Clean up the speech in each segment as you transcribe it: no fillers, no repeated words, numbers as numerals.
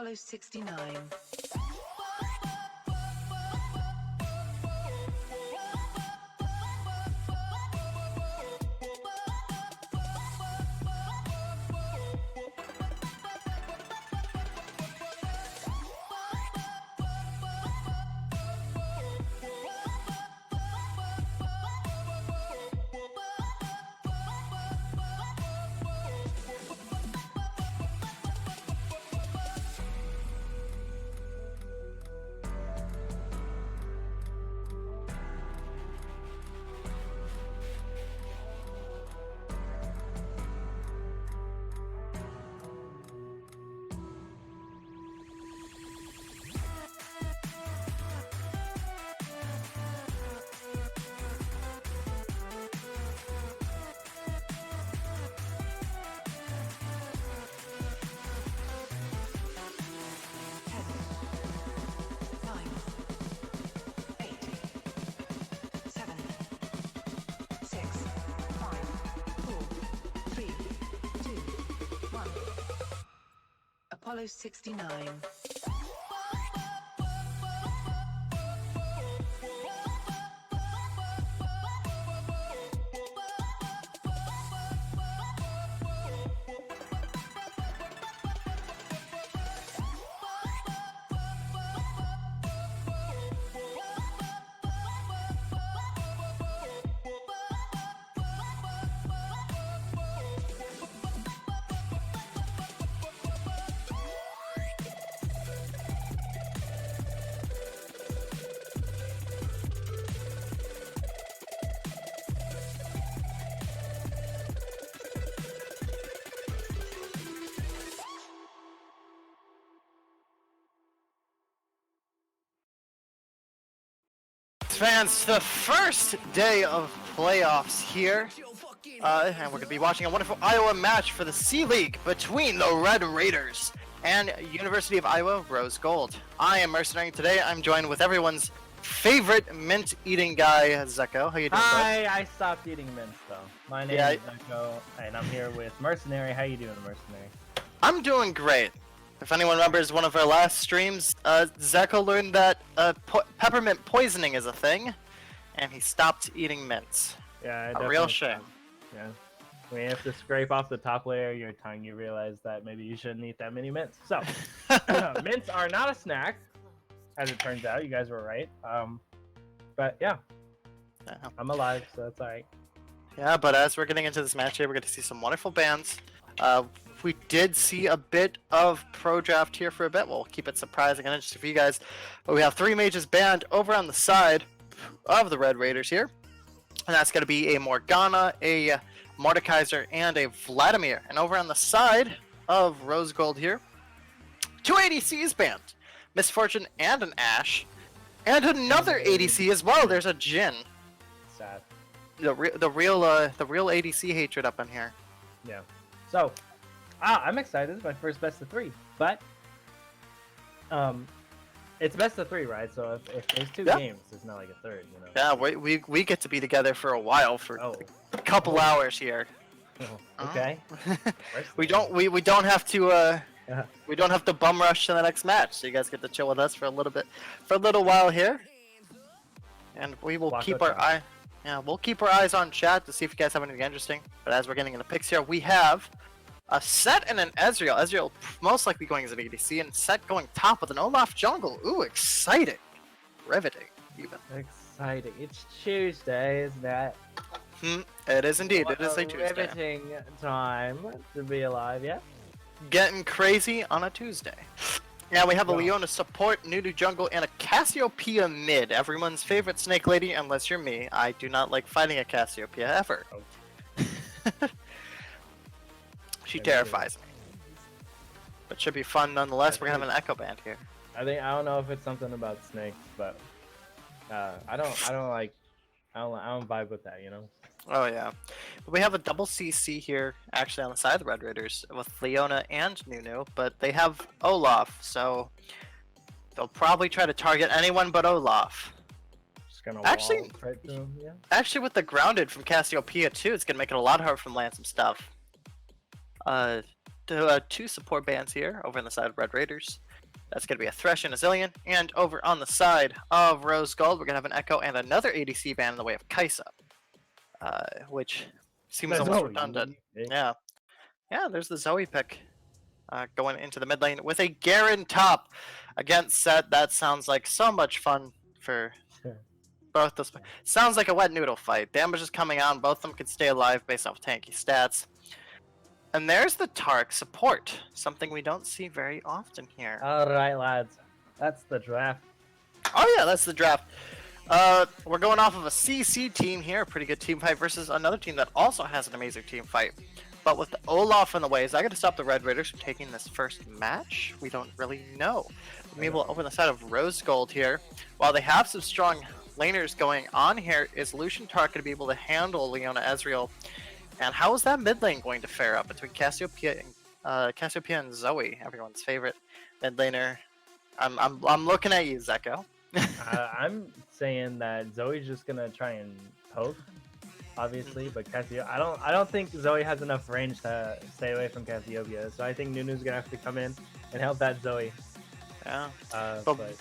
Apollo 69. Apollo 69. Fans, the first day of playoffs here, and we're going to be watching a wonderful Iowa match for the C League between the Red Raiders and University of Iowa Rose Gold. I am Mercenary. Today I'm joined with everyone's favorite mint-eating guy, Zeko. How you doing, Hi, I stopped eating mints though. My name is Zeko, and I'm here with Mercenary. How you doing, Mercenary? I'm doing great. If anyone remembers one of our last streams, Zeko learned that peppermint poisoning is a thing, and he stopped eating mints. Yeah, a real shame. Yeah, when you have to scrape off the top layer of your tongue, you realize that maybe you shouldn't eat that many mints. So, mints are not a snack, as it turns out. You guys were right. But yeah, I'm alive, so that's alright. Yeah, but as we're getting into this match here, we're going to see some wonderful bands. We did see a bit of pro draft here for a bit. We'll keep it surprising and interesting for you guys. But we have three mages banned over on the side of the Red Raiders here. And that's going to be a Morgana, a Mordekaiser, and a Vladimir. And over on the side of Rose Gold here, two ADCs banned. Misfortune and an Ashe. And another ADC as well. There's a Jhin. Sad. The real ADC hatred up in here. Yeah. So, I'm excited. It's my first best of three, but it's best of three, right? So if there's two games, it's not like a third, you know. Yeah, we get to be together for a while, for a couple hours here. Okay. we don't have to we don't have to bum rush to the next match, so you guys get to chill with us for a little while here, and we will keep our eye. Yeah, we'll keep our eyes on chat to see if you guys have anything interesting. But as we're getting into picks here, we have a Set and an Ezreal. Ezreal most likely going as an ADC, and Set going top with an Olaf jungle. Ooh, exciting. Riveting, even. Exciting. It's Tuesday, isn't it? It is indeed. It is a Tuesday. Riveting time to be alive, yeah? Getting crazy on a Tuesday. Yeah, we have a Leona support, Nudu jungle, and a Cassiopeia mid. Everyone's favorite snake lady, unless you're me. I do not like fighting a Cassiopeia ever. She terrifies me. But should be fun nonetheless. We're gonna have an echo band here. I don't know if it's something about snakes, but I don't vibe with that, you know. Oh yeah. But we have a double CC here, actually on the side of the Red Raiders with Leona and Nunu, but they have Olaf, so they'll probably try to target anyone but Olaf. Just gonna actually, right to him, yeah. Actually, with the grounded from Cassiopeia too, it's gonna make it a lot harder for him to land some stuff. Two support bands here over on the side of Red Raiders. That's going to be a Thresh and a Zillion. And over on the side of Rose Gold, we're going to have an Echo and another ADC ban in the way of Kaisa, which seems That's almost all redundant. you need. Yeah. Yeah, there's the Zoe pick going into the mid lane with a Garen top against Set. That sounds like so much fun for both those. Sounds like a wet noodle fight. Damage is coming on. Both of them can stay alive based off tanky stats. And there's the Tark support, something we don't see very often here. All right, lads. That's the draft. Oh yeah, that's the draft. We're going off of a CC team here, a pretty good team fight, versus another team that also has an amazing team fight. But with Olaf in the way, is that going to stop the Red Raiders from taking this first match? We don't really know. Maybe we'll open the side of Rose Gold here. While they have some strong laners going on here, is Lucian Tark going to be able to handle Leona Ezreal? And how is that mid lane going to fare up between Cassiopeia and Zoe, everyone's favorite mid laner? I'm looking at you, Zeko. I'm saying that Zoe's just gonna try and poke, obviously, but Cassiopeia, I don't think Zoe has enough range to stay away from Cassiopeia. So I think Nunu's gonna have to come in and help that Zoe. Yeah. But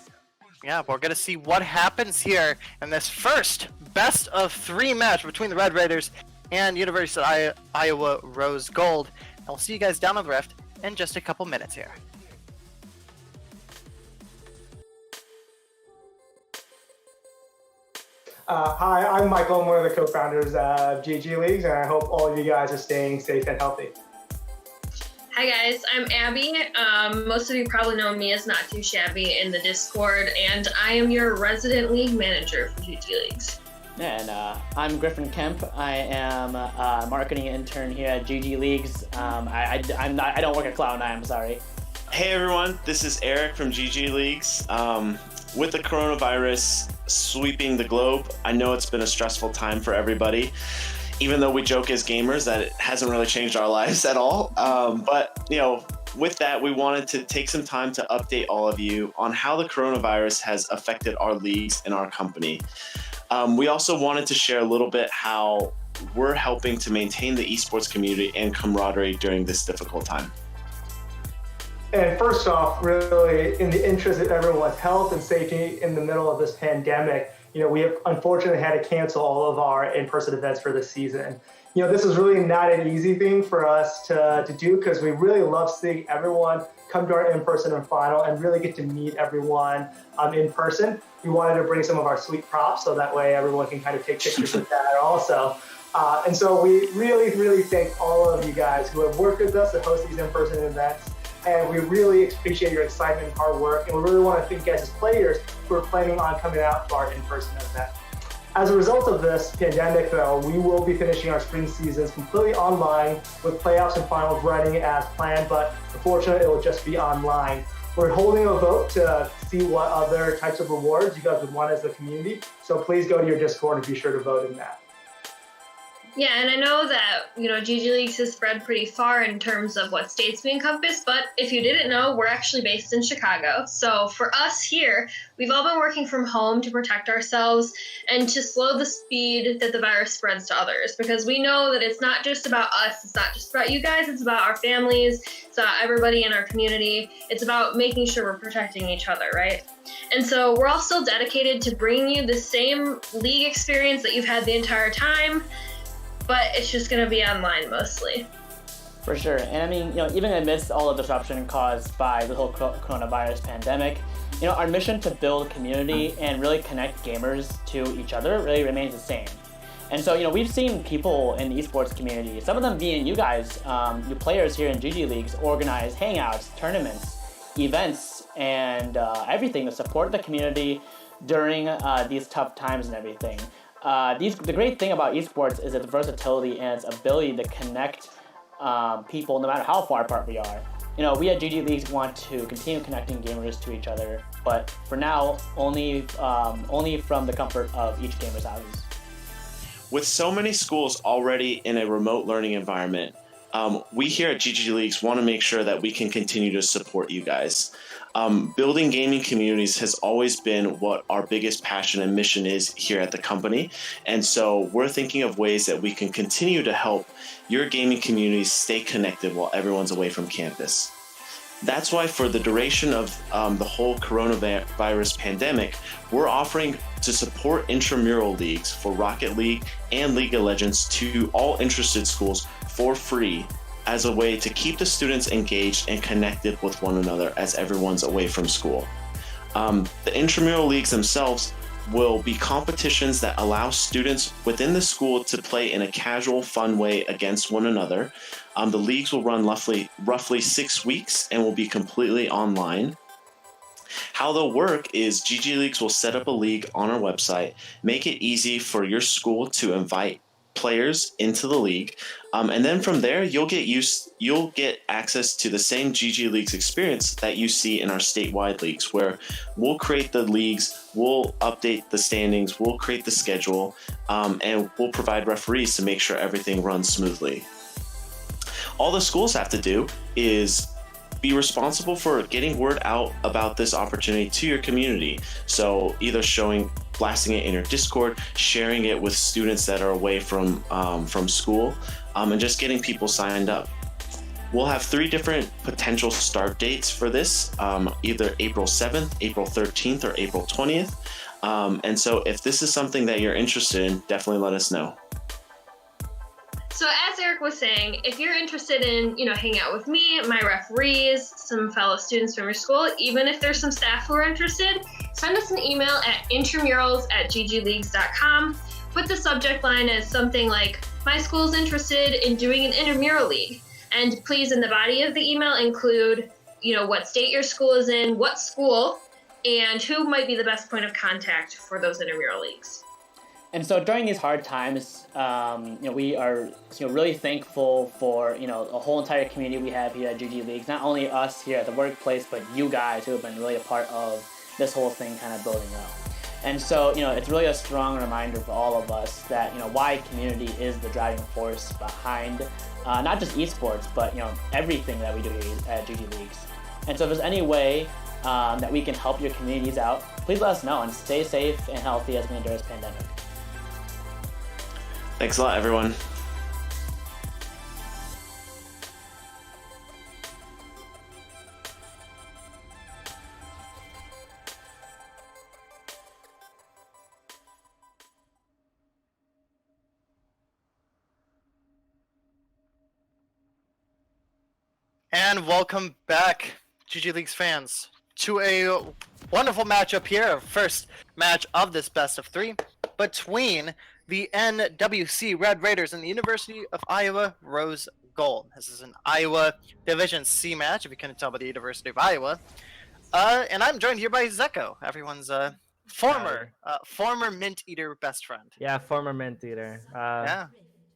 Yeah, we're gonna see what happens here in this first best of 3 match between the Red Raiders and University of Iowa Rose Gold. And we'll see you guys down on the Rift in just a couple minutes here. Hi, I'm Michael. I'm one of the co-founders of GGLeagues, and I hope all of you guys are staying safe and healthy. Hi guys, I'm Abby. Most of you probably know me as Not Too Shabby in the Discord, and I am your resident league manager for GGLeagues. And I'm Griffin Kemp. I am a marketing intern here at GGLeagues. I don't work at Cloud9, I'm sorry. Hey everyone, this is Eric from GGLeagues. With the coronavirus sweeping the globe, I know it's been a stressful time for everybody. Even though we joke as gamers that it hasn't really changed our lives at all. But, you know, with that, we wanted to take some time to update all of you on how the coronavirus has affected our leagues and our company. We also wanted to share a little bit how we're helping to maintain the esports community and camaraderie during this difficult time. And first off, really, in the interest of everyone's health and safety in the middle of this pandemic, you know, we have unfortunately had to cancel all of our in-person events for this season. You know, this is really not an easy thing for us to do because we really love seeing everyone come to our in-person and final and really get to meet everyone in person. We wanted to bring some of our sweet props so that way everyone can kind of take pictures with that also. And so we really, really thank all of you guys who have worked with us to host these in-person events. And we really appreciate your excitement and hard work. And we really want to thank you guys as players who are planning on coming out to our in-person event. As a result of this pandemic, though, we will be finishing our spring seasons completely online with playoffs and finals running as planned, but unfortunately, it will just be online. We're holding a vote to see what other types of rewards you guys would want as a community. So please go to your Discord and be sure to vote in that. Yeah, and I know that, you know, GGLeagues has spread pretty far in terms of what states we encompass, but if you didn't know, we're actually based in Chicago. So for us here, we've all been working from home to protect ourselves and to slow the speed that the virus spreads to others, because we know that it's not just about us, it's not just about you guys, it's about our families, it's about everybody in our community, it's about making sure we're protecting each other, right? And so we're all still dedicated to bringing you the same league experience that you've had the entire time, but it's just going to be online mostly. For sure. And I mean, you know, even amidst all the disruption caused by the whole coronavirus pandemic, you know, our mission to build community and really connect gamers to each other really remains the same. And so, you know, we've seen people in the esports community, some of them being you guys, you players here in GGLeagues, organize hangouts, tournaments, events, and everything to support the community during these tough times and everything. The great thing about esports is its versatility and its ability to connect people no matter how far apart we are. You know, we at GGLeagues want to continue connecting gamers to each other, but for now, only from the comfort of each gamer's houses. With so many schools already in a remote learning environment, we here at GGLeagues want to make sure that we can continue to support you guys. Building gaming communities has always been what our biggest passion and mission is here at the company. And so we're thinking of ways that we can continue to help your gaming communities stay connected while everyone's away from campus. That's why for the duration of the whole coronavirus pandemic, we're offering to support intramural leagues for Rocket League and League of Legends to all interested schools for free as a way to keep the students engaged and connected with one another as everyone's away from school. The intramural leagues themselves will be competitions that allow students within the school to play in a casual, fun way against one another. The leagues will run roughly 6 weeks and will be completely online. How they'll work is GG Leagues will set up a league on our website, make it easy for your school to invite players into the league, and then from there you'll get access to the same GG Leagues experience that you see in our statewide leagues, where we'll create the leagues, we'll update the standings, we'll create the schedule, and we'll provide referees to make sure everything runs smoothly. All the schools have to do is be responsible for getting word out about this opportunity to your community. So either blasting it in your Discord, sharing it with students that are away from school, and just getting people signed up. We'll have 3 different potential start dates for this, either April 7th, April 13th, or April 20th. And so if this is something that you're interested in, definitely let us know. So as Eric was saying, if you're interested in, hanging out with me, my referees, some fellow students from your school, even if there's some staff who are interested, send us an email at intramurals@ggleagues.com. Put the subject line as something like, my school's interested in doing an intramural league. And please, in the body of the email, include, what state your school is in, what school, and who might be the best point of contact for those intramural leagues. And so during these hard times, we are really thankful for a whole entire community we have here at GG Leagues. Not only us here at the workplace, but you guys who have been really a part of this whole thing kind of building up. And so it's really a strong reminder for all of us that why community is the driving force behind not just esports, but everything that we do here at GG Leagues. And so if there's any way that we can help your communities out, please let us know and stay safe and healthy as we endure this pandemic. Thanks a lot, everyone. And welcome back, GG Leagues fans, to a wonderful matchup here. Our first match of this best of 3 between the NWC Red Raiders and the University of Iowa Rose Gold. This is an Iowa Division C match, if you couldn't tell by the University of Iowa. And I'm joined here by Zeko, everyone's former Mint Eater best friend. Yeah, former Mint Eater. Yeah.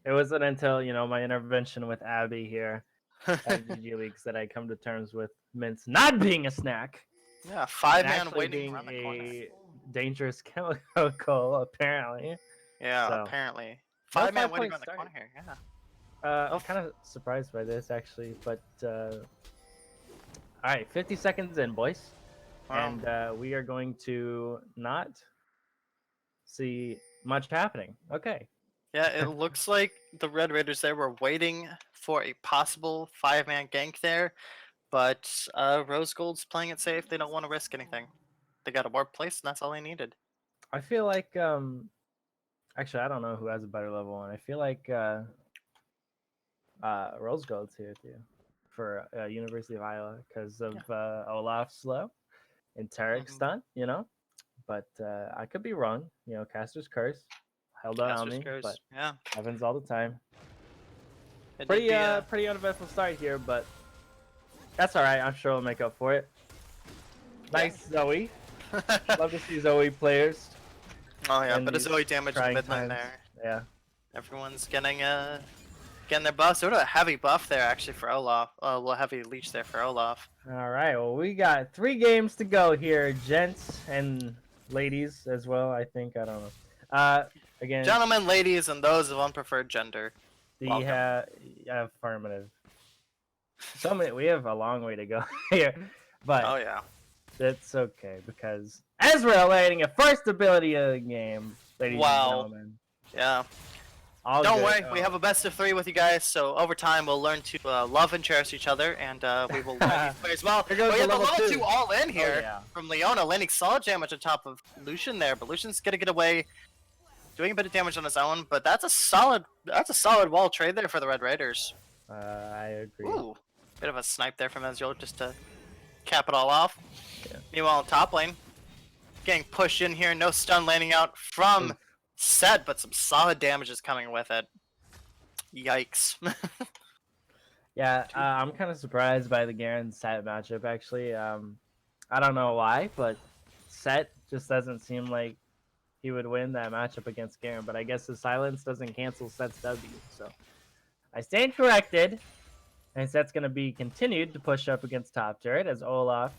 It wasn't until, my intervention with Abby here at GG Leagues that I come to terms with mints not being a snack. Yeah, and 5-man actually waiting being around the corner. a dangerous chemical, apparently. Yeah, So, apparently. no 5-man 5 waiting point around the start. corner here, yeah. I'm kind of surprised by this, actually, but all right, 50 seconds in, boys. Wow. And we are going to not see much happening. Okay. Yeah, it looks like the Red Raiders there were waiting for a possible 5-man gank there, but Rose Gold's playing it safe. They don't want to risk anything. They got a warp place, and that's all they needed. I feel like, actually, I don't know who has a better level one. I feel like Rose Gold's here, too, for University of Iowa, because of Olaf's slow and Tarek's stun, But I could be wrong. Caster's Curse held on me, but yeah, happens all the time. it Pretty did be, pretty uneventful start here, but that's all right. I'm sure we'll make up for it. Nice, Zoe. Love to see Zoe players. Oh yeah, in but a these Zoe damage in trying mid lane times. there. Yeah. Everyone's getting their buffs. Sort of a heavy buff there actually for Olaf. A little heavy leech there for Olaf. All right. Well, we got 3 games to go here, gents and ladies as well. I think I don't know. Again, Gentlemen, ladies, and those of unpreferred gender. the affirmative. So many. We have a long way to go here, but Oh yeah. that's okay because Ezra landing a first ability of the game, ladies Wow. and gentlemen. Yeah. All Don't good. worry, we have a best of 3 with you guys, so over time we'll learn to love and cherish each other, and we will learn these players well. Here goes We the have the level level 2. 2 all in here yeah. from Leona, landing solid damage on top of Lucian there, but Lucian's gonna get away, doing a bit of damage on his own, but that's a solid wall trade there for the Red Raiders. I agree. Ooh, bit of a snipe there from Ezreal just to cap it all off. Yeah. Meanwhile, in top lane, getting pushed in here, no stun landing out from Set, but some solid damage is coming with it. Yikes. Yeah, I'm kind of surprised by the Garen Set matchup, actually. I don't know why, but Set just doesn't seem like he would win that matchup against Garen, but I guess the silence doesn't cancel Set's W, so I stand corrected, and Set's going to be continued to push up against top turret as Olaf.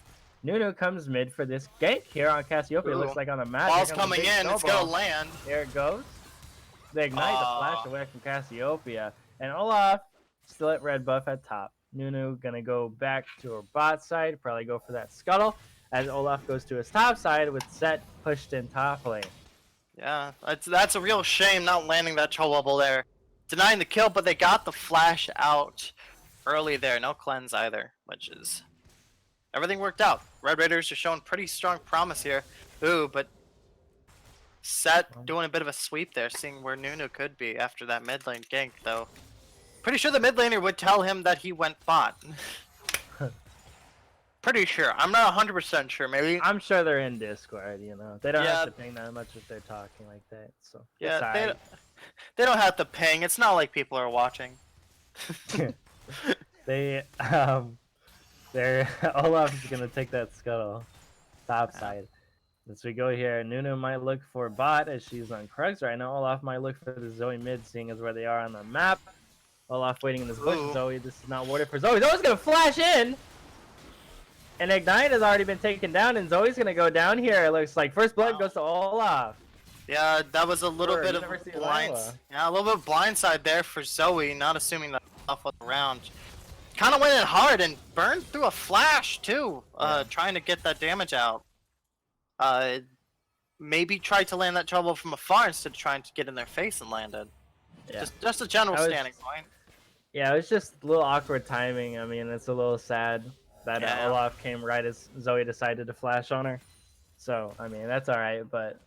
Nunu comes mid for this gank here on Cassiopeia. It looks like on the map. Ball's here comes a coming big in, it's snowball. gonna land. There it goes. They ignite the flash away from Cassiopeia. And Olaf still at red buff at top. Nunu gonna go back to her bot side, probably go for that scuttle, as Olaf goes to his top side with Set pushed in top lane. Yeah, that's a real shame not landing that troll bubble there. Denying the kill, but they got the flash out early there. No cleanse either, which is... Everything worked out. Red Raiders are showing pretty strong promise here. Ooh, but Set doing a bit of a sweep there, seeing where Nunu could be after that mid lane gank, though. Pretty sure the mid laner would tell him that he went bot. Pretty sure. I'm not 100% sure. Maybe. I'm sure they're in Discord, you know. They don't Yeah. have to ping that much if they're talking like that. So Yeah, it's alright. they don't have to ping. It's not like people are watching. They're Olaf is gonna take that scuttle top side. As we go here, Nunu might look for bot as she's on Krugs right now. Olaf might look for the Zoe mid, seeing as where they are on the map. Olaf waiting in this bush. Ooh. Zoe, this is not warded for Zoe. Zoe's gonna flash in! And Ignite has already been taken down, and Zoe's gonna go down here. It looks like first blood goes to Olaf. Yeah, that was a little For bit of University of blind. Iowa. Yeah, a little bit of blindside there for Zoe, not assuming that stuff was around. Kind of went in hard and burned through a flash too, trying to get that damage out. Maybe tried to land that trouble from afar instead of trying to get in their face and land it. Yeah. Just a general That was- standing point. Yeah, it was just a little awkward timing. I mean, it's a little sad that Yeah. Olaf came right as Zoe decided to flash on her. So, I mean, that's alright, but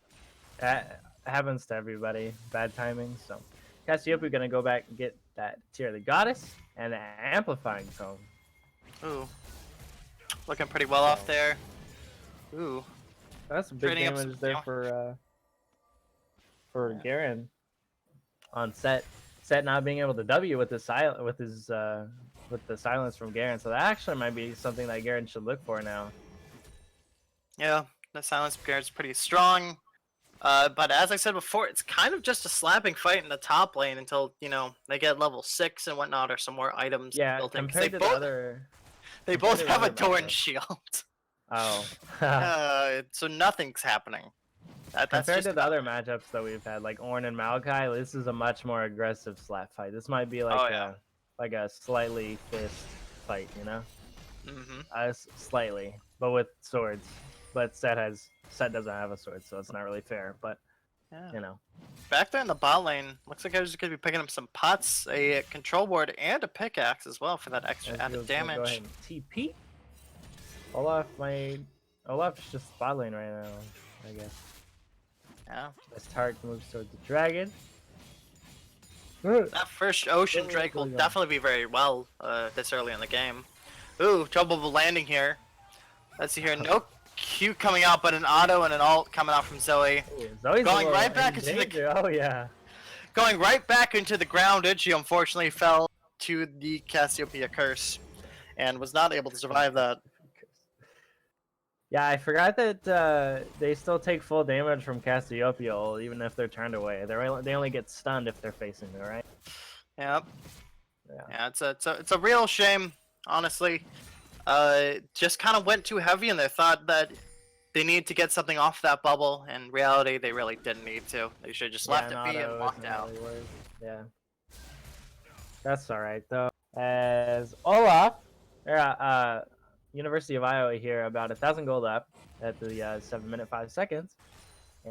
that happens to everybody. Bad timing. So, Cassiopeia gonna go back and get that Tear of the Goddess and the Amplifying Tome. Ooh, looking pretty well off there. Ooh, That's some big Trading up damage some there damage. for Yeah. Garen on Set. Set not being able to W with the with the silence from Garen. So that actually might be something that Garen should look for now. yeah, the silence gear is pretty strong. But as I said before, it's kind of just a slapping fight in the top lane until, you know, they get level 6 and whatnot, or some more items Yeah, built in. 'Cause compared to the other. they compared both to the have a other Torn matchups. shield. Oh. So nothing's happening. That's Compared just to the other matchups that we've had, like Ornn and Maokai, this is a much more aggressive slap fight. This might be like a slightly fist fight, you know? Slightly, but with swords. But Set doesn't have a sword, so it's not really fair. But Yeah. you know, Back there in the bot lane, looks like I was going to be picking up some pots, a control board, and a pickaxe as well for that extra Ezreal's added gonna Go ahead damage. and TP. Olaf's just spot lane right now, I guess. Yeah. As Tart moves towards the dragon. That first Ocean Oh, Drake will really good. definitely be very well this early in the game. Ooh, trouble landing here. Let's see here. No Q coming out, but an auto and an ult coming out from Zoe. Ooh, Zoe's a Going little right back in into the- danger. Oh yeah. Going right back into the grounded. She unfortunately fell to the Cassiopeia curse and was not able to survive that. Yeah, I forgot that they still take full damage from Cassiopeia even if they're turned away. They only get stunned if they're facing me, right? Yep. Yeah. Yeah, it's a real shame, honestly. Just kind of went too heavy, and they thought that they needed to get something off that bubble. In reality, they really didn't need to. They should have just left it be and walked out. Yeah. That's alright though. As Olaf, University of Iowa here, about 1,000 gold up at the 7 minute 5 seconds.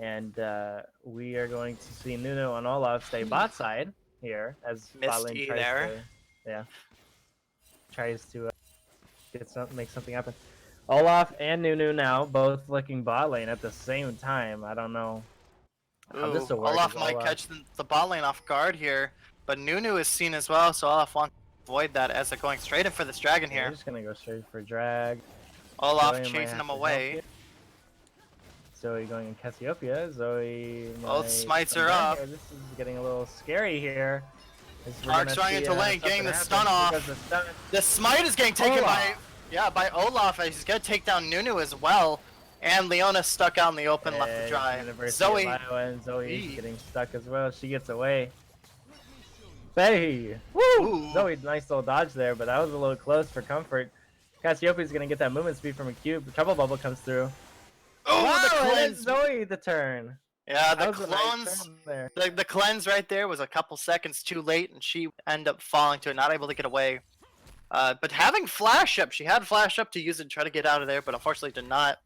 And we are going to see Nunu and Olaf stay bot side here as bot lane Misty tries there. to make something happen. Olaf and Nunu now both looking bot lane at the same time. I don't know how this will work. Olaf as might catch the bot lane off guard here, but Nunu is seen as well, so Olaf wants to avoid that as they're going straight in for this dragon We're here. just gonna go straight for drag. Olaf Zoe might chasing have him to help away. here. Zoe going in Cassiopeia. Zoe. Both might smites come are down up. here. This is getting a little scary here. As we're Arc's gonna running see, into lane, getting something the happen stun off. because the stun- The smite is getting taken Olaf. by Olaf. He's gonna take down Nunu as well, and Leona stuck out in the open, left to And dry. University of Zoe, Iowa and Zoe Eee. getting stuck as well. She gets away. Hey! Woo! Ooh. Zoe, nice little dodge there, but that was a little close for comfort. Cassiopeia's gonna get that movement speed from a cube. The trouble bubble comes through. oh, Wow, the and cleanse! Zoe the turn. Yeah, That the was a nice clones. turn there. The cleanse right there was a couple seconds too late, and she ended up falling to it, not able to get away. But having flash up, she had flash up to use it and try to get out of there, but unfortunately did not.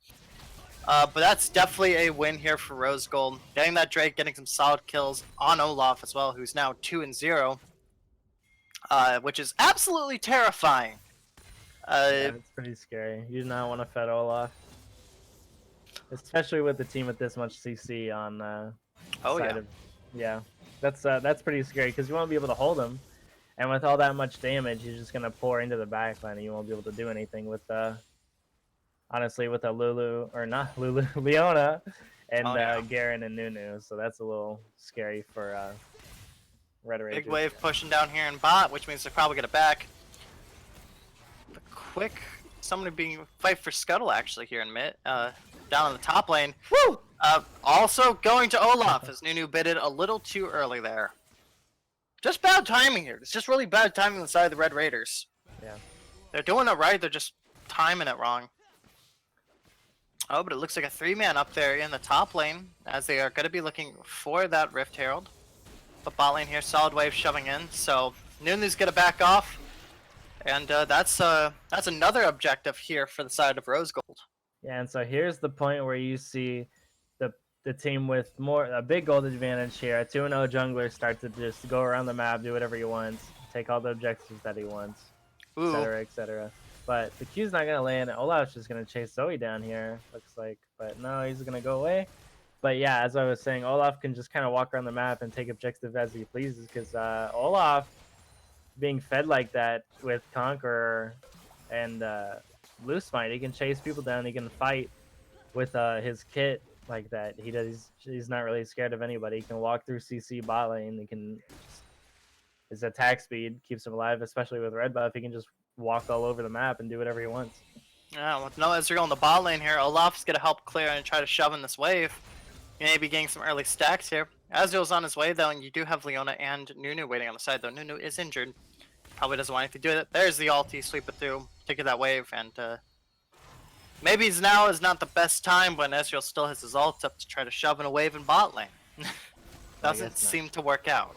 But that's definitely a win here for Rose Gold. Getting that Drake, getting some solid kills on Olaf as well, who's now 2-0, which is absolutely terrifying. Yeah, it's pretty scary. You do not want to fed Olaf. Especially with the team with this much CC on Oh, side yeah. of, that's pretty scary because you won't be able to hold him, and with all that much damage, he's just gonna pour into the backline, and you won't be able to do anything with honestly with a Lulu or not Lulu Leona and Oh, yeah. Garen and Nunu, so that's a little scary for Red Raiders. Big wave pushing down here in bot, which means they're probably gonna back. The quick, somebody being fight for Scuttle actually here in mid, down on the top lane. Woo! Also going to Olaf as Nunu bidded a little too early there. Just bad timing here. It's just really bad timing on the side of the Red Raiders. Yeah. They're doing it right, they're just timing it wrong. Oh, but it looks like a 3-man up there in the top lane, as they are going to be looking for that Rift Herald. But bot lane here, solid wave shoving in, so Nunu's going to back off. And that's another objective here for the side of Rose Gold. Yeah, and so here's the point where you see the team with a big gold advantage here. A 2-0 jungler starts to just go around the map, do whatever he wants, take all the objectives that he wants, Ooh. etc., etc. But the Q's not gonna land. Olaf's just gonna chase Zoe down here, looks like. But no, he's gonna go away. But yeah, as I was saying, Olaf can just kind of walk around the map and take objective as he pleases, because Olaf being fed like that with Conqueror and Blue Smite, he can chase people down, he can fight with his kit like that. He's not really scared of anybody. He can walk through CC bot lane. He can his attack speed keeps him alive, especially with red buff. He can just walk all over the map and do whatever he wants. Yeah, with no Ezreal in the bot lane here, Olaf's going to help clear and try to shove in this wave. He may be getting some early stacks here. Ezreal's on his way though, and you do have Leona and Nunu waiting on the side though. Nunu is injured. Probably doesn't want anything to do with it. There's the ulti, sweep it through, take that wave, and maybe now is not the best time when Ezreal still has his ult up to try to shove in a wave in bot lane. Doesn't seem to work out.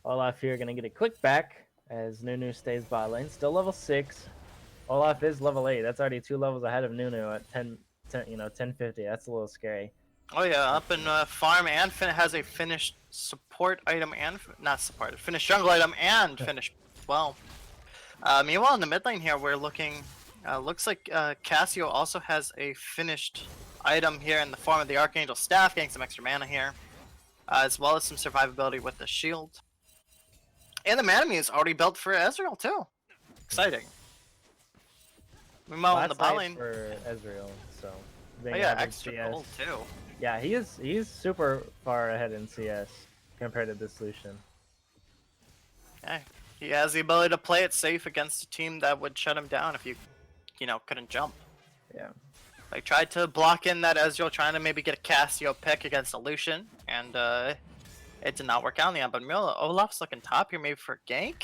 Olaf here gonna get a quick back as Nunu stays bot lane. Still level 6. Olaf is level 8. That's already 2 levels ahead of Nunu at 1050. That's a little scary. Oh yeah, up in farm and has a finished support item and not support, finished jungle item and finished as well. Meanwhile, in the mid lane here, we're looking. Looks like Cassio also has a finished item here in the form of the Archangel Staff, getting some extra mana here, as well as some survivability with the shield. And the Manamune is already built for Ezreal too. Exciting. Meanwhile, in the bot lane, for Ezreal, so oh yeah, extra gold too. Yeah, he's super far ahead in CS compared to this Lucian. Yeah, he has the ability to play it safe against a team that would shut him down if you couldn't jump. Yeah. Like tried to block in that Ezreal, trying to maybe get a Cassio pick against a Lucian, and it did not work out in the end. But Olaf's looking top here, maybe for gank.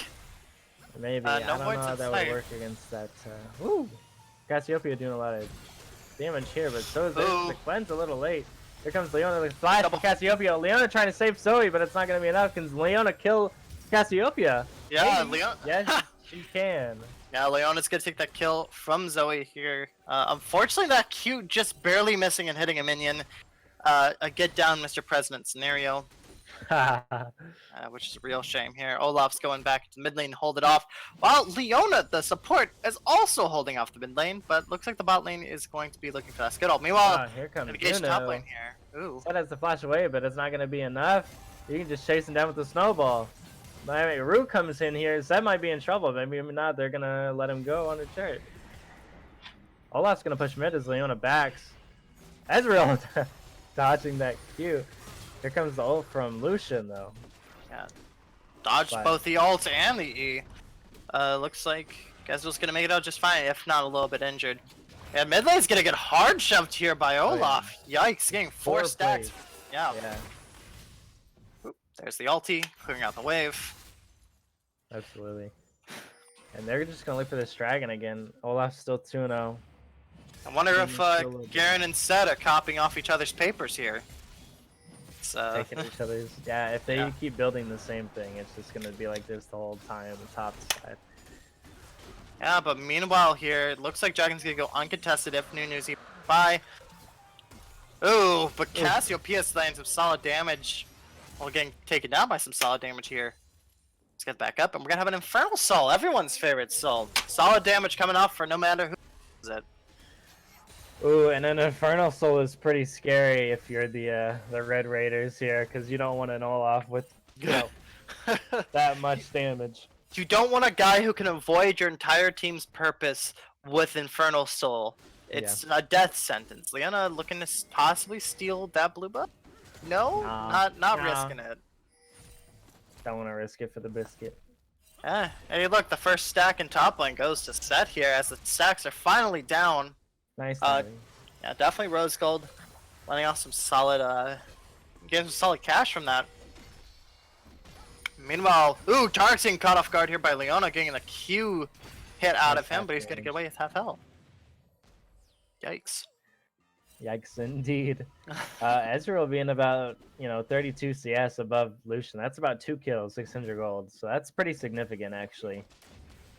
Maybe No I don't know points how at that stake. would work against that. Ooh, Cassiopeia doing a lot of damage here, but so is Ooh. the cleanse a little late. Here comes Leona with a flash for Cassiopeia. Leona trying to save Zoe, but it's not going to be enough. Can Leona kill Cassiopeia? Yeah, Maybe. Leon. Yes, she can. Yeah, Leona's gonna take that kill from Zoe here. Unfortunately, that Q just barely missing and hitting a minion. a get down Mr. President scenario, which is a real shame here. Olaf's going back to mid lane to hold it off, while Leona, the support, is also holding off the mid lane, but looks like the bot lane is going to be looking for that skittle. Meanwhile, Here comes engage top Nuno. lane here. Ooh. That has to flash away, but it's not going to be enough. You can just chase him down with the snowball. I mean, Root comes in here. Zed might be in trouble. Maybe not. They're going to let him go on the chart. Olaf's going to push mid as Leona backs. Ezreal dodging that Q. Here comes the ult from Lucian, though. Yeah. Dodged But- both the ult and the E. Looks like Ezreal's gonna make it out just fine, if not a little bit injured. Yeah, mid lane's gonna get hard shoved here by Oh, yeah. Olaf. Yikes, getting four Four stacks. plays. Yeah. Yeah, Oop, there's the ulti, clearing out the wave. absolutely. And they're just going to look for this dragon again. Olaf's still 2-0. I wonder if still a little bit. Garen and Seth are copying off each other's papers here. It's, Taking each other's. Yeah, if they Yeah. keep building the same thing, it's just going to be like this the whole time, the top side. yeah, but meanwhile here, it looks like Dragon's gonna go uncontested if Nunu's even by. Ooh, but Cassiopeia lands some solid damage. Well, getting taken down by some solid damage here. Let's get back up, and we're gonna have an Infernal Soul, everyone's favorite soul. Solid damage coming off for no matter who is it. Ooh, and an Infernal Soul is pretty scary if you're the Red Raiders here, because you don't want an Olaf with, you know, that much damage. You don't want a guy who can avoid your entire team's purpose with Infernal Soul. It's a death sentence. Leona looking to possibly steal that blue buff? No, Nah, not nah. risking it. Don't want to risk it for the biscuit. Hey, look, the first stack in top lane goes to Seth here as the stacks are finally down. Nice. Yeah, definitely Rose Gold, letting off some solid, getting some solid cash from that. Meanwhile, ooh, Tark's getting caught off guard here by Leona, getting a Q hit out of him, but he's gonna get away with half health. Yikes. Yikes, indeed. Ezreal being about 32 CS above Lucian. That's about 2 kills, 600 gold. So that's pretty significant, actually.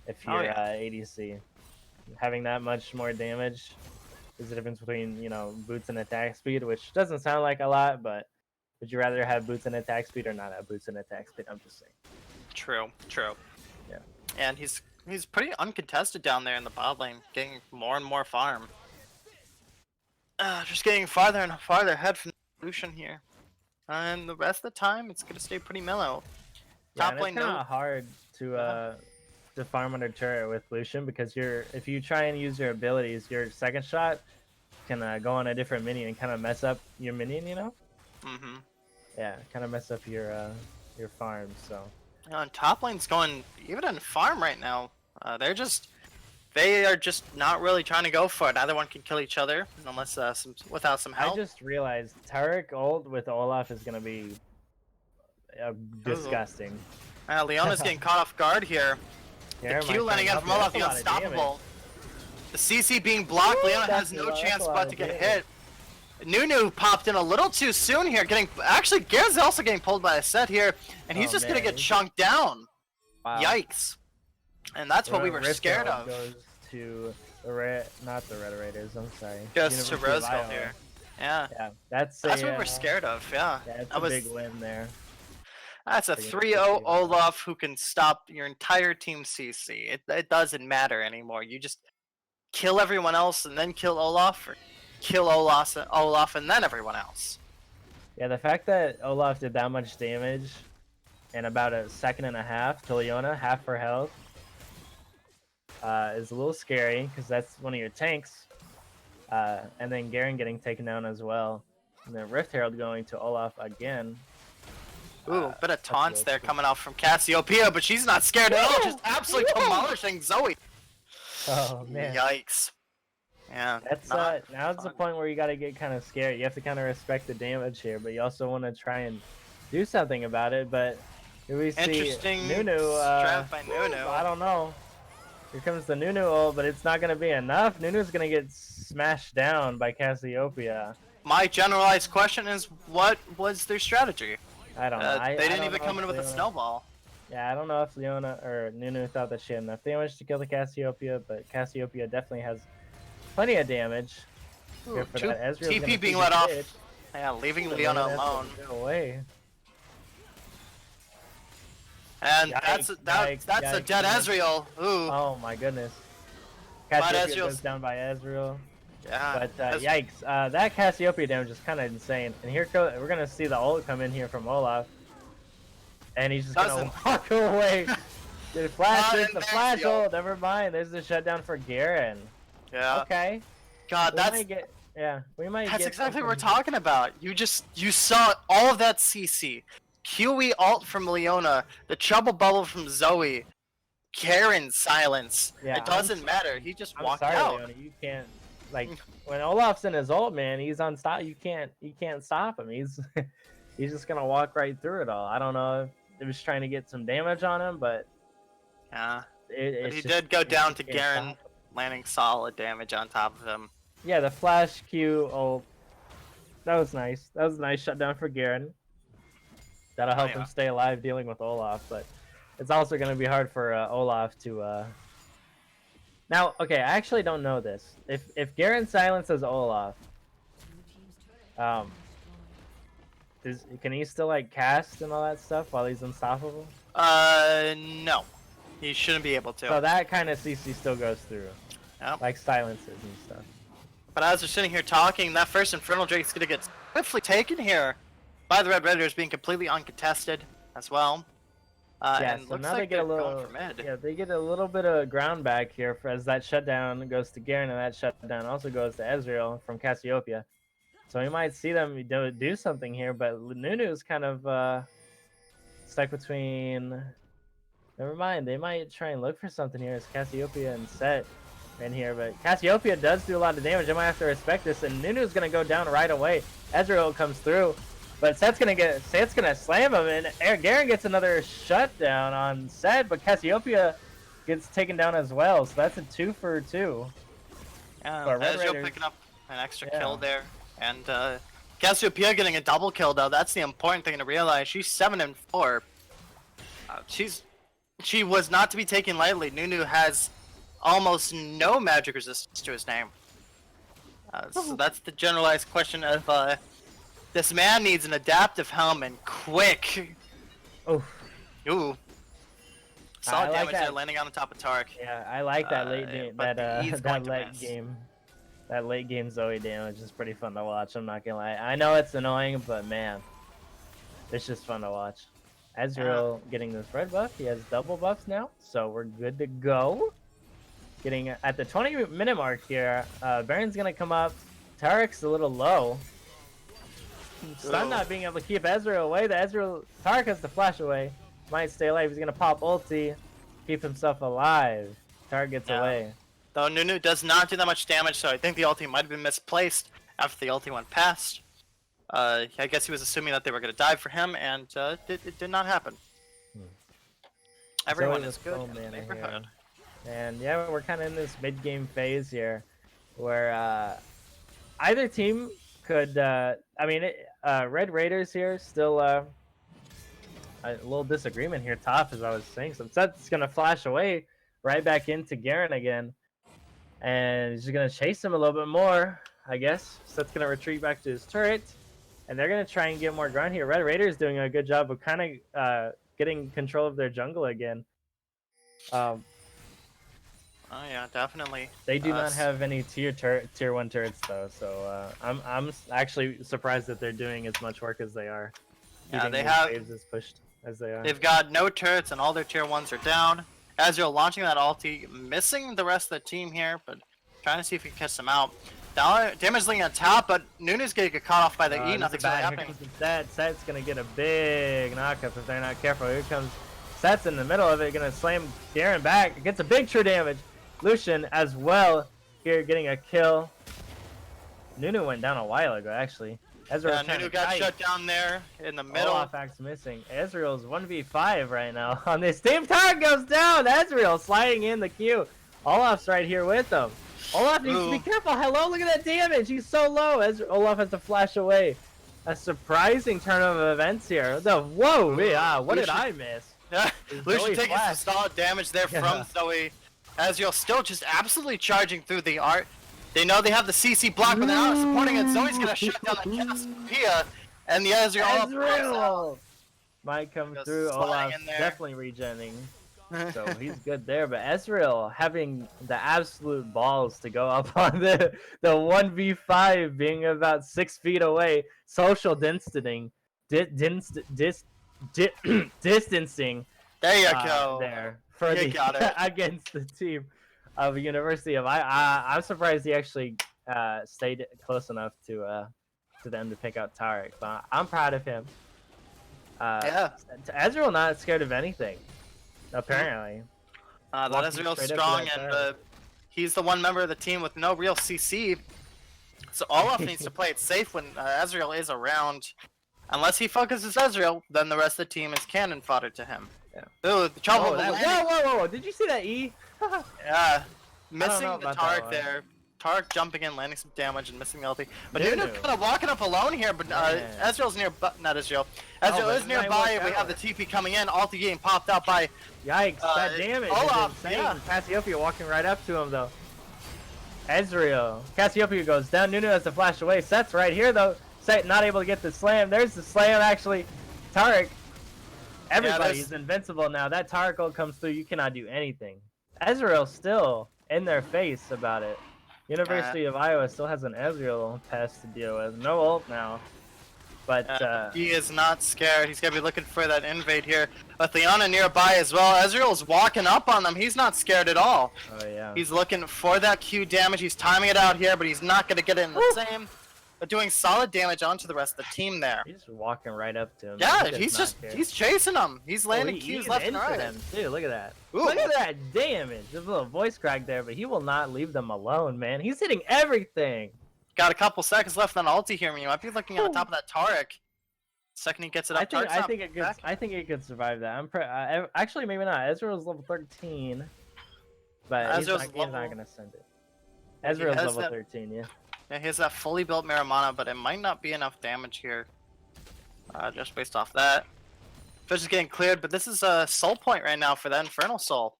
If you're ADC, having that much more damage is the difference between boots and attack speed, which doesn't sound like a lot, but would you rather have boots and attack speed or not have boots and attack speed? I'm just saying. True. Yeah. And he's pretty uncontested down there in the bot lane, getting more and more farm. Just getting farther and farther ahead from Lucian here. And the rest of the time, it's gonna stay pretty mellow. Yeah, Top and lane, it's kind no. of hard to farm under turret with Lucian because if you try and use your abilities, your second shot can go on a different minion and kind of mess up your minion. Mm-hmm. Yeah, kind of mess up your farm. So. And top lane's going even in farm right now. They are just not really trying to go for it. Neither one can kill each other unless without some help. I just realized Taric ult with Olaf is gonna be disgusting. Leona's getting caught off guard here. Here, The my Q landing friend, in from Olaf, the that's a lot of damage. unstoppable. The CC being blocked, Leona has that's no a chance lot but of to get damage. hit. Nunu popped in a little too soon here, actually Garen's also getting pulled by a set here, and he's Oh, just gonna man. get chunked down. Wow. Yikes. And that's what we were Rift scared Herald of. Goes to not the Red Raiders. I'm sorry. Goes to University of Rose Gold Iowa. here. Yeah. Yeah, that's That's a, what we're scared of, yeah. Yeah, it's That a was- big win there. That's a Pretty 3-0 impressive. Olaf who can stop your entire team CC. It doesn't matter anymore. You just kill everyone else and then kill Olaf, or kill Olaf and then everyone else. Yeah, the fact that Olaf did that much damage in about a second and a half to Leona, half her health, is a little scary because that's one of your tanks. And then Garen getting taken down as well. And then Rift Herald going to Olaf again. Ooh, bit of that's taunts real there cool. coming out from Cassiopeia, but she's not scared at all, just absolutely demolishing Zoe. Oh man. Yikes. Yeah. That's not now's the fun. point where you gotta get kind of scared. You have to kind of respect the damage here, but you also want to try and do something about it. But here we see Interesting Nunu. strat by Nunu. I don't know. Here comes the Nunu ult, but it's not gonna be enough. Nunu's gonna get smashed down by Cassiopeia. My generalized question is, what was their strategy? I don't know. They didn't even come in with a snowball. Yeah, I don't know if Leona or Nunu thought that she had enough damage to kill the Cassiopeia, but Cassiopeia definitely has plenty of damage. Ooh, Here for two that. Ezreal's TP gonna being feed let the off. pitch. Yeah, leaving The Leona Leona has to alone. get away. And Yikes, that's a yikes, dead yikes. Ezreal. Ooh. Oh my goodness. But Cassiopeia Ezreal's- goes down by Ezreal. Yeah. But yikes, that Cassiopeia damage is kind of insane. And here we're gonna see the ult come in here from Olaf, and he's just gonna Doesn't. walk away. The flash, Ah, there's and the there's flash the ult. ult. Never mind. There's the shutdown for Garen. Yeah. Okay. God, We that's might get. Yeah, we might. That's get exactly what we're something- talking about. You saw all of that CC, QE ult from Leona, the trouble bubble from Zoe, Karen's silence. Yeah, It doesn't matter. He just I'm walked sorry, out. Leona. You can't like when Olaf's in his ult, man. He's unstoppable. You can't stop him. He's he's just gonna walk right through it all. I don't know if it was trying to get some damage on him, but Yeah, but it's he just- did go you down to can't Garen, stop him. landing solid damage on top of him. Yeah, the flash Q ult. That was nice. That was a nice shutdown for Garen. That'll help yeah. him stay alive dealing with Olaf, but it's also going to be hard for Olaf to. Now, okay, I actually don't know this. If Garen silences Olaf, can he still like cast and all that stuff while he's unstoppable? No, he shouldn't be able to. So that kind of CC still goes through, Yep. like silences and stuff. But as we're sitting here talking, that first Infernal Drake's gonna get swiftly taken here by the Red Raiders, being completely uncontested as well. Yeah, and so looks now like they get a they're going little. for mid. Yeah, they get a little bit of ground back here as that shutdown goes to Garen, and that shutdown also goes to Ezreal from Cassiopeia. So we might see them do something here, but Nunu's kind of stuck between. Never mind, they might try and look for something here as Cassiopeia and Set in here, but Cassiopeia does do a lot of damage. I might have to respect this, and Nunu's gonna go down right away. Ezreal comes through, but Set's gonna slam him, and Garen gets another shutdown on Set, but Cassiopeia gets taken down as well. So that's a 2 for 2. Yeah, But Red Ezreal Raiders- picking up an extra Yeah. kill there, and Cassiopeia getting a double kill though. That's the important thing to realize. She's 7 and 4. She was not to be taken lightly. Nunu has almost no magic resistance to his name. So that's the generalized question of this man needs an adaptive helmet quick. Oof. Ooh. Solid like damage there, that. landing on the top of Tark. Yeah, I like that late game. but he's going That to late miss. game. That late game Zoe damage is pretty fun to watch. I'm not gonna lie. I know it's annoying, but man, it's just fun to watch. Ezreal getting this red buff. He has double buffs now, so we're good to go. Getting at the 20-minute mark here. Baron's gonna come up. Tarek's a little low. Stun not being able to keep Ezreal away. Tarek has to flash away. Might stay alive. He's gonna pop ulti, keep himself alive. Tarek gets Yeah. away. Though Nunu does not do that much damage, so I think the ulti might have been misplaced after the ulti went past. I guess he was assuming that they were going to dive for him, and it did not happen. Everyone Zoe is with good full in the mana neighborhood. And yeah, we're kind of in this mid-game phase here, where either team could. Red Raiders here still a little disagreement here. Top, as I was saying, so Set's gonna flash away right back into Garen again, and he's just gonna chase him a little bit more, I guess. Set's gonna retreat back to his turret, and they're gonna try and get more ground here. Red Raiders doing a good job of kind of getting control of their jungle again. Oh yeah, definitely. They do not s- have any tier 1 turrets though, so I'm actually surprised that they're doing as much work as they are. Yeah, Keeping they these have- waves as pushed as they are. They've got no turrets, and all their tier 1s are down. Ezreal launching that ulti, missing the rest of the team here, but trying to see if he can catch them out. Damage leaning on top, but Nunu's gonna get caught off by the E. This is Nothing's bad. really Here happening. comes the Set. Set's gonna get a big knockup if they're not careful. Here comes Set's in the middle of it, gonna slam Garen back. Gets a big true damage. Lucian as well here getting a kill. Nunu went down a while ago actually. Ezreal Yeah, Nunu got shut down there in the middle. Olaf acts missing. Ezreal's 1v5 right now on this team. Target goes down. Ezreal sliding in the queue. Olaf's right here with him. Olaf needs to be Ooh. careful. Hello, look at that damage. He's so low. Olaf has to flash away. A surprising turn of events here. Whoa, what did Lucian- I miss? Yeah, Is Lucian Zoe taking some flashed? solid damage there Yeah. from Zoe. Ezreal still just absolutely charging through the art. They know they have the CC block, but they're not supporting it. Zoe's gonna shut down the Cassiopeia, and the Ezreal. Ezreal might come Just through. sliding Olaf's in there. definitely regenning, so he's good there. But Ezreal having the absolute balls to go up on the 1v5, being about 6 feet away, social distancing, distancing. There you go. There for You got it. against the team of University of I'm surprised he actually stayed close enough to them to pick out Tarek. But I'm proud of him. Yeah. Ezreal not scared of anything, apparently. That Walking is real straight up to strong, that and side. he's the one member of the team with no real CC. So Olaf needs to play it safe when Ezreal is around. Unless he focuses Ezreal, then the rest of the team is cannon fodder to him. Yeah. Ooh, the trouble with Whoa! Did you see that E? Yeah, missing know the about that Tarek one. there. Tarek jumping in, landing some damage, and missing the ulti. But Nunu. Nunu kind of walking up alone here, but Yeah. Ezreal's not Ezreal. Oh, Ezreal but is it might nearby. work We have out. the TP coming in. Ulti getting popped out by Yikes! That damage Olaf, is insane. yeah. Cassiopeia walking right up to him though. Ezreal. Cassiopeia goes down. Nunu has to flash away. Set's right here though. Set not able to get the slam. There's the slam actually. Tarek. Everybody's invincible now. That Tarek ult comes through. You cannot do anything. Ezreal still in their face about it. University of Iowa still has an Ezreal pest to deal with. No ult now. But he is not scared. He's gonna be looking for that invade here. With Leona nearby as well. Ezreal's walking up on them. He's not scared at all. oh yeah. He's looking for that Q damage. He's timing it out here, but he's not gonna get it in the same. But doing solid damage onto the rest of the team there. He's walking right up to him. Yeah, He does he's not just care. he's chasing them. He's landing He's Qs left and into right. them too. Look at that. Ooh. Look at that damage. There's a little voice crack there, but he will not leave them alone, man. He's hitting everything. Got a couple seconds left on ulti here. You might be looking at the top of that Tarek. Second he gets it up, I think it could survive that. Actually maybe not. Ezreal's level 13, but he's not gonna send it. Ezreal's has level that- 13, yeah. Yeah, he has that fully built Miramana, but it might not be enough damage here. Just based off that. Fish is getting cleared, but this is a soul point right now for the Infernal Soul.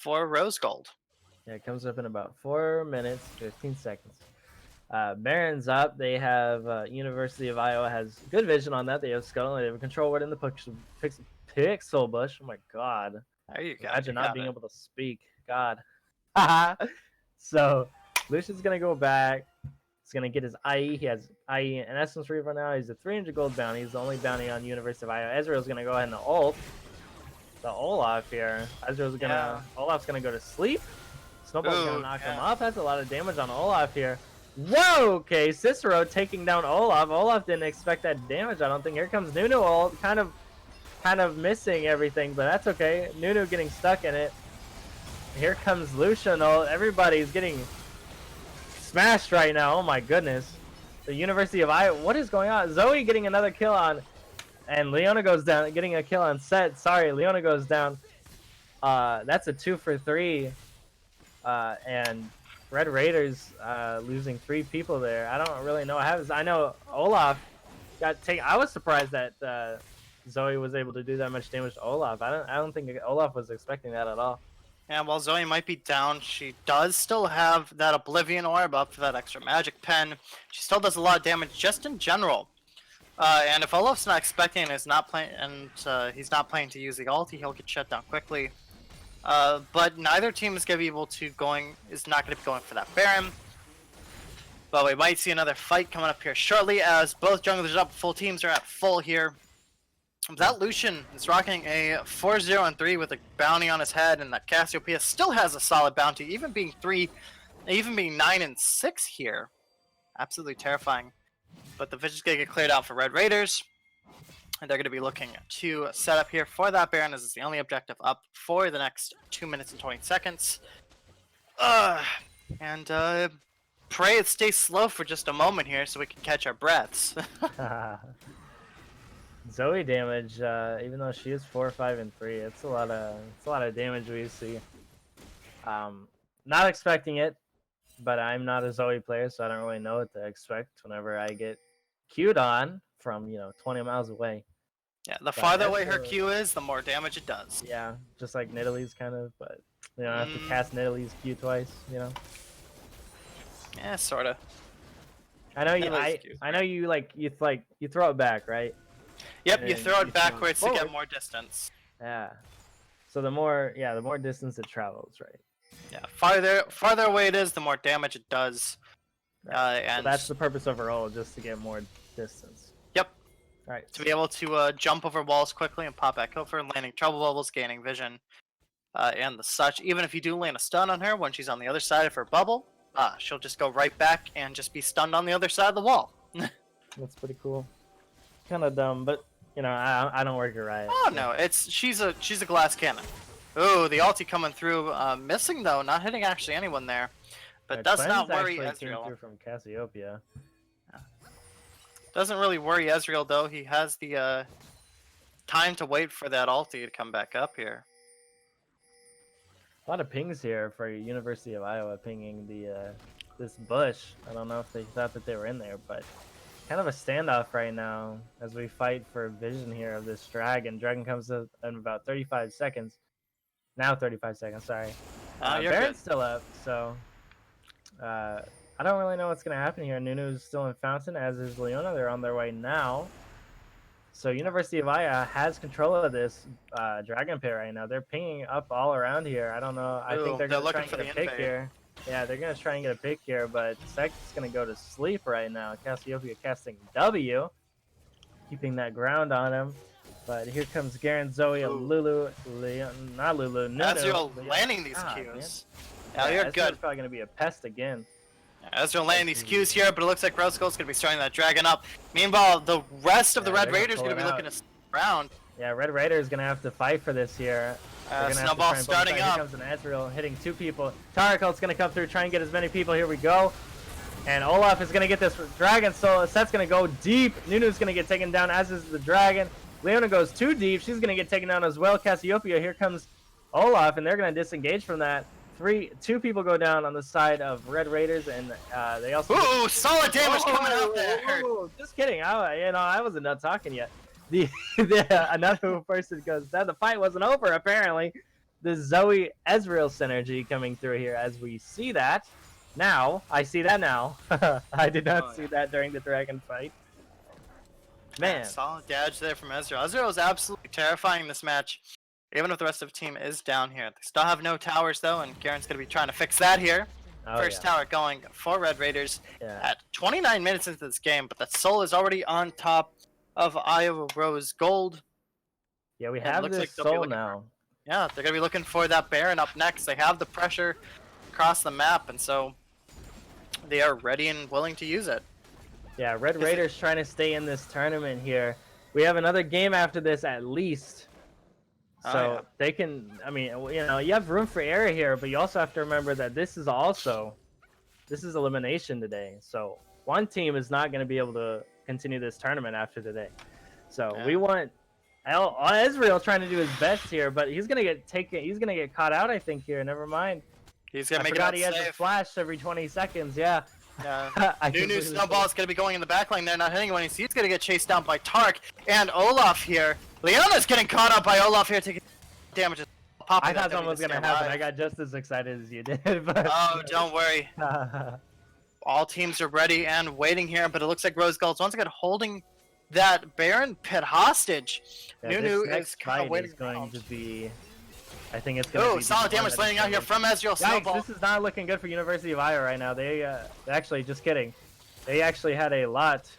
For Rose Gold. Yeah, it comes up in about 4 minutes, 15 seconds. Baron's up. They have University of Iowa has good vision on that. They have Scuttle. They have a control word in the pixel bush. Oh my god. There you go. Imagine you not got being it. able to speak. God. So Lucian's gonna go back. He's gonna get his IE. He has IE and Essence Reaver now. He's a 300 gold bounty. He's the only bounty on University of Iowa. Ezreal's gonna go ahead and ult. The Olaf here. Olaf's gonna go to sleep. Snowball's gonna knock him off. That's a lot of damage on Olaf here. Whoa, okay, Cicero taking down Olaf. Olaf didn't expect that damage, I don't think. Here comes Nunu ult, kind of missing everything, but that's okay. Nunu getting stuck in it. Here comes Lucian ult. Everybody's getting smashed right now. Oh my goodness. The University of Iowa, what is going on? Zoe getting another kill on, and Leona goes down, getting a kill on Set. Sorry, Leona goes down. That's a 2 for 3. And Red Raiders losing 3 people there. I don't really know what happens. I know Olaf got taken. I was surprised that Zoe was able to do that much damage to Olaf. I don't think Olaf was expecting that at all. And while Zoe might be down, she does still have that Oblivion Orb up for that extra magic pen. She still does a lot of damage just in general. And if Olaf's not expecting and is not playing, and he's not planning to use the ulti, he'll get shut down quickly. But neither team is going to be able to is not going to be going for that Baron. But we might see another fight coming up here shortly as both junglers up, full teams are at full here. That Lucian is rocking a 4-0-3 with a bounty on his head, and that Cassiopeia still has a solid bounty, even being 9-6 here. Absolutely terrifying. But the Fish is going to get cleared out for Red Raiders. And they're going to be looking to set up here for that Baron, as it's the only objective up for the next 2 minutes and 20 seconds. Pray it stays slow for just a moment here so we can catch our breaths. Zoe damage, even though she is 4, 5, and 3, it's a lot of damage we see. Not expecting it, but I'm not a Zoe player, so I don't really know what to expect whenever I get queued on from 20 miles away. Yeah, the farther away her Q is, the more damage it does. Yeah, just like Nidalee's kind of, but you don't have to cast Nidalee's Q twice, Yeah, sorta. I know you. That was I, cute. I know you you throw it back, right? Yep, you And throw you it backwards to forward. get more distance. Yeah. So the more distance it travels, right? Yeah, farther away it is, the more damage it does. Right. So And that's the purpose of a roll, just to get more distance. yep, All right. to be able to jump over walls quickly and pop back over, landing trouble bubbles, gaining vision, and the such. Even if you do land a stun on her when she's on the other side of her bubble, she'll just go right back and just be stunned on the other side of the wall. That's pretty cool. Kind of dumb, but you know, I don't work at Riot. Oh so- no, she's a glass cannon. Ooh, the ulti coming through, missing though, not hitting actually anyone there, but Right, does Cleanse not worry actually came Ezreal. through from Cassiopeia. Doesn't really worry Ezreal though. He has the time to wait for that ulti to come back up here. A lot of pings here for University of Iowa pinging the this bush. I don't know if they thought that they were in there, but kind of a standoff right now as we fight for vision here of this dragon. Dragon comes up in about 35 seconds. Now 35 seconds, sorry. You're Baron's good. still up, so I don't really know what's going to happen here. Nunu's still in Fountain, as is Leona. They're on their way now. So University of Iowa has control of this dragon pit right now. They're pinging up all around here. I don't know. I Ooh, think they're they're going to try looking and for get a the pick invade. here. Yeah, they're going to try and get a pick here, but Sek's going to go to sleep right now. Cassiopeia casting W, keeping that ground on him. But here comes Garen, Zoe, and Ooh. Lulu, Leon, not Lulu, Nunu. Ezreal Leon. landing these God, Qs. man. Now you're Ezreal's good. probably going to be a pest again. Ezreal landing these Qs here, but it looks like Rose Gold's going to be starting that dragon up. Meanwhile, the rest of the Yeah, Red they're gonna Raiders pull going to it be out. looking to stick around. Yeah, Red Raider is going to have to fight for this here. They're gonna have to Snowball try and pull starting it up. back. Here comes an Ezreal hitting two people. Tarakult's gonna come through, try and get as many people. Here we go. And Olaf is gonna get this dragon. So Set's gonna go deep. Nunu's gonna get taken down, as is the dragon. Leona goes too deep. She's gonna get taken down as well. Cassiopeia. Here comes Olaf, and they're gonna disengage from that. Two people go down on the side of Red Raiders, and they also. Ooh, solid damage coming out there. Just kidding. I wasn't done talking yet. Another person goes down. The fight wasn't over, apparently. The Zoe Ezreal synergy coming through here as we see that. Now, I see that now. I did not see that during the dragon fight. Man. Solid dodge there from Ezreal. Ezreal is absolutely terrifying this match, even if the rest of the team is down here. They still have no towers, though, and Garen's going to be trying to fix that here. Oh, First yeah. tower going for Red Raiders Yeah. at 29 minutes into this game, but the Soul is already on top of Iowa Rose Gold. Yeah, we it have looks this like they'll be soul looking now. Yeah, they're going to be looking for that Baron up next. They have the pressure across the map, and so they are ready and willing to use it. Yeah, Red Is it- Raiders trying to stay in this tournament here. We have another game after this at least. Oh, So yeah. they can, I mean, you know, you have room for error here, but you also have to remember that this is elimination today. So one team is not going to be able to continue this tournament after today. So Yeah. we want Ezreal trying to do his best here, but he's going to get taken. He's going to get caught out, I think, here. Never mind. He's going I to make forgot it he has a safe. flash every 20 seconds. Yeah. I Nunu completely Snowball is going to be going in the back lane there, not hitting anyone. He's going to get chased down by Tark and Olaf here. Leona's getting caught up by Olaf here, taking damage. I thought something was going to happen. I got just as excited as you did. But... Oh, don't worry. All teams are ready and waiting here, but it looks like Rose Gold's once again holding that Baron pit hostage. Yeah, Nunu this next is kind of fight waiting is going around. to be. I think it's going to Oh, be. solid the one damage that is landing out here gonna from Ezreal be- Yikes, Snowball. this is not looking good for University of Iowa right now. They actually, just kidding. They actually had a lot.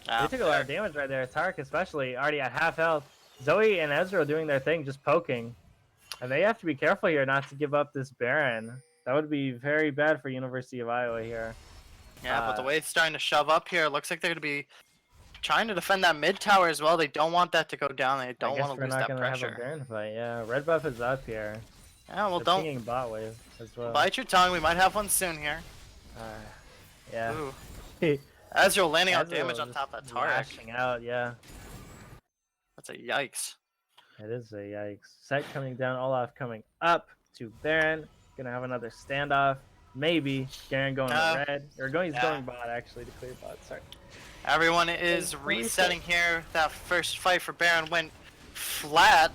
They took a lot of damage right there. Tark especially already at half health. Zoe and Ezra doing their thing, just poking. And they have to be careful here not to give up this Baron. That would be very bad for University of Iowa here. Yeah, but the way it's starting to shove up here, it looks like they're going to be trying to defend that mid tower as well. They don't want that to go down. They don't want to lose that We're not gonna have a pressure. Baron fight. Yeah, red buff is up here. Yeah, well, They're don't pinging bot wave as well. bite your tongue. We might have one soon here. Yeah. Ooh. Ezreal landing out Ezreal damage on just top of that Tark. lashing out, yeah. That's a yikes. It is a yikes. Set coming down, Olaf coming up to Baron. Gonna have another standoff. Maybe Garen going to red. Or he's going bot actually to clear bot. Sorry. Everyone is resetting here. That first fight for Baron went flat.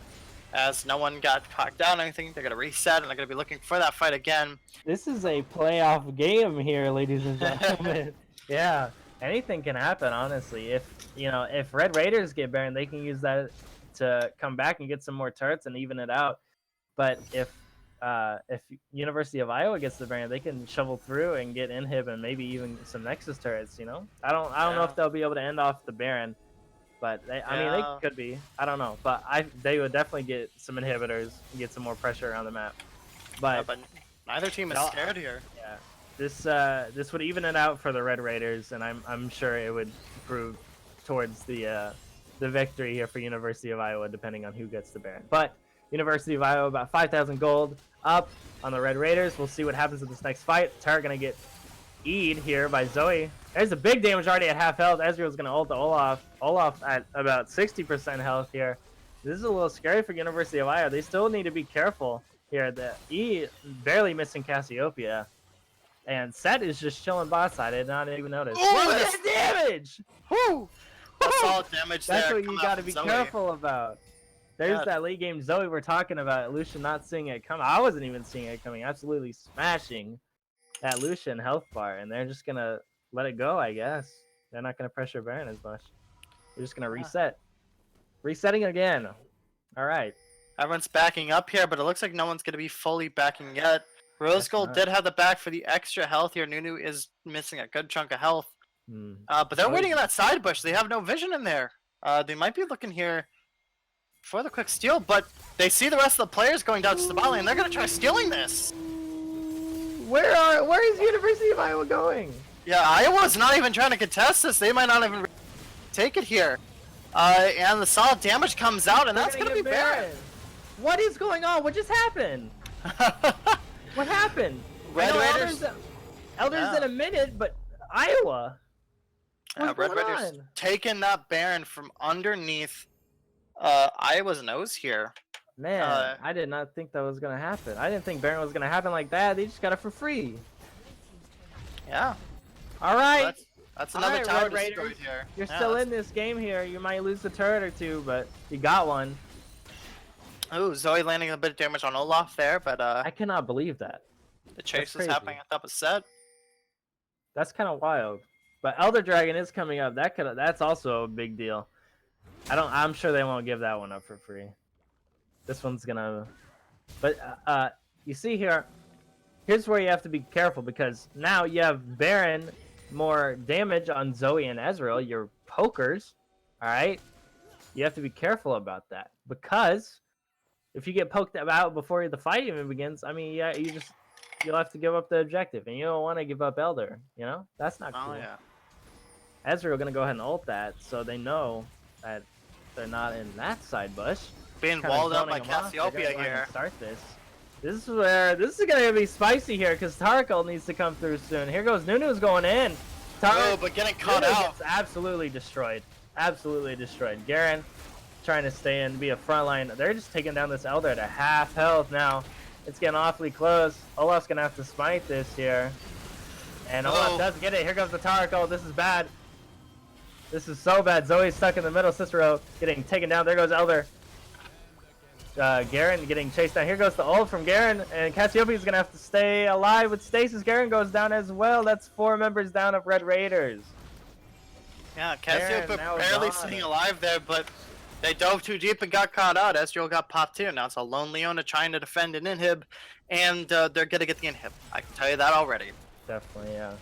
as no one got knocked down or anything. They're going to reset, and they're going to be looking for that fight again. This is a playoff game here, ladies and gentlemen. Yeah, anything can happen, honestly. If Red Raiders get Baron, they can use that to come back and get some more turrets and even it out. But if University of Iowa gets the Baron, they can shovel through and get inhib and maybe even some Nexus turrets. I don't know if they'll be able to end off the Baron, but they could be. I don't know, but they would definitely get some inhibitors and get some more pressure around the map. But neither team is scared here. Yeah, this would even it out for the Red Raiders, and I'm sure it would prove towards the victory here for University of Iowa, depending on who gets the Baron. But University of Iowa about 5,000 gold up on the Red Raiders. We'll see what happens with this next fight. Turret gonna get E'd here by Zoe. There's a big damage already at half health. Ezreal's gonna ult to Olaf. Olaf at about 60% health here. This is a little scary for University of Iowa. They still need to be careful here. The E barely missing Cassiopeia. And Set is just chilling bot side. I did not even notice. Ooh, look at the damage! Whoo! That's solid damage there. That's what you gotta be careful about. There's that late game Zoe we're talking about. Lucian not seeing it coming. I wasn't even seeing it coming. Absolutely smashing that Lucian health bar. And they're just gonna let it go, I guess. They're not gonna pressure Baron as much. They're just gonna reset. Resetting again. Alright. Everyone's backing up here, but it looks like no one's going to be fully backing yet. Rose Gold did have the back for the extra health here. Nunu is missing a good chunk of health. But they're waiting in that side bush. They have no vision in there. They might be looking here for the quick steal, but they see the rest of the players going down to Sabali, and they're going to try stealing this. Where is University of Iowa going? Yeah, Iowa's not even trying to contest this. They might not even take it here. And the solid damage comes out, and that's going to be Baron. What is going on? What just happened? What happened? Red Raiders. Elders in a minute, but Iowa. Red Raiders taking that Baron from underneath Iowa's nose here. Man, I did not think that was going to happen. I didn't think Baron was going to happen like that. They just got it for free. Yeah. All right. So that's another tower Red destroyed Raiders. here. You're still in this game here. You might lose a turret or two, but you got one. Ooh, Zoe landing a bit of damage on Olaf there, but I cannot believe that. the chase is happening at the top of set. That's kind of wild. But Elder Dragon is coming up. That's also a big deal. I'm sure they won't give that one up for free. This one's gonna. But you see here, here's where you have to be careful, because now you have Baron more damage on Zoe and Ezreal, your pokers. All right, you have to be careful about that, because if you get poked out before the fight even begins, I mean, yeah, you'll have to give up the objective, and you don't want to give up Elder. That's not cool. Oh yeah. Ezreal gonna go ahead and ult that, so they know that they're not in that side bush. Being walled up by Cassiopeia here. Start this. This is gonna be spicy here, because Tarkle needs to come through soon. Here goes Nunu's going in. Oh, but getting caught Nunu out. gets absolutely destroyed. Absolutely destroyed. Garen trying to stay in, be a front line. They're just taking down this Elder at a half health now. It's getting awfully close. Olaf's gonna have to smite this here. And Olaf does get it. Here comes the Tarkle. This is bad. This is so bad. Zoe's stuck in the middle. Cicero getting taken down. There goes Elder. Garen getting chased down. Here goes the ult from Garen, and Cassiopeia's gonna have to stay alive with stasis. Garen goes down as well. That's 4 members down of Red Raiders. Yeah, Cassiopeia barely staying alive there, but they dove too deep and got caught out. Ezreal got popped too. Now it's a lone Leona trying to defend an inhib, and they're gonna get the inhib. I can tell you that already. Definitely, yeah.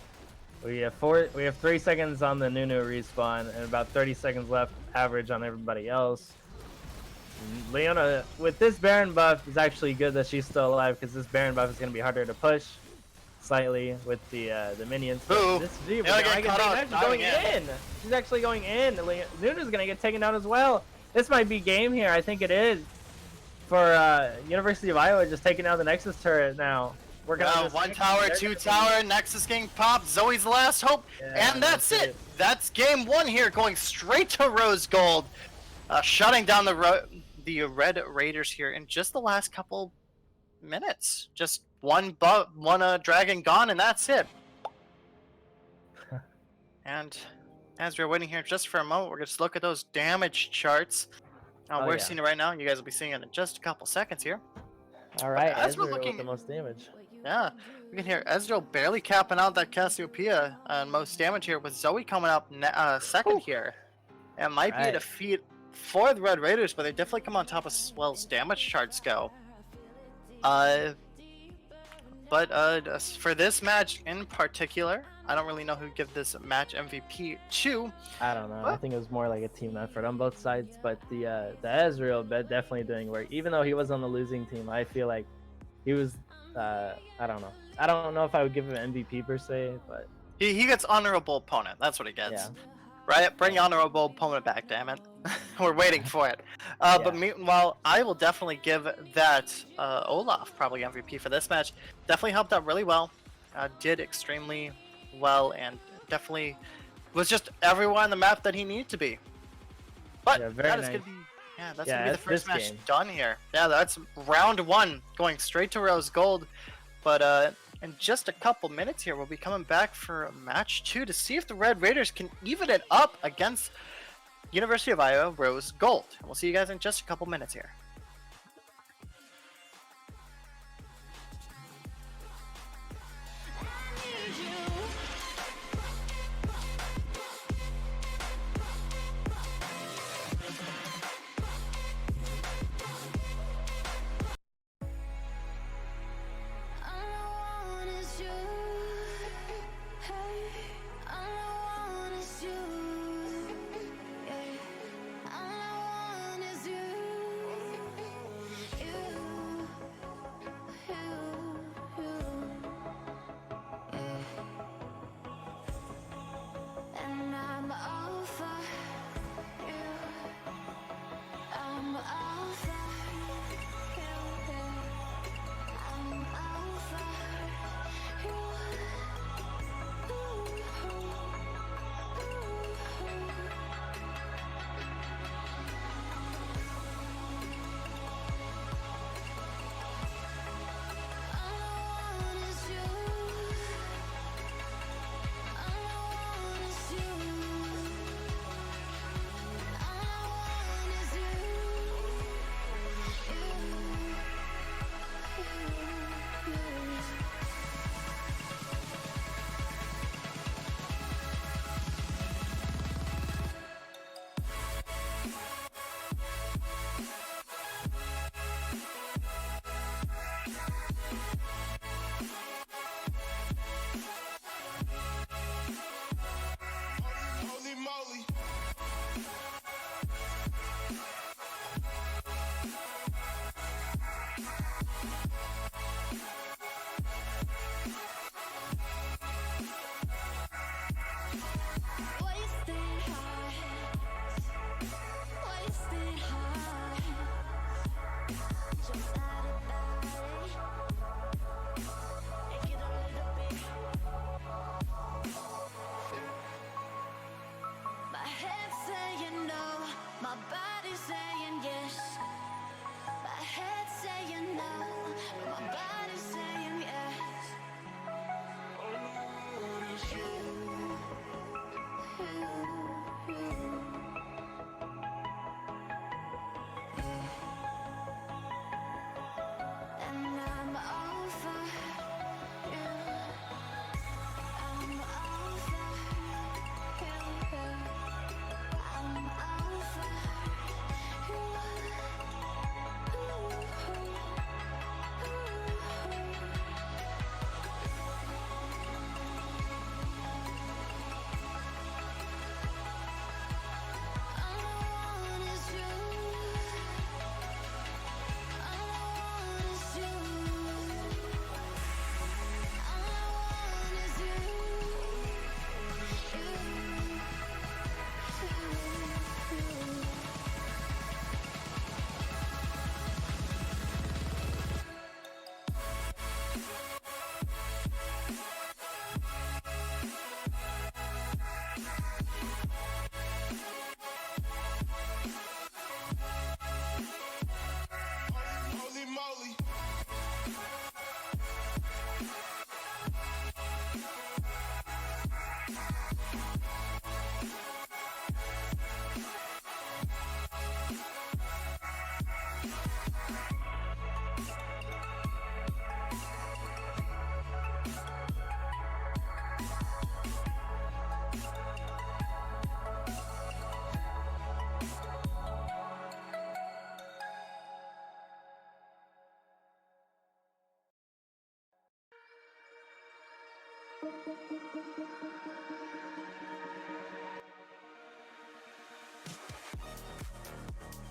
We have 3 seconds on the Nunu respawn, and about 30 seconds left average on everybody else. Leona, with this Baron buff, is actually good that she's still alive, because this Baron buff is going to be harder to push slightly with the minions. Ooh, This she's going in. She's actually going in. Nunu's going to get taken down as well. This might be game here. I think it is. For University of Iowa just taking down the Nexus turret now. We're gonna 1 tower, 2 tower, Nexus getting popped, Zoe's last hope, and that's it. That's game 1 here, going straight to Rose Gold. Shutting down the Red Raiders here in just the last couple minutes. Just one dragon gone, and that's it. And as we're waiting here just for a moment, we're going to look at those damage charts. Oh, we're yeah. seeing it right now. You guys will be seeing it in just a couple seconds here. All right, as we're Ezreal looking- with the most damage. Yeah, we can hear Ezreal barely capping out that Cassiopeia on most damage here, with Zoe coming up second here. It might be a Right. defeat for the Red Raiders, but they definitely come on top as well as damage charts go. But for this match in particular, I don't really know who to give this match MVP to. I don't know. I What? think it was more like a team effort on both sides, but the Ezreal definitely doing work. Even though he was on the losing team, I feel like he was. I don't know. I don't know if I would give him MVP per se, but He gets honorable opponent. That's what he gets. yeah. Right? Bring honorable opponent back, damn it. We're waiting for it. But Yeah. meanwhile, I will definitely give that Olaf probably MVP for this match. Definitely helped out really well. Did extremely well and definitely was just everywhere on the map that he needed to be. But Yeah, very that is nice. gonna be that's Yeah, gonna be the that's first this match game. done here. Yeah, that's round 1, going straight to Rose Gold. But in just a couple minutes here, we'll be coming back for match 2 to see if the Red Raiders can even it up against University of Iowa Rose Gold. We'll see you guys in just a couple minutes here.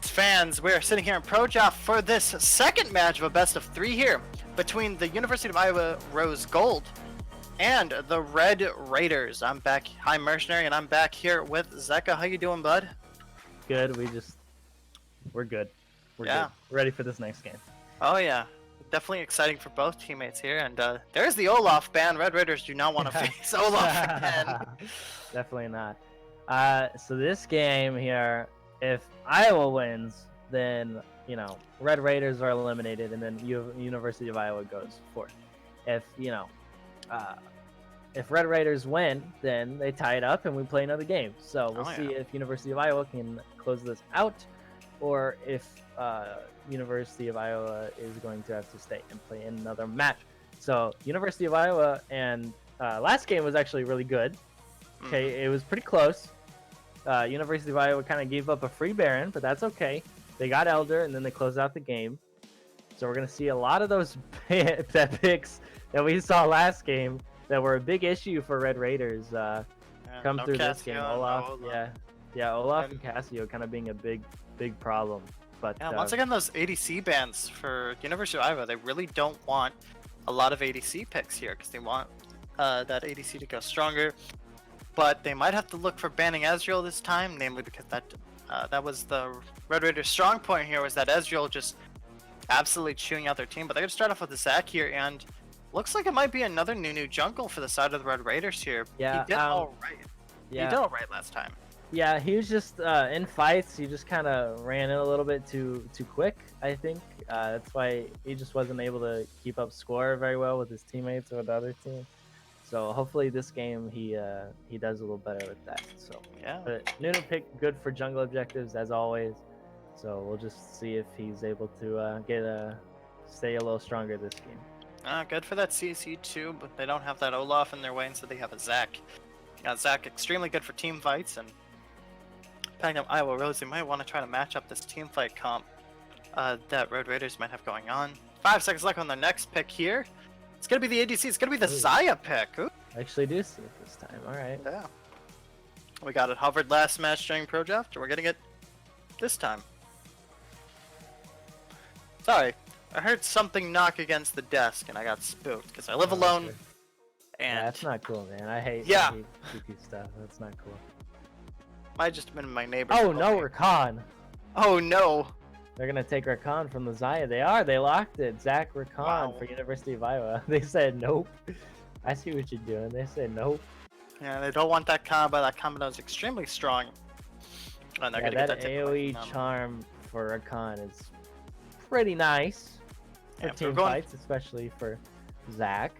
Fans, we're sitting here in Pro Draft for this second match of a best of 3 here between the University of Iowa Rose Gold and the Red Raiders. I'm back. Hi, Mercenary, and I'm back here with Zeka. How you doing, bud? Good. We're good. We're good. Ready for this next game. Oh yeah, definitely exciting for both teammates here. And there's the Olaf ban. Red Raiders do not want to face Olaf again. Definitely not. So this game here, if Iowa wins, then Red Raiders are eliminated, and then University of Iowa goes fourth. If if Red Raiders win, then they tie it up and we play another game. So we'll see if University of Iowa can close this out, or if University of Iowa is going to have to stay and play another match. So University of Iowa and last game was actually really good. Okay, it was pretty close. University of Iowa kind of gave up a free Baron, but that's okay. They got Elder, and then they closed out the game. So we're going to see a lot of those picks that we saw last game that were a big issue for Red Raiders come through this game. Olaf, Olaf and Casio kind of being a big problem. But once again, those ADC bans for University of Iowa, they really don't want a lot of ADC picks here because they want that ADC to go stronger. But they might have to look for banning Ezreal this time, namely because that was the Red Raiders' strong point here, was that Ezreal just absolutely chewing out their team. But they're going to start off with the Zac here, and looks like it might be another new jungle for the side of the Red Raiders here. Yeah, he did all right. Yeah. He did all right last time. Yeah, he was just in fights. He just kind of ran in a little bit too quick, I think. That's why he just wasn't able to keep up score very well with his teammates or with the other team. So hopefully this game he does a little better with that. So yeah, but Nuno picked good for jungle objectives as always. So we'll just see if he's able to stay a little stronger this game. Good for that CC too, but they don't have that Olaf in their way, and so they have a Zac. Zac extremely good for team fights, and depending on Iowa Rose, they might want to try to match up this team fight comp that Red Raiders might have going on. 5 seconds left on their next pick here. It's gonna be the ADC. It's gonna be the Xayah pick. Ooh. I actually do see it this time. All right. Yeah. We got it hovered last match during Pro Draft, and we're getting it this time. Sorry, I heard something knock against the desk, and I got spooked because I live alone. Okay. And yeah, that's not cool, man. I hate creepy stuff. That's not cool. Might just have been my neighbor. Oh no, Rakan. Oh no. They're gonna take Rakan from the Xayah. They are. They locked it. Zac Rakan for University of Iowa. They said nope. I see what you're doing. They said nope. Yeah, they don't want that combo. That combo is extremely strong. And they're gonna get that AoE charm for Rakan is pretty nice for team fights, especially for Zac.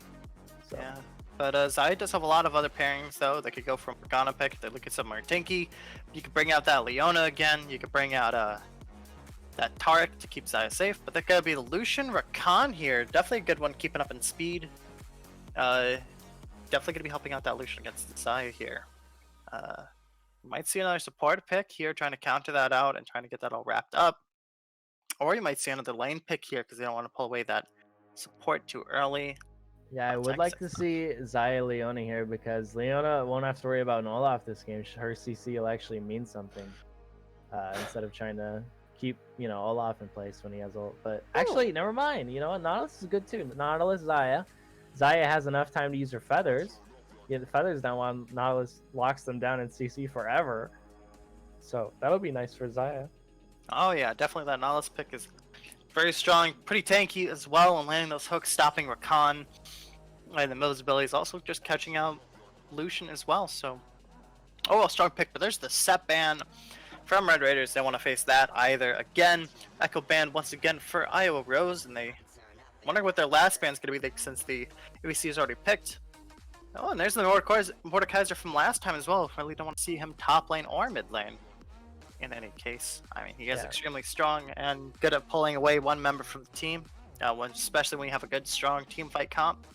So. Yeah. But Xayah does have a lot of other pairings, though. They could go from Morgana pick. They look at some Martinki. You could bring out that Leona again. You could bring out that Taric to keep Xayah safe. But they're going to be the Lucian Rakan here. Definitely a good one, keeping up in speed. Definitely going to be helping out that Lucian against Xayah here. Might see another support pick here, trying to counter that out and trying to get that all wrapped up. Or you might see another lane pick here because they don't want to pull away that support too early. Yeah, I would like to see Xayah Leona here because Leona won't have to worry about an Olaf this game. Her CC will actually mean something instead of trying to keep Olaf in place when he has ult. But actually, never mind. Nautilus is good too. Nautilus, Xayah. Xayah has enough time to use her feathers. Get the feathers down while Nautilus locks them down in CC forever. So that'll be nice for Xayah. Oh yeah, definitely that Nautilus pick is very strong, pretty tanky as well, and landing those hooks, stopping Rakan. And the Miller's ability is also just catching out Lucian as well. So, strong pick. But there's the set ban from Red Raiders. They want to face that either again. Echo ban once again for Iowa Rose, and they wonder what their last ban is going to be since the ABC is already picked. Oh, and there's the Mordekaiser from last time as well. Really don't want to see him top lane or mid lane. In any case, I mean, he is extremely strong and good at pulling away one member from the team, especially when you have a good, strong team fight comp.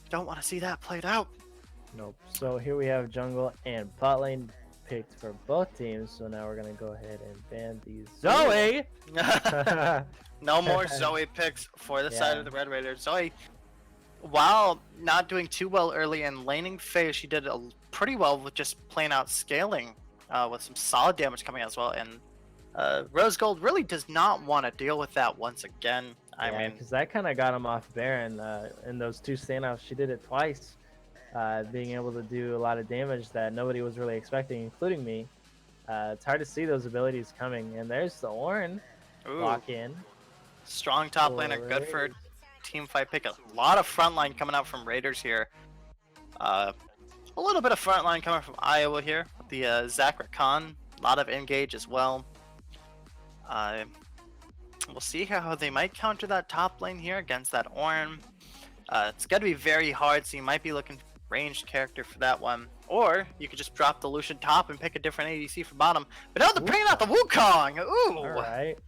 Don't want to see that played out. Nope. So here we have jungle and bot lane picked for both teams. So now we're going to go ahead and ban these. Zoe! No more Zoe picks for the side of the Red Raiders. Zoe while not doing too well early and laning phase, she did pretty well with just plain out scaling with some solid damage coming as well. And Rose Gold really does not want to deal with that once again. I mean, because that kind of got him off Baron in those 2 standoffs. She did it twice, being able to do a lot of damage that nobody was really expecting, including me. It's hard to see those abilities coming. And there's the Ornn lock in. Strong top laner, good for team fight pick. A lot of frontline coming out from Raiders here. A little bit of frontline coming from Iowa here with the Zachary Khan. A lot of engage as well. We'll see how they might counter that top lane here against that Ornn. It's going to be very hard, so you might be looking for a ranged character for that one. Or you could just drop the Lucian top and pick a different ADC for bottom. But now they're bringing out the Wukong! Ooh! Alright.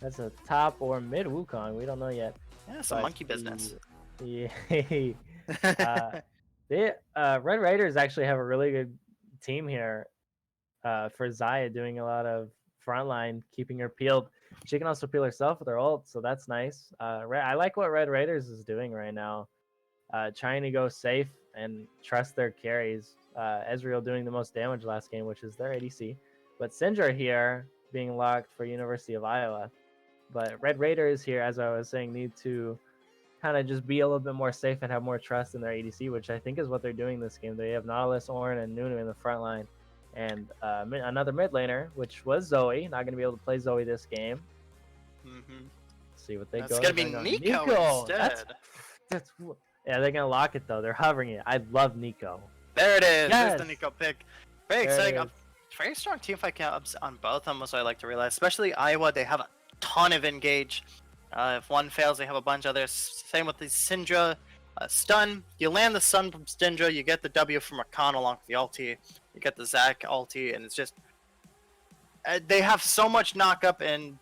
That's a top or mid Wukong. We don't know yet. Yeah, some monkey business. Yeah. Red Raiders actually have a really good team here for Xayah doing a lot of frontline, keeping her peeled. She can also peel herself with her ult, so that's nice. I like what Red Raiders is doing right now. Trying to go safe and trust their carries. Ezreal doing the most damage last game, which is their ADC. But Syndra here being locked for University of Iowa. But Red Raiders here, as I was saying, need to kind of just be a little bit more safe and have more trust in their ADC, which I think is what they're doing this game. They have Nautilus, Ornn, and Nunu in the front line. And another mid laner, which was Zoe. Not going to be able to play Zoe this game. See what they go. It's going to be Nico instead. Yeah, they're going to lock it, though. They're hovering it. I love Nico. There it is. Yes. There's the Nico pick. Very exciting. Very strong team fight counts on both of them, as I like to realize. Especially Iowa, they have a ton of engage. If one fails, they have a bunch of others. Same with the Syndra. Stun. You land the stun from Syndra, you get the W from Rakan along with the ulti. You get the Zac ulti, and it's just... they have so much knock-up and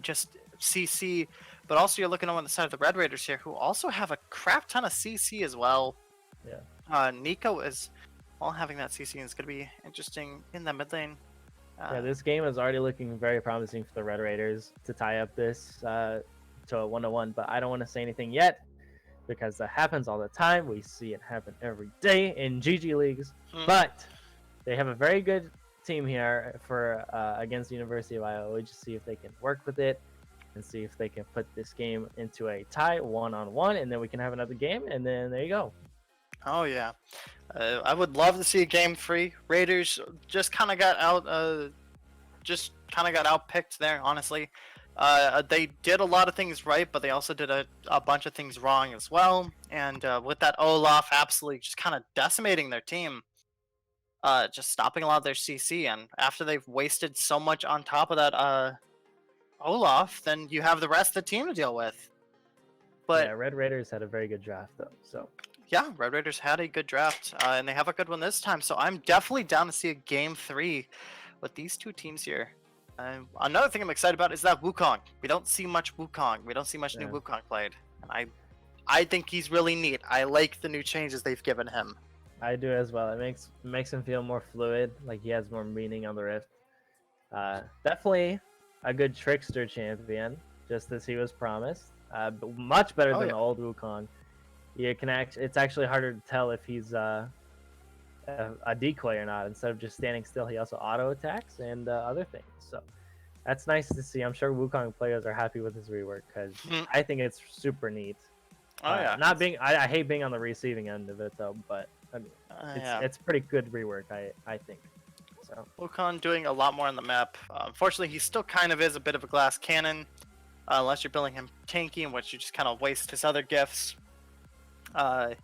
just CC, but also you're looking on the side of the Red Raiders here, who also have a crap ton of CC as well. Yeah. Nico is all having that CC, and it's going to be interesting in the mid lane. Yeah, this game is already looking very promising for the Red Raiders to tie up this to a 1-1, but I don't want to say anything yet because that happens all the time. We see it happen every day in GG Leagues, but they have a very good team here for against the University of Iowa. We just see if they can work with it and see if they can put this game into a tie 1-on-1, and then we can have another game, and then there you go. Oh yeah, I would love to see a game 3. Raiders just kind of got out, outpicked there. Honestly, they did a lot of things right, but they also did a bunch of things wrong as well. And with that Olaf absolutely just kind of decimating their team, just stopping a lot of their CC. And after they've wasted so much on top of that Olaf, then you have the rest of the team to deal with. But yeah, Red Raiders had a very good draft though, so. Yeah, Red Raiders had a good draft, and they have a good one this time. So I'm definitely down to see a game 3 with these two teams here. Another thing I'm excited about is that Wukong. We don't see much Wukong. We don't see much new Wukong played. And I think he's really neat. I like the new changes they've given him. I do as well. It makes him feel more fluid, like he has more meaning on the Rift. Definitely a good trickster champion, just as he was promised. But much better than the old Wukong. You can it's actually harder to tell if he's a decoy or not. Instead of just standing still, he also auto attacks and other things. So that's nice to see. I'm sure Wukong players are happy with his rework because I think it's super neat. I hate being on the receiving end of it though, but I mean, it's pretty good rework. I think. So Wukong doing a lot more on the map. Unfortunately, he still kind of is a bit of a glass cannon, unless you're building him tanky, in which you just kind of waste his other gifts. But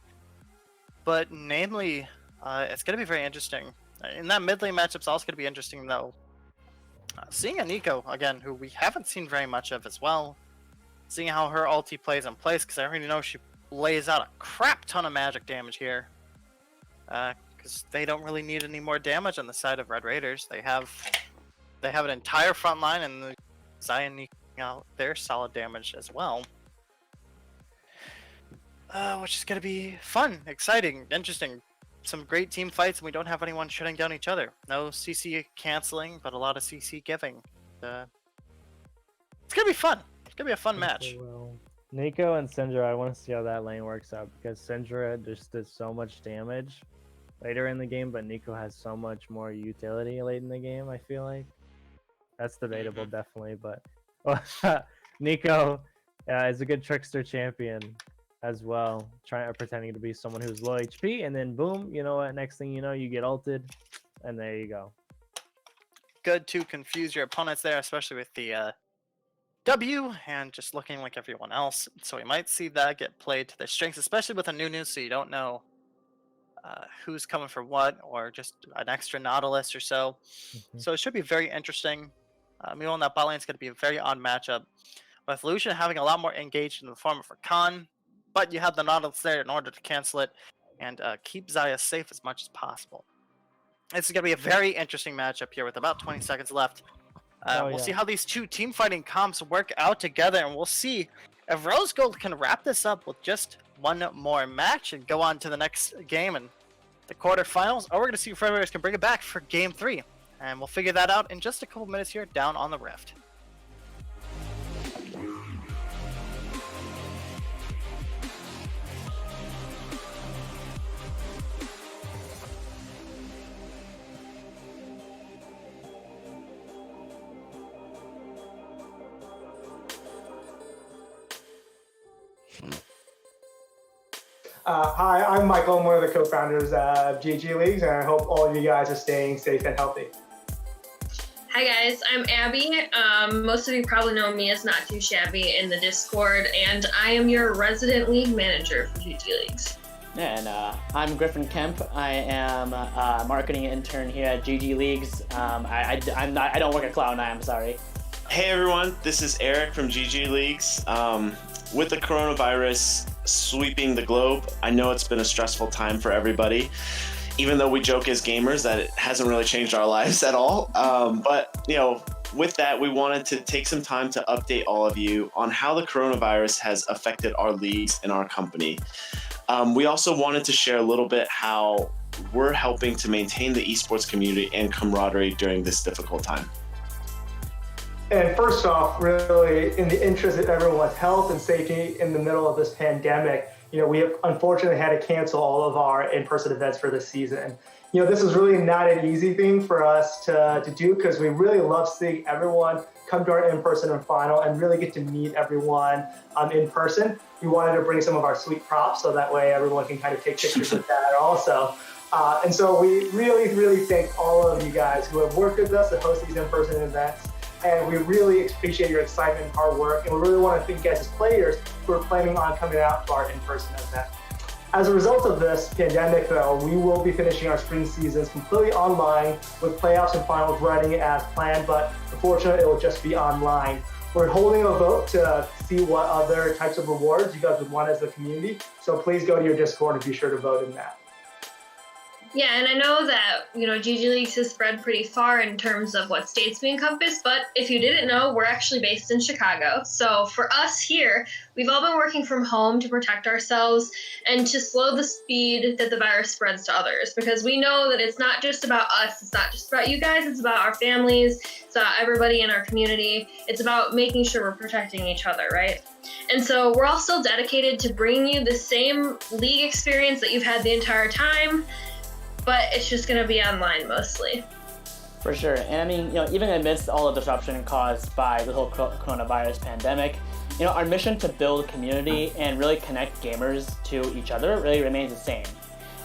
namely, it's going to be very interesting. In that mid lane matchup's also going to be interesting though. Seeing a Nico again, who we haven't seen very much of as well. Seeing how her ulti plays in place, because I already know she lays out a crap ton of magic damage here. Because they don't really need any more damage on the side of Red Raiders. They have an entire front line, and the Xayah Nico out their solid damage as well. Which is going to be fun, exciting, interesting. Some great team fights, and we don't have anyone shutting down each other. No CC canceling, but a lot of CC giving. It's going to be fun. It's going to be a fun match. Nico and Syndra, I want to see how that lane works out because Syndra just did so much damage later in the game, but Nico has so much more utility late in the game, I feel like. That's debatable, definitely, but Nico is a good trickster champion as well, pretending to be someone who's low HP, and then boom, you know what? Next thing you know, you get ulted, and there you go. Good to confuse your opponents there, especially with the W and just looking like everyone else. So we might see that get played to their strengths, especially with a new so you don't know who's coming for what, or just an extra Nautilus or so. So it should be very interesting. Meanwhile, that bot lane is going to be a very odd matchup, with Lucian having a lot more engaged in the form of Rakan, but you have the Nautilus there in order to cancel it and keep Xayah safe as much as possible. This is going to be a very interesting matchup here with about 20 seconds left. We'll see how these two team fighting comps work out together, and we'll see if Rose Gold can wrap this up with just one more match and go on to the next game and the quarterfinals, or we're going to see if Red can bring it back for Game 3. And we'll figure that out in just a couple minutes here down on the Rift. Hi, I'm Michael. I'm one of the co-founders of GGLeagues, and I hope all of you guys are staying safe and healthy. Hi guys, I'm Abby. Most of you probably know me as Not Too Shabby in the Discord, and I am your resident league manager for GGLeagues. And I'm Griffin Kemp. I am a marketing intern here at GGLeagues. I don't work at Cloud9, I'm sorry. Hey everyone, this is Eric from GGLeagues. With the coronavirus sweeping the globe, I know it's been a stressful time for everybody. Even though we joke as gamers that it hasn't really changed our lives at all. But, with that, we wanted to take some time to update all of you on how the coronavirus has affected our leagues and our company. We also wanted to share a little bit how we're helping to maintain the esports community and camaraderie during this difficult time. And first off, really, in the interest of everyone's health and safety in the middle of this pandemic, we have unfortunately had to cancel all of our in-person events for this season. This is really not an easy thing for us to do because we really love seeing everyone come to our in-person and final and really get to meet everyone in person. We wanted to bring some of our sweet props so that way everyone can kind of take pictures of that also. And so we really, really thank all of you guys who have worked with us to host these in-person events. And we really appreciate your excitement and hard work. And we really want to thank you guys as players who are planning on coming out to our in-person event. As a result of this pandemic, though, we will be finishing our spring seasons completely online with playoffs and finals running as planned, but unfortunately, it will just be online. We're holding a vote to see what other types of rewards you guys would want as a community. So please go to your Discord and be sure to vote in that. Yeah, and I know that, GGLeagues has spread pretty far in terms of what states we encompass, but if you didn't know, we're actually based in Chicago. So for us here, we've all been working from home to protect ourselves and to slow the speed that the virus spreads to others, because we know that it's not just about us, it's not just about you guys, it's about our families, it's about everybody in our community, it's about making sure we're protecting each other, right? And so we're all still dedicated to bringing you the same league experience that you've had the entire time, but it's just going to be online mostly. For sure. And even amidst all the disruption caused by the whole coronavirus pandemic, our mission to build community and really connect gamers to each other really remains the same.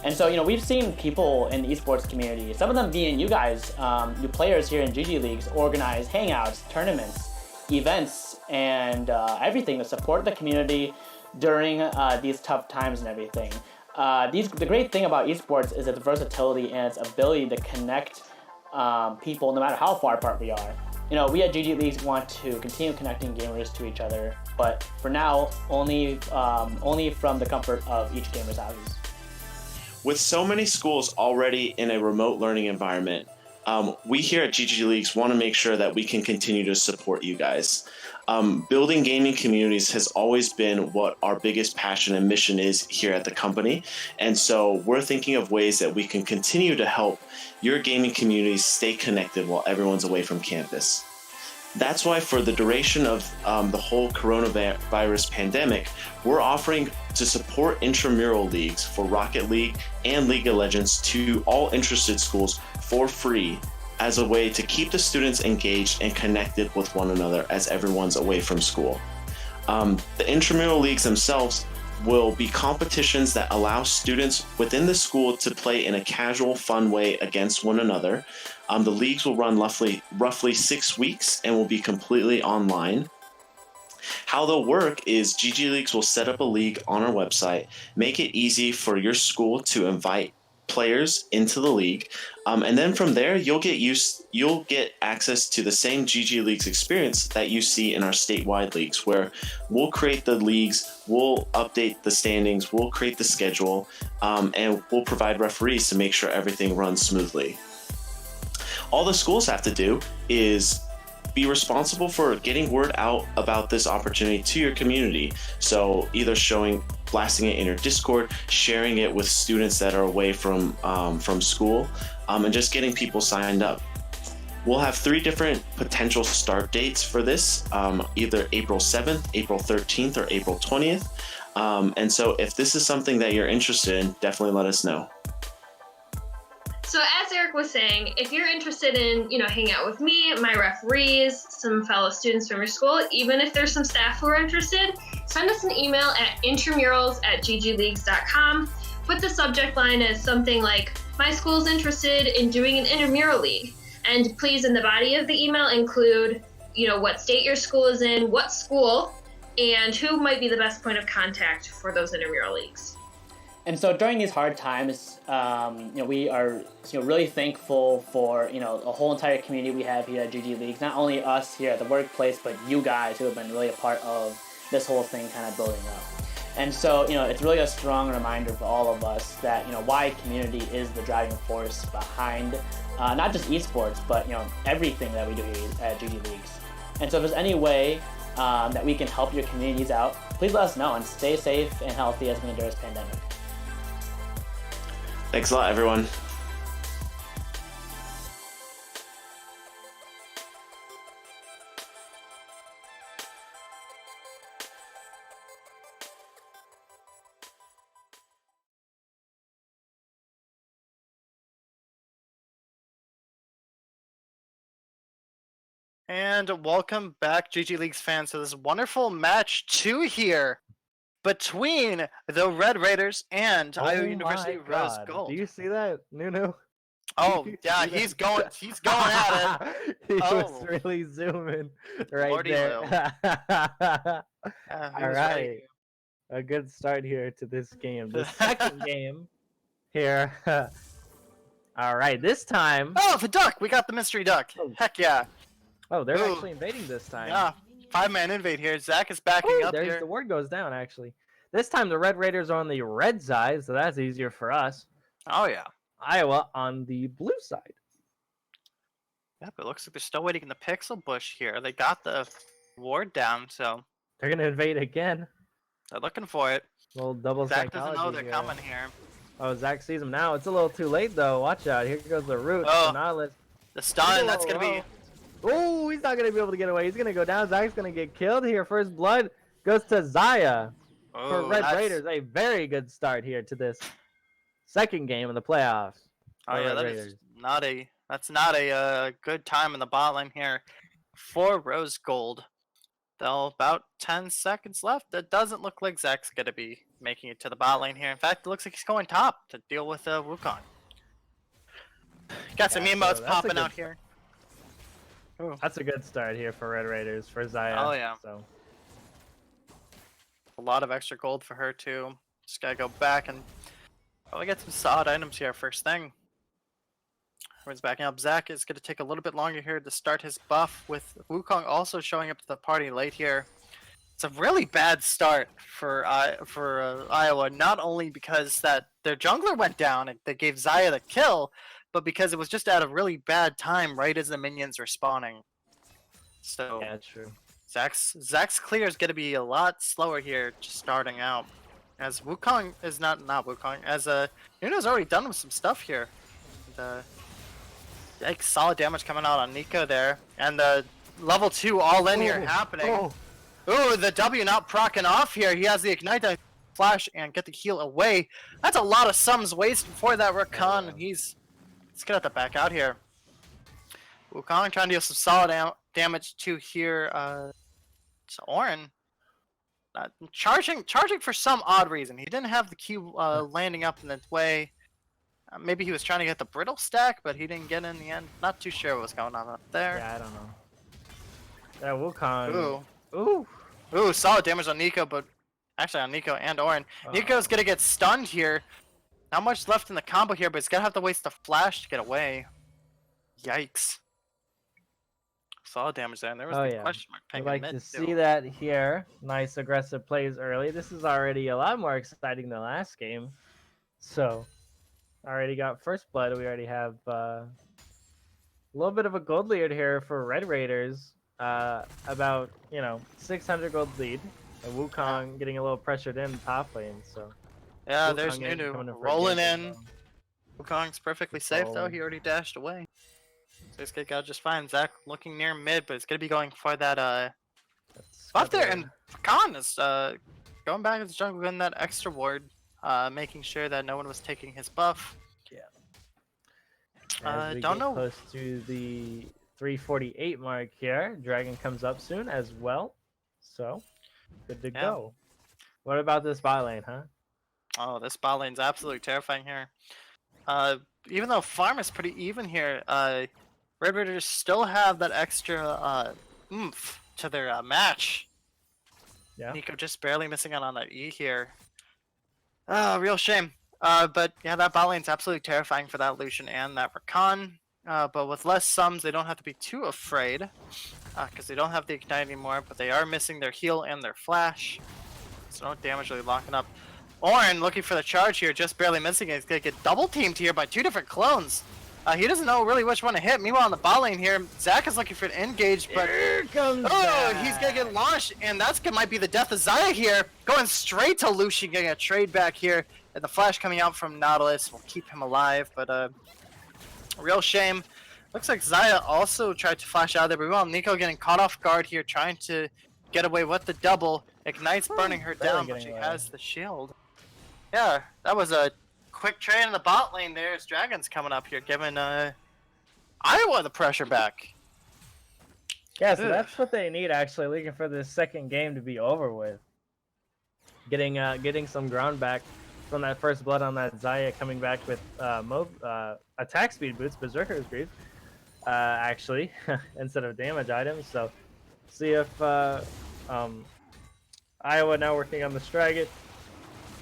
And so, we've seen people in the esports community, some of them being you guys, you players here in GGLeagues, organize hangouts, tournaments, events, and everything to support the community during these tough times and everything. The great thing about esports is its versatility and its ability to connect people no matter how far apart we are. We at GGLeagues want to continue connecting gamers to each other, but for now, only from the comfort of each gamer's houses. With so many schools already in a remote learning environment, we here at GGLeagues want to make sure that we can continue to support you guys. Building gaming communities has always been what our biggest passion and mission is here at the company. And so we're thinking of ways that we can continue to help your gaming communities stay connected while everyone's away from campus. That's why for the duration of the whole coronavirus pandemic, we're offering to support intramural leagues for Rocket League and League of Legends to all interested schools for free as a way to keep the students engaged and connected with one another as everyone's away from school. The intramural leagues themselves will be competitions that allow students within the school to play in a casual, fun way against one another. The leagues will run roughly 6 weeks and will be completely online. How they'll work is GG Leagues will set up a league on our website, make it easy for your school to invite players into the league, and then from there you'll get access to the same GG Leagues experience that you see in our statewide leagues, where we'll create the leagues, we'll update the standings, we'll create the schedule, and we'll provide referees to make sure everything runs smoothly. All the schools have to do is be responsible for getting word out about this opportunity to your community. So either blasting it in your Discord, sharing it with students that are away from school, and just getting people signed up. We'll have 3 different potential start dates for this, either April 7th, April 13th, or April 20th. And so if this is something that you're interested in, definitely let us know. So as Eric was saying, if you're interested in, hanging out with me, my referees, some fellow students from your school, even if there's some staff who are interested, send us an email at intramurals@ggleagues.com. Put the subject line as something like, my school's interested in doing an intramural league. And please, in the body of the email, include, what state your school is in, what school, and who might be the best point of contact for those intramural leagues. And so during these hard times, we are really thankful for a whole entire community we have here at GG Leagues. Not only us here at the workplace, but you guys who have been really a part of this whole thing kind of building up. And so it's really a strong reminder for all of us that why community is the driving force behind not just esports, but everything that we do here at GG Leagues. And so if there's any way that we can help your communities out, please let us know and stay safe and healthy as we endure this pandemic. Thanks a lot, everyone. And welcome back, GG Leagues fans, to this wonderful match 2 here between the Red Raiders and Iowa University Rose Gold. Do you see that, Nunu? Oh yeah, he's going at it. He was really zooming right Lordy there. All All right, a good start here to this game. The second game here. All right, this time. Oh, the duck! We got the mystery duck. Heck yeah! Oh, they're Ooh. actually invading this time. Yeah, 5-man invade here. Zach is backing up there's here. the word goes down, actually. This time the Red Raiders are on the red side, so that's easier for us. Oh yeah. Iowa on the blue side. Yeah, but it looks like they're still waiting in the pixel bush here. They got the ward down, so They're gonna invade again. they're looking for it. Little double Zach doesn't psychology know they're here. coming here. Oh, Zach sees him now. It's a little too late though. Watch out. Here goes the root. Oh. So now let's... The stun, that's gonna be. Oh, he's not gonna be able to get away. He's gonna go down. Zach's gonna get killed here. First blood goes to Zaya for Red Raiders. A very good start here to this second game of the playoffs. Oh yeah, Red that Raiders. is not a. That's not a good time in the bot lane here for Rose Gold. Though about 10 seconds left. It doesn't look like Zach's gonna be making it to the bot lane here. In fact, it looks like he's going top to deal with Wukong. Got some emotes so that's a popping good out here. Ooh. That's a good start here for Red Raiders for Zaya. Oh, yeah. So A lot of extra gold for her too. Just gotta go back and probably get some solid items here first thing. Everyone's backing up. Zach is gonna take a little bit longer here to start his buff, with Wukong also showing up to the party late here. It's a really bad start for Iowa, not only because that their jungler went down and they gave Zaya the kill, but because it was just at a really bad time right as the minions were spawning. So yeah, true. Zach's clear is gonna be a lot slower here, just starting out. As Wukong is not Wukong, as Nuno's already done with some stuff here. Like solid damage coming out on Nico there, and level 2 all in here Oh, happening. oh. Ooh, the W not procking off here. He has the Ignite to flash and get the heal away. That's a lot of sums wasted for that Rakan, and he's gonna have to back out here. Wukong trying to deal some solid damage to here. To Orin. Charging for some odd reason. He didn't have the Q landing up in the way. Maybe he was trying to get the brittle stack, but he didn't get in the end. Not too sure what was going on up there. Yeah, I don't know. That Wukong. Ooh. Ooh. Ooh, solid damage on Nico, but actually on Nico and Orin. Nico's gonna get stunned here. Not much left in the combo here, but he's gonna have to waste the flash to get away. Yikes. Solid damage there, and there was the question mark I'd ping like mid to too. see that here. Nice aggressive plays early. This is already a lot more exciting than last game. So, already got first blood. We already have a little bit of a gold lead here for Red Raiders. About 600 gold lead. And Wukong getting a little pressured in top lane. So Yeah, Wukong there's coming Nunu for a rolling gank as in. well. Wukong's perfectly safe though. He already dashed away. So this guy got just fine. Zach looking near mid, but it's gonna be going for that buff there. And Khan is going back to the jungle, getting that extra ward, making sure that no one was taking his buff. As we don't get know. close to the 348 mark here. Dragon comes up soon as well. So, good to go. What about this bot lane, huh? Oh, this bot lane's absolutely terrifying here. Even though farm is pretty even here, Red Raiders still have that extra oomph to their match. Yeah. Nico just barely missing out on that E here. Oh, real shame. But yeah, that bot lane's absolutely terrifying for that Lucian and that Rakan. But with less sums, they don't have to be too afraid. Because they don't have the Ignite anymore, but they are missing their heal and their flash. So no damage really locking up. Orin looking for the charge here, just barely missing it. He's going to get double teamed here by 2 different clones. He doesn't know really which one to hit. Meanwhile, on the bot lane here, Zach is looking for an engage, but Here comes he's going to get launched, and might be the death of Xayah here. Going straight to Lucian, getting a trade back here. And the flash coming out from Nautilus will keep him alive, but real shame. Looks like Xayah also tried to flash out there, but well, Nico getting caught off guard here, trying to get away with the double. Ignite's burning her down, but she has the shield. Yeah, that was a quick trade in the bot lane there as Dragon's coming up here, giving Iowa the pressure back. Yeah, so that's what they need actually, looking for this second game to be over with. Getting some ground back from that first blood on that Xayah, coming back with attack speed boots, Berserker's Grief, actually, instead of damage items. So, see if Iowa now working on the dragon,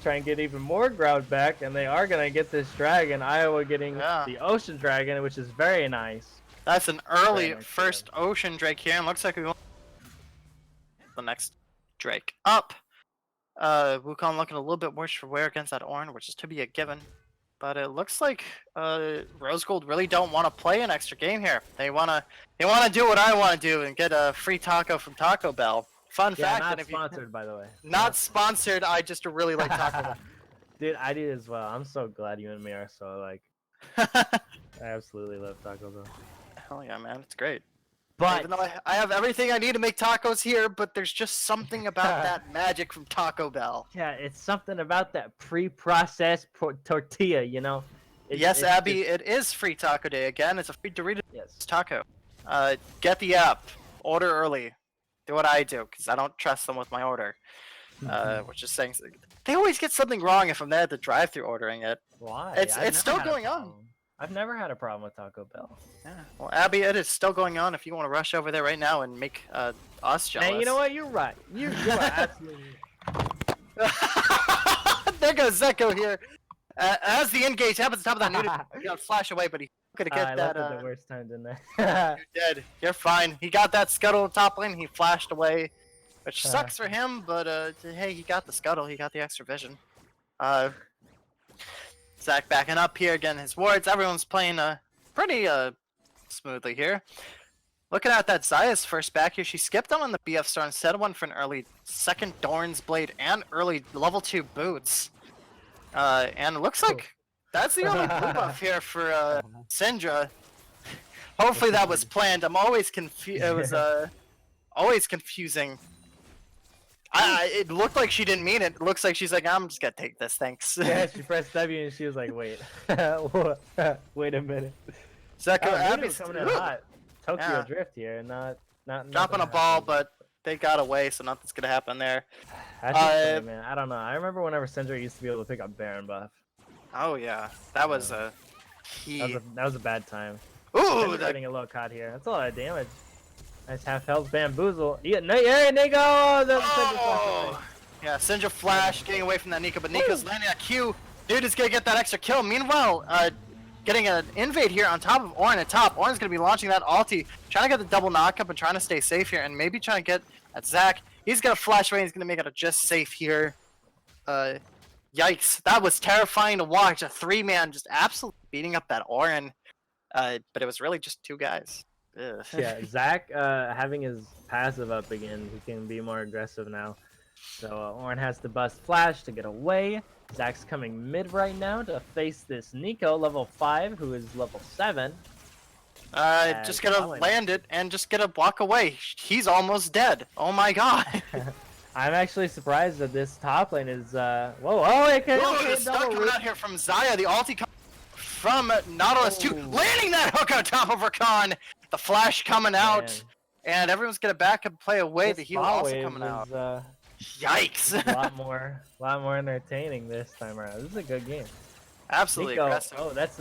try and get even more ground back, and they are going to get this dragon. Iowa getting the Ocean Dragon, which is very nice. That's an early first Ocean Drake here, and looks like we want the next Drake up. Wukong looking a little bit worse for wear against that Orin, which is to be a given. But it looks like Rose Gold really don't want to play an extra game here. They wanna do what I want to do and get a free taco from Taco Bell. Fun fact, not and if sponsored, by the way. Not sponsored. I just really like Taco Bell. Dude, I do as well. I'm so glad you and me are so like. I absolutely love Taco Bell. Hell yeah, man! It's great. But even though I have everything I need to make tacos here, but there's just something about that magic from Taco Bell. yeah, it's something about that pre-processed tortilla, you know. Yes, Abby, it is free Taco Day again. It's a free Doritos taco. Get the app. Order early. Do what I do, because I don't trust them with my order. Which is saying they always get something wrong if I'm there at the drive-thru ordering it. Why? It's still going on. I've never had a problem with Taco Bell. Yeah. Well, Abby, it is still going on. If you want to rush over there right now and make us jealous. And you know what? You're right. You're absolutely. There goes Zeko here. As the engage happens at the top of that nudity, he got flash away, but he could get that. I left at the worst time, didn't I? You're dead. You're fine. He got that scuttle top lane. He flashed away, which sucks for him. But hey, he got the scuttle. He got the extra vision. Zach backing up here again. His wards. Everyone's playing pretty smoothly here. Looking at that Xayah's first back here, she skipped on the BF star instead of one for an early second Dorn's Blade and early level 2 boots. And it looks like that's the only blue buff here for Syndra. Hopefully that was planned. I'm always confused. It was always confusing. It looked like she didn't mean it. It looks like she's like, I'm just gonna take this, thanks. Yeah, she pressed W and she was like, wait. Wait a minute. Zach, Nunu's coming in hot. Tokyo Yeah. Drift here, not dropping a ball, but they got away, so nothing's gonna happen there. That's just funny, man. I don't know. I remember whenever Syndra used to be able to pick up Baron buff. Oh yeah, that was a key. That was a bad time. Ooh, Syndra getting a little caught here. That's a lot of damage. Nice half health bamboozle. Yeah, Nico! Oh! Yeah, Syndra flash getting away from that Nico, but Nico's landing that Q. Dude is gonna get that extra kill. Meanwhile, getting an invade here on top of Orin at top. Orin's gonna be launching that ulti, trying to get the double knockup and trying to stay safe here, and maybe trying to get at Zach. He's gonna flash away. He's gonna make it a just safe here. Yikes! That was terrifying to watch. A 3-man just absolutely beating up that Orin. But it was really just 2 guys. Ugh. Yeah, Zach having his passive up again, he can be more aggressive now. So Orin has to bust flash to get away. Zach's coming mid right now to face this Nico, level 5, who is level 7. Just gonna land it and just gonna walk away. He's almost dead. Oh my god. I'm actually surprised that this top lane is whoa, it can The stuff coming out here from Xayah, the ulti from Nautilus too, landing that hook on top of Rakan. The flash coming out, Man. and everyone's gonna back and play away. This The heal bot also wave coming out. is, Yikes! a lot more entertaining this time around. This is a good game. Absolutely Nico, aggressive. oh, that's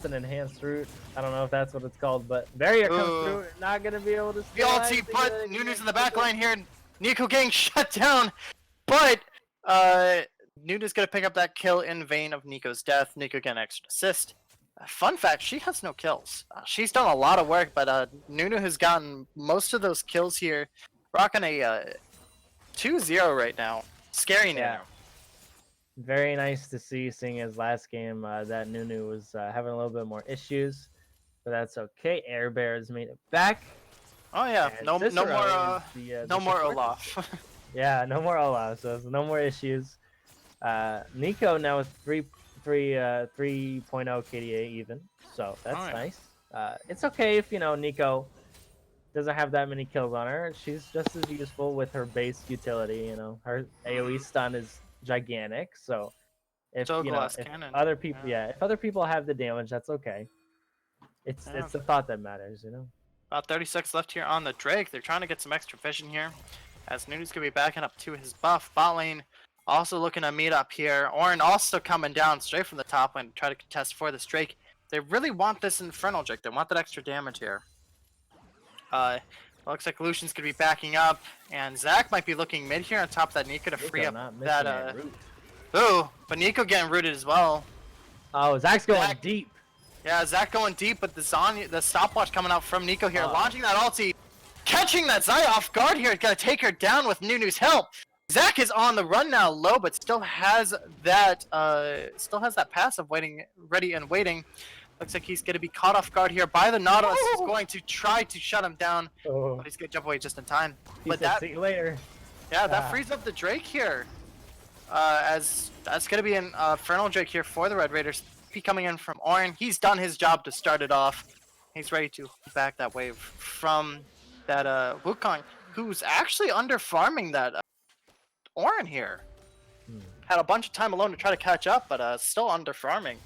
an enhanced route. I don't know if that's what it's called, but barrier comes Ooh. through. Not gonna be able to. The ulti, but Nunu's in the back line here. Nico getting shut down, but Nunu's gonna pick up that kill in vain of Nico's death. Nico getting an extra assist. Fun fact, she has no kills. She's done a lot of work, but Nunu has gotten most of those kills here. Rocking a 2-0 right now. Scary Yeah. Nunu. Very nice to see, seeing his last game that Nunu was having a little bit more issues, but that's okay. Air Bears made it back. Oh yeah, And no Cicero more is the no more support. Olaf. Yeah, no more Olaf, so no more issues. Nico now with 3.0 KDA even, so that's Alright. nice. It's okay if Nico doesn't have that many kills on her. She's just as useful with her base utility. Her AOE stun is gigantic, so if So if glass cannon. other people, if other people have the damage, that's okay. It's Yeah. the thought that matters, About 30 seconds left here on the Drake. They're trying to get some extra vision here, as Nunu's gonna be backing up to his buff. Bot lane also looking to meet up here. Orin also coming down straight from the top lane to try to contest for this Drake. They really want this Infernal Drake. They want that extra damage here. Looks like Lucian's gonna be backing up, and Zach might be looking mid here on top of that Nico to free up not missing that. a route. Ooh, but Nico getting rooted as well. Oh, Zach's going Zach- deep. Yeah, Zach going deep, but the stopwatch coming out from Nico here, Oh. launching that ulti, catching that Xayah off guard here, gonna take her down with Nunu's help. Zach is on the run now, low, but still has that passive ready and waiting. Looks like he's gonna be caught off guard here by the Nautilus. He's going to try to shut him down, Oh, but he's gonna jump away just in time. he But said, that, see you later. yeah, that Ah. frees up the Drake here. As that's gonna be an Infernal Drake here for the Red Raiders. He coming in from Orin. He's done his job to start it off. He's ready to back that wave from that Wukong, who's actually under farming that Orin here. Had a bunch of time alone to try to catch up, but still under farming.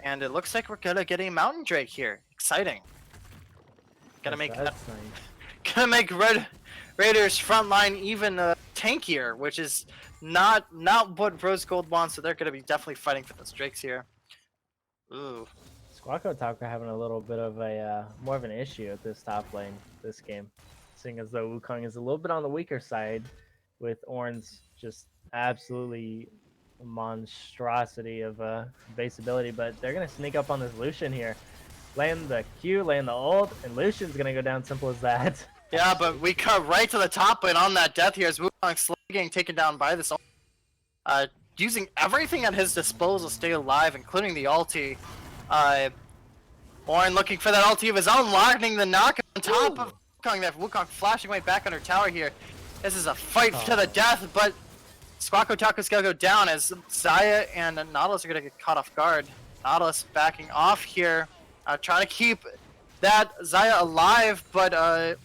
And it looks like we're gonna get a Mountain Drake here. Exciting. Gonna make That's nice. gonna make Red Raiders front line even tankier, which is not what Rose Gold wants. So they're gonna be definitely fighting for those Drakes here. Ooh. Squawko Talker having a little bit of a more of an issue at this top lane this game, seeing as though Wukong is a little bit on the weaker side, with Orin's just absolutely monstrosity of base ability. But they're gonna sneak up on this Lucian here, land the Q, land the ult, and Lucian's gonna go down. Simple as that. Yeah, but we cut right to the top lane on that death here as Wukong slowly getting taken down by this using everything at his disposal to stay alive, including the ulti. Orin looking for that ulti of his own, landing the knock on top of Wukong there. Wukong flashing way back under tower here. This is a fight to the death, but Squawko Taco's gonna go down as Xayah and Nautilus are gonna get caught off guard. Nautilus backing off here, trying to keep that Zaya alive, but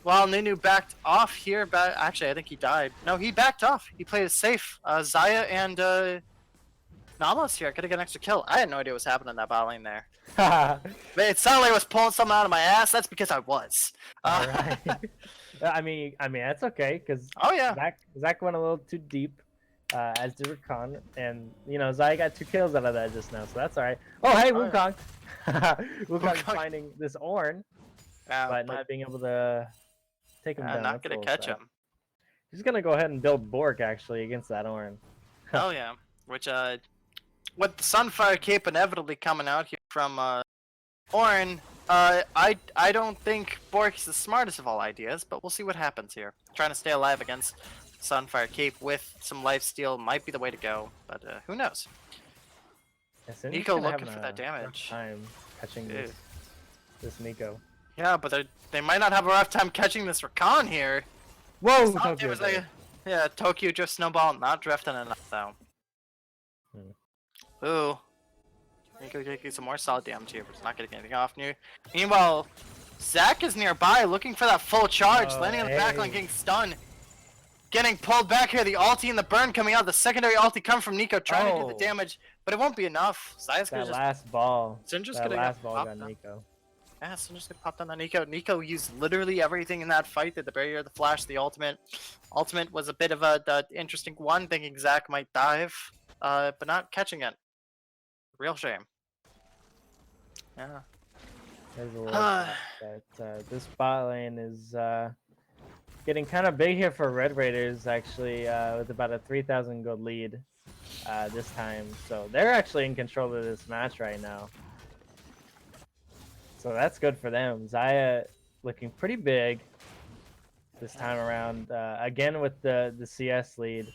while Nunu backed off here, actually I think he died. No, he backed off. He played it safe. Zaya and Nautilus here gonna get an extra kill. I had no idea what was happening in that bot lane there. But it sounded like I was pulling something out of my ass. That's because I was. All right. I mean that's okay because Oh yeah. Zach went a little too deep, as did Rakan, and you know Zai got 2 kills out of that just now, so that's all right. Oh hey, Wukong, Wukong finding this Ornn, but not being able to take him down. Not gonna catch him. He's gonna go ahead and build Bork actually against that Ornn. Oh yeah, which with the Sunfire Cape inevitably coming out here from Ornn, I don't think Bork is the smartest of all ideas, but we'll see what happens here. Trying to stay alive against Sunfire Cape with some lifesteal might be the way to go, but who knows? Yeah, Nico looking for that damage. Time catching this Nico. Yeah, but they might not have a rough time catching this Rakan here. Whoa, It was like, yeah, Tokyo just snowball, not drifting enough though. Ooh. Nico taking some more solid damage here, but it's not getting anything off near. Meanwhile, Zach is nearby looking for that full charge, landing on the backline, getting stunned. Getting pulled back here, the ulti and the burn coming out. The secondary ulti come from Nico trying to do the damage, but it won't be enough. Zaya's gonna just... last ball. Syndra's that gonna last ball got down. Nico. Yeah, Syndra's gonna pop down on Nico. Nico used literally everything in that fight. Did the barrier, the flash, the ultimate. Ultimate was a bit of the interesting one, thinking Zach might dive, but not catching it. Real shame. Yeah. There's a little that this bot lane is getting kind of big here for Red Raiders, actually, with about a 3,000 gold lead this time. So they're actually in control of this match right now. So that's good for them. Zaya looking pretty big this time around. Again with the CS lead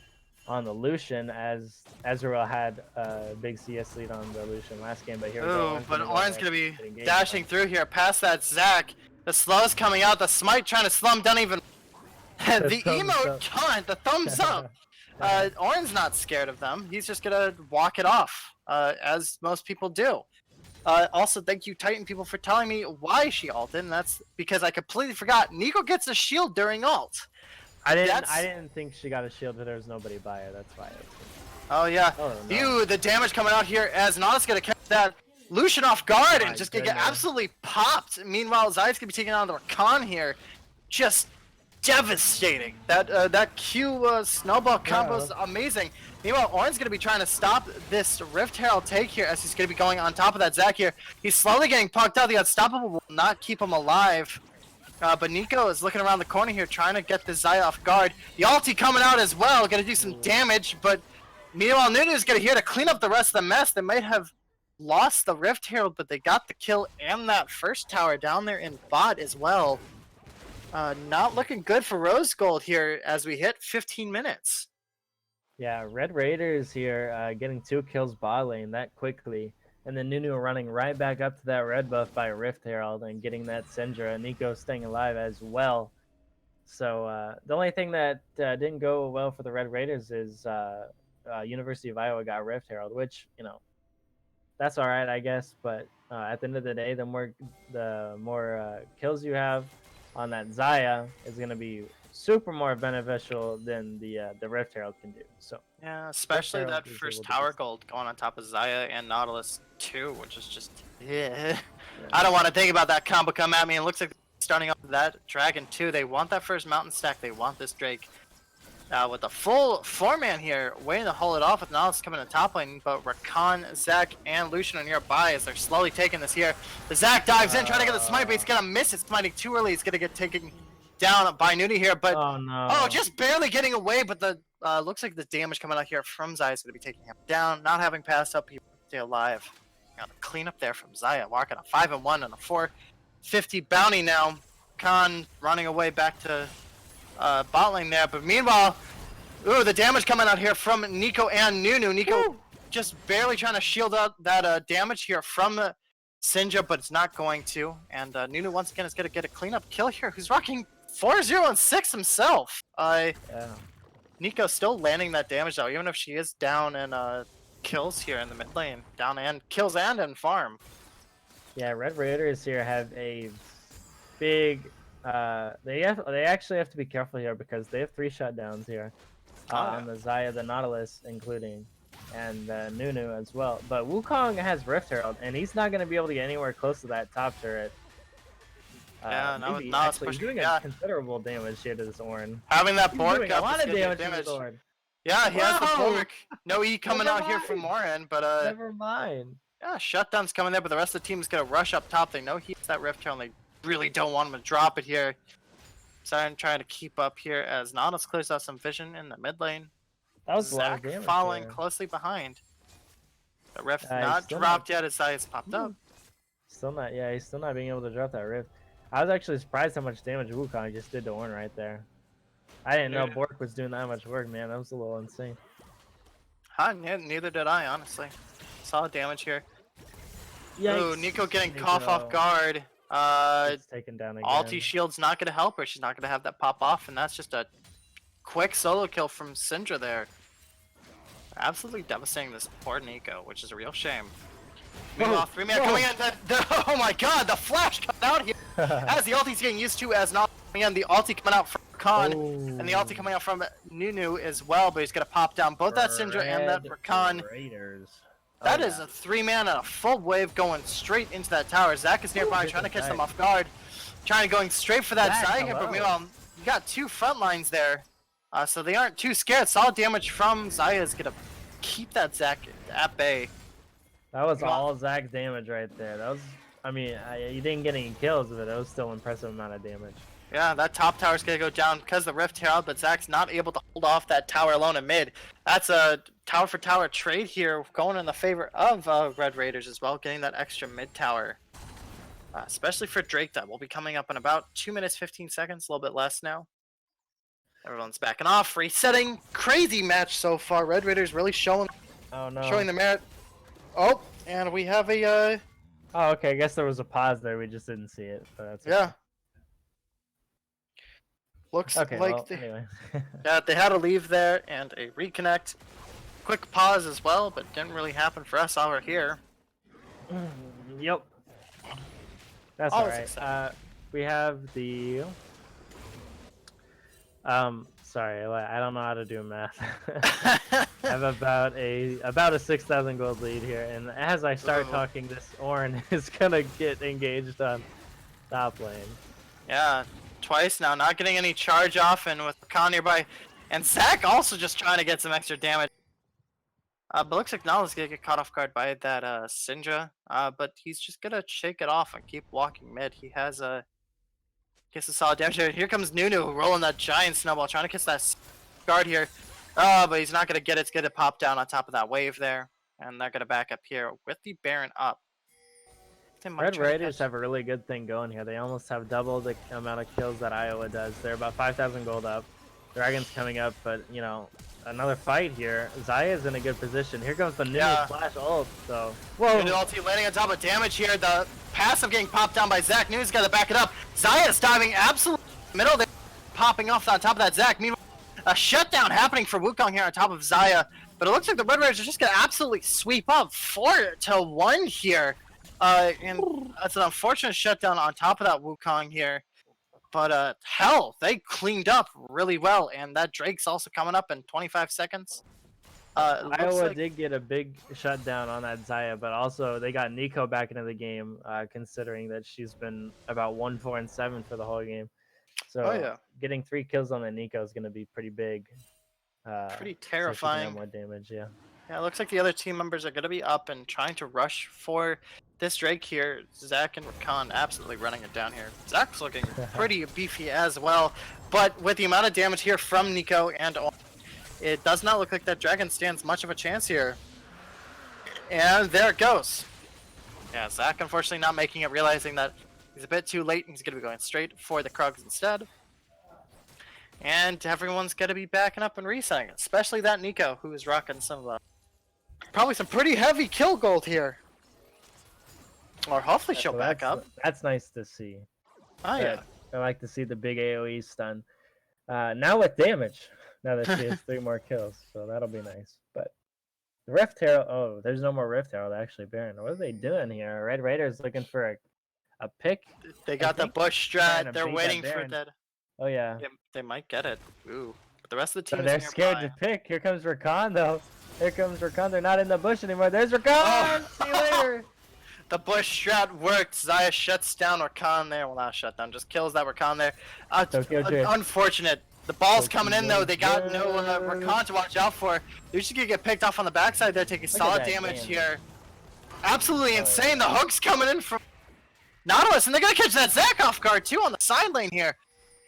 on the Lucian, as Ezreal had a big CS lead on the Lucian last game, but here we go. But Ornn's gonna be dashing through here past that Zach. The slow's coming out, the smite trying to slow him down even. The emote taunt, the thumbs up. Ornn's not scared of them. He's just gonna walk it off, as most people do. Also, thank you, Titan people, for telling me why she ulted, and that's because I completely forgot. Nico gets a shield during ult. I didn't think she got a shield, but there was nobody by her. That's why. Oh yeah. Oh, no. The damage coming out here as Nautilus gonna catch that Lucian off guard and just gonna get absolutely popped. Meanwhile, Zay's gonna be taking on the Rakan here, just devastating. That Q snowball combo is amazing. Meanwhile, Ornn's gonna be trying to stop this Rift Herald take here as he's gonna be going on top of that Zac here. He's slowly getting punked out. The Unstoppable will not keep him alive. But Nico is looking around the corner here, trying to get the Zaya off guard. The ulti coming out as well, gonna do some damage, but meanwhile, Nunu's gonna here to clean up the rest of the mess. They might have lost the Rift Herald, but they got the kill and that first tower down there in bot as well. Not looking good for Rose Gold here as we hit 15 minutes. Yeah, Red Raiders here getting 2 kills bot lane that quickly. And then Nunu running right back up to that red buff by Rift Herald and getting that Syndra, and Nico staying alive as well. So the only thing that didn't go well for the Red Raiders is University of Iowa got Rift Herald, which, you know, that's all right, I guess. But at the end of the day, the more kills you have on that Zaya is going to be super more beneficial than the Rift Herald can do. So yeah, especially that first tower gold going on top of Zaya and Nautilus too, which is just I don't want to think about that combo come at me. It looks like starting off that Dragon too. They want that first mountain stack. They want this Drake. With the full 4-man here, waiting to hold it off with Nautilus coming to top lane, but Rakan, Zac, and Lucian are nearby as they're slowly taking this here. The Zac dives in, trying to get the smite, but he's gonna miss it, smiting too early. He's gonna get taken down by Nuni here, but just barely getting away. But the looks like the damage coming out here from Zaya is gonna be taking him down. Not having passed up, he will stay alive. Got to clean up there from Zaya, walking a 5-1 and a 450 bounty now. Khan running away back to bot lane there, but meanwhile, the damage coming out here from Nico and Nunu. Nico just barely trying to shield out that damage here from Syndra, but it's not going to. And Nunu once again is going to get a cleanup kill here. Who's rocking 4-0 and 6 himself. Nico still landing that damage though, even if she is down in kills here in the mid lane. Down and kills and in farm. Yeah, Red Raiders here have a big. They actually have to be careful here because they have 3 shutdowns here on the Xayah, the Nautilus, including, and the Nunu as well. But Wukong has Rift Herald, and he's not going to be able to get anywhere close to that top turret. Yeah, Maybe, now it's actually, he's pushing. doing Yeah, a considerable damage here to this Ornn. having that He's Bork doing a up lot is of gonna do damage to this Ornn. Yeah, he has the Whoa! Bork. No E coming Never out here from mind. Morin, but Never mind. yeah, shutdown's coming there, but the rest of the team is gonna rush up top. They know he has that Rift Herald, and they really don't want him to drop it here. So I'm trying to keep up here as Nautilus clears out some vision in the mid lane. That was a lot of Zach damage following there. closely behind. The Rift's He's not still dropped not- yet as Zayas popped up. Still not, yeah, he's still not being able to drop that Rift. I was actually surprised how much damage Wukong just did to Ornn right there. I didn't know Yeah. Bork was doing that much work, man. That was a little insane. Neither did I, honestly. Solid damage here. Yeah. Ooh, Nico getting caught off guard. Gets taken down again. Ulti shield's not gonna help her. She's not gonna have that pop off, and that's just a quick solo kill from Syndra there. Absolutely devastating this poor Nico, which is a real shame. Meanwhile, 3-man coming in. Oh my god, the flash coming out here as the ulti's getting used to, as not coming in. The ulti coming out from Rakan, and the ulti coming out from Nunu as well, but he's gonna pop down both that Syndra and that Rakan. Raiders. That is a 3-man and a full wave going straight into that tower. Zach is nearby, trying to catch them off guard. Going straight for that Zach, Xayah, but meanwhile, you got 2 front lines there. So they aren't too scared. Solid damage from Xayah is gonna keep that Zach at bay. That was all Zach damage right there. That was, I mean, he didn't get any kills, but it was still an impressive amount of damage. Yeah, that top tower's gonna go down because of the Rift Herald, but Zach's not able to hold off that tower alone in mid. That's a tower for tower trade here, going in the favor of Red Raiders as well, getting that extra mid tower. Especially for Drake, that will be coming up in about 2 minutes 15 seconds, a little bit less now. Everyone's backing off, resetting. Crazy match so far. Red Raiders really showing the merit. Oh, and we have a Oh, okay. I guess there was a pause there. We just didn't see it. But that's okay. yeah. Looks Okay, like well, anyway. yeah, they had a leave there and a reconnect. Quick pause as well, but didn't really happen for us over here. Yep. That's Always alright. exciting. We have the sorry, I don't know how to do math. I have about a 6,000 gold lead here, and as I start talking, this Ornn is gonna get engaged on top lane. Yeah, twice now, not getting any charge off, and with Khan nearby, and Zach also just trying to get some extra damage. But looks like Nala's gonna get caught off guard by that Syndra, but he's just gonna shake it off and keep walking mid. He has gets a solid damage here. Here comes Nunu rolling that giant snowball, trying to kiss that guard here. But he's not gonna get it. It's gonna pop down on top of that wave there, and they're gonna back up here with the Baron up. Red Raiders have a really good thing going here. They almost have double the amount of kills that Iowa does. They're about 5,000 gold up. Dragon's coming up, but you know, another fight here. Xayah's in a good position. Here comes the Nunu flash ult. So whoa! Nunu ulti landing on top of damage here. The passive getting popped down by Zach. Nunu's got to back it up. Xayah's diving absolutely middle there, popping off on top of that Zach. Meanwhile, a shutdown happening for Wukong here on top of Xayah. But it looks like the Red Raiders are just gonna absolutely sweep up 4-1 here. And that's an unfortunate shutdown on top of that Wukong here. But hell, they cleaned up really well, and that Drake's also coming up in 25 seconds. Iowa did get a big shutdown on that Xayah, but also they got Nico back into the game, considering that she's been about 1-4-7 for the whole game. So getting 3 kills on the Nico is going to be pretty big. Pretty terrifying. So more damage, yeah. Yeah, it looks like the other team members are going to be up and trying to rush for this Drake here. Zach and Rakan absolutely running it down here. Zach's looking pretty beefy as well, but with the amount of damage here from Nico and it does not look like that Dragon stands much of a chance here. And there it goes. Yeah, Zach unfortunately not making it, realizing that he's a bit too late and he's going to be going straight for the Krugs instead. And everyone's going to be backing up and resetting, especially that Nico, who is rocking some probably some pretty heavy kill gold here. Or hopefully she'll back up. That's nice to see. Oh yeah. I like to see the big AoE stun. Now with damage, now that she has 3 more kills, so that'll be nice. But Rift Herald. Oh, there's no more Rift Herald actually, Baron. What are they doing here? Red Raiders looking for a pick. They got the think bush trying to strat. They're bait that waiting for Baron. that. Oh yeah. They might get it. Ooh. But the rest of the So team they're is scared to nearby. pick. Here comes Rakan though. Here comes Rakan. They're not in the bush anymore. There's Rakan. Oh. See you later. The bush strat worked. Zaya shuts down Rakan there. Well, not shut down, just kills that Rakan there. Tokyo Drift. Unfortunate. The ball's Tokyo coming in though. They got no Drift. Rakan to watch out for. Lucian could get picked off on the backside there, taking Look at solid that damage man. here. Absolutely Oh, insane. yeah. The hook's coming in from Nautilus, and they're gonna catch that Zac off guard too on the side lane here.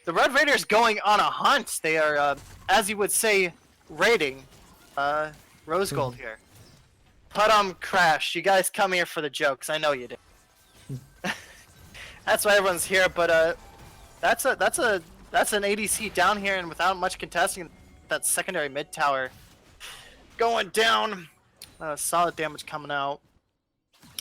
The Red Raiders going on a hunt. They are, as you would say, raiding Rose Gold here. But Crash, you guys come here for the jokes. I know you do. That's why everyone's here. But that's an ADC down here, and without much contesting, that secondary mid tower going down. Solid damage coming out.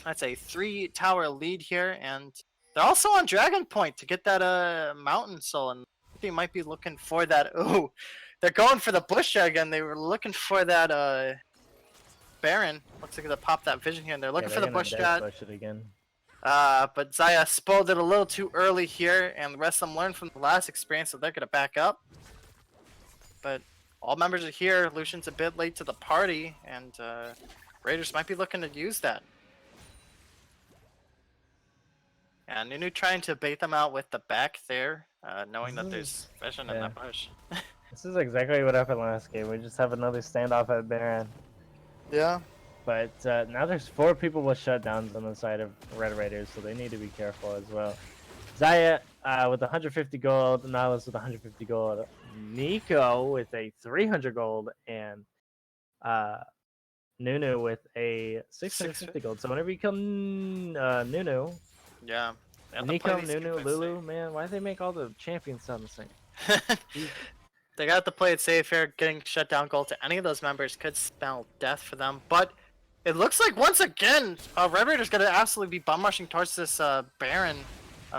That's a 3-tower lead here, and they're also on Dragon Point to get that Mountain Soul, and they might be looking for that. Ooh, they're going for the Bush Dragon. They were looking for that Baron. Looks like they popped that vision here, and they're looking for the Bush strat. Push it again. But Zaya spoiled it a little too early here, and the rest of them learned from the last experience, so they're gonna back up. But all members are here. Lucian's a bit late to the party, and Raiders might be looking to use that. And Nunu trying to bait them out with the back there, knowing that there's vision in that bush. This is exactly what happened last game. We just have another standoff at Baron. Yeah. But now there's 4 people with shutdowns on the side of Red Raiders, so they need to be careful as well. Zaya with 150 gold, Nautilus with 150 gold, Nico with a 300 gold, and Nunu with a 650 gold. So whenever you kill Nunu, Yeah. Nico, Nunu, Lulu, man, why do they make all the champions sound the same? They got to play it safe here. Getting shut down gold to any of those members could spell death for them. But it looks like once again, Red Raiders going to absolutely be bum rushing towards this Baron.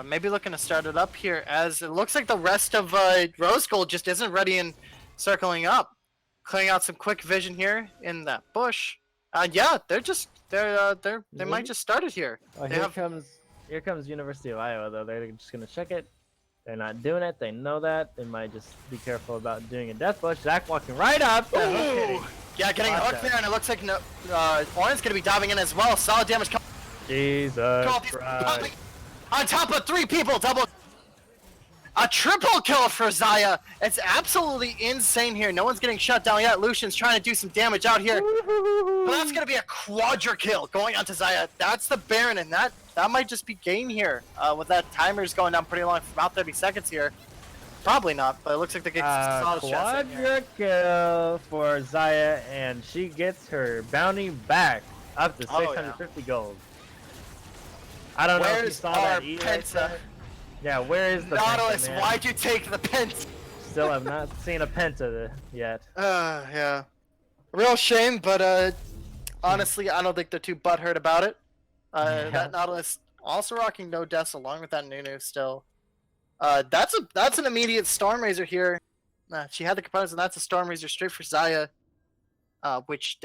Maybe looking to start it up here, as it looks like the rest of Rose Gold just isn't ready and circling up. Clearing out some quick vision here in that bush. Yeah, they might just start it here. Oh, here comes University of Iowa though. They're just gonna check it. They're not doing it. They know that. They might just be careful about doing a death bush. Zac walking right up. Ooh! Yeah, getting hooked there, and it looks like Orin's gonna be diving in as well. Solid damage coming. Jesus Christ. On top of 3 people, a triple kill for Zaya. It's absolutely insane here. No one's getting shut down yet. Lucian's trying to do some damage out here. But that's going to be a quadra kill going on to Zaya. That's the Baron, and that might just be game here. With that timer's going down pretty long for about 30 seconds here. Probably not, but it looks like they get solid shots in here. Quadra kill for Zaya, and she gets her bounty back up to 650 gold. I don't know if you Where's saw our that E right Penta? there. Yeah, where is the Nautilus, Penta, man? why'd you take the Penta? Still have not seen a Penta yet. Yeah. Real shame, but honestly, I don't think they're too butthurt about it. That Nautilus also rocking no deaths along with that Nunu still. That's an immediate Storm Razor here. She had the components, and that's a Storm Razor straight for Zaya. Which,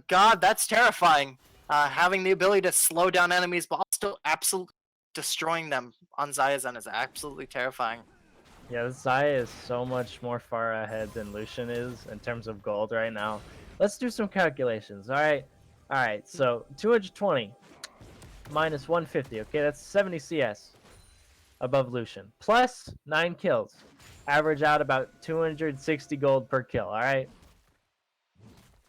God, that's terrifying. Having the ability to slow down enemies, but also absolutely destroying them on Zaya's end is absolutely terrifying. Yeah, this Zaya is so much more far ahead than Lucian is in terms of gold right now. Let's do some calculations, alright? Alright, so 220 minus 150, okay, that's 70 CS above Lucian. Plus 9 kills. Average out about 260 gold per kill, alright?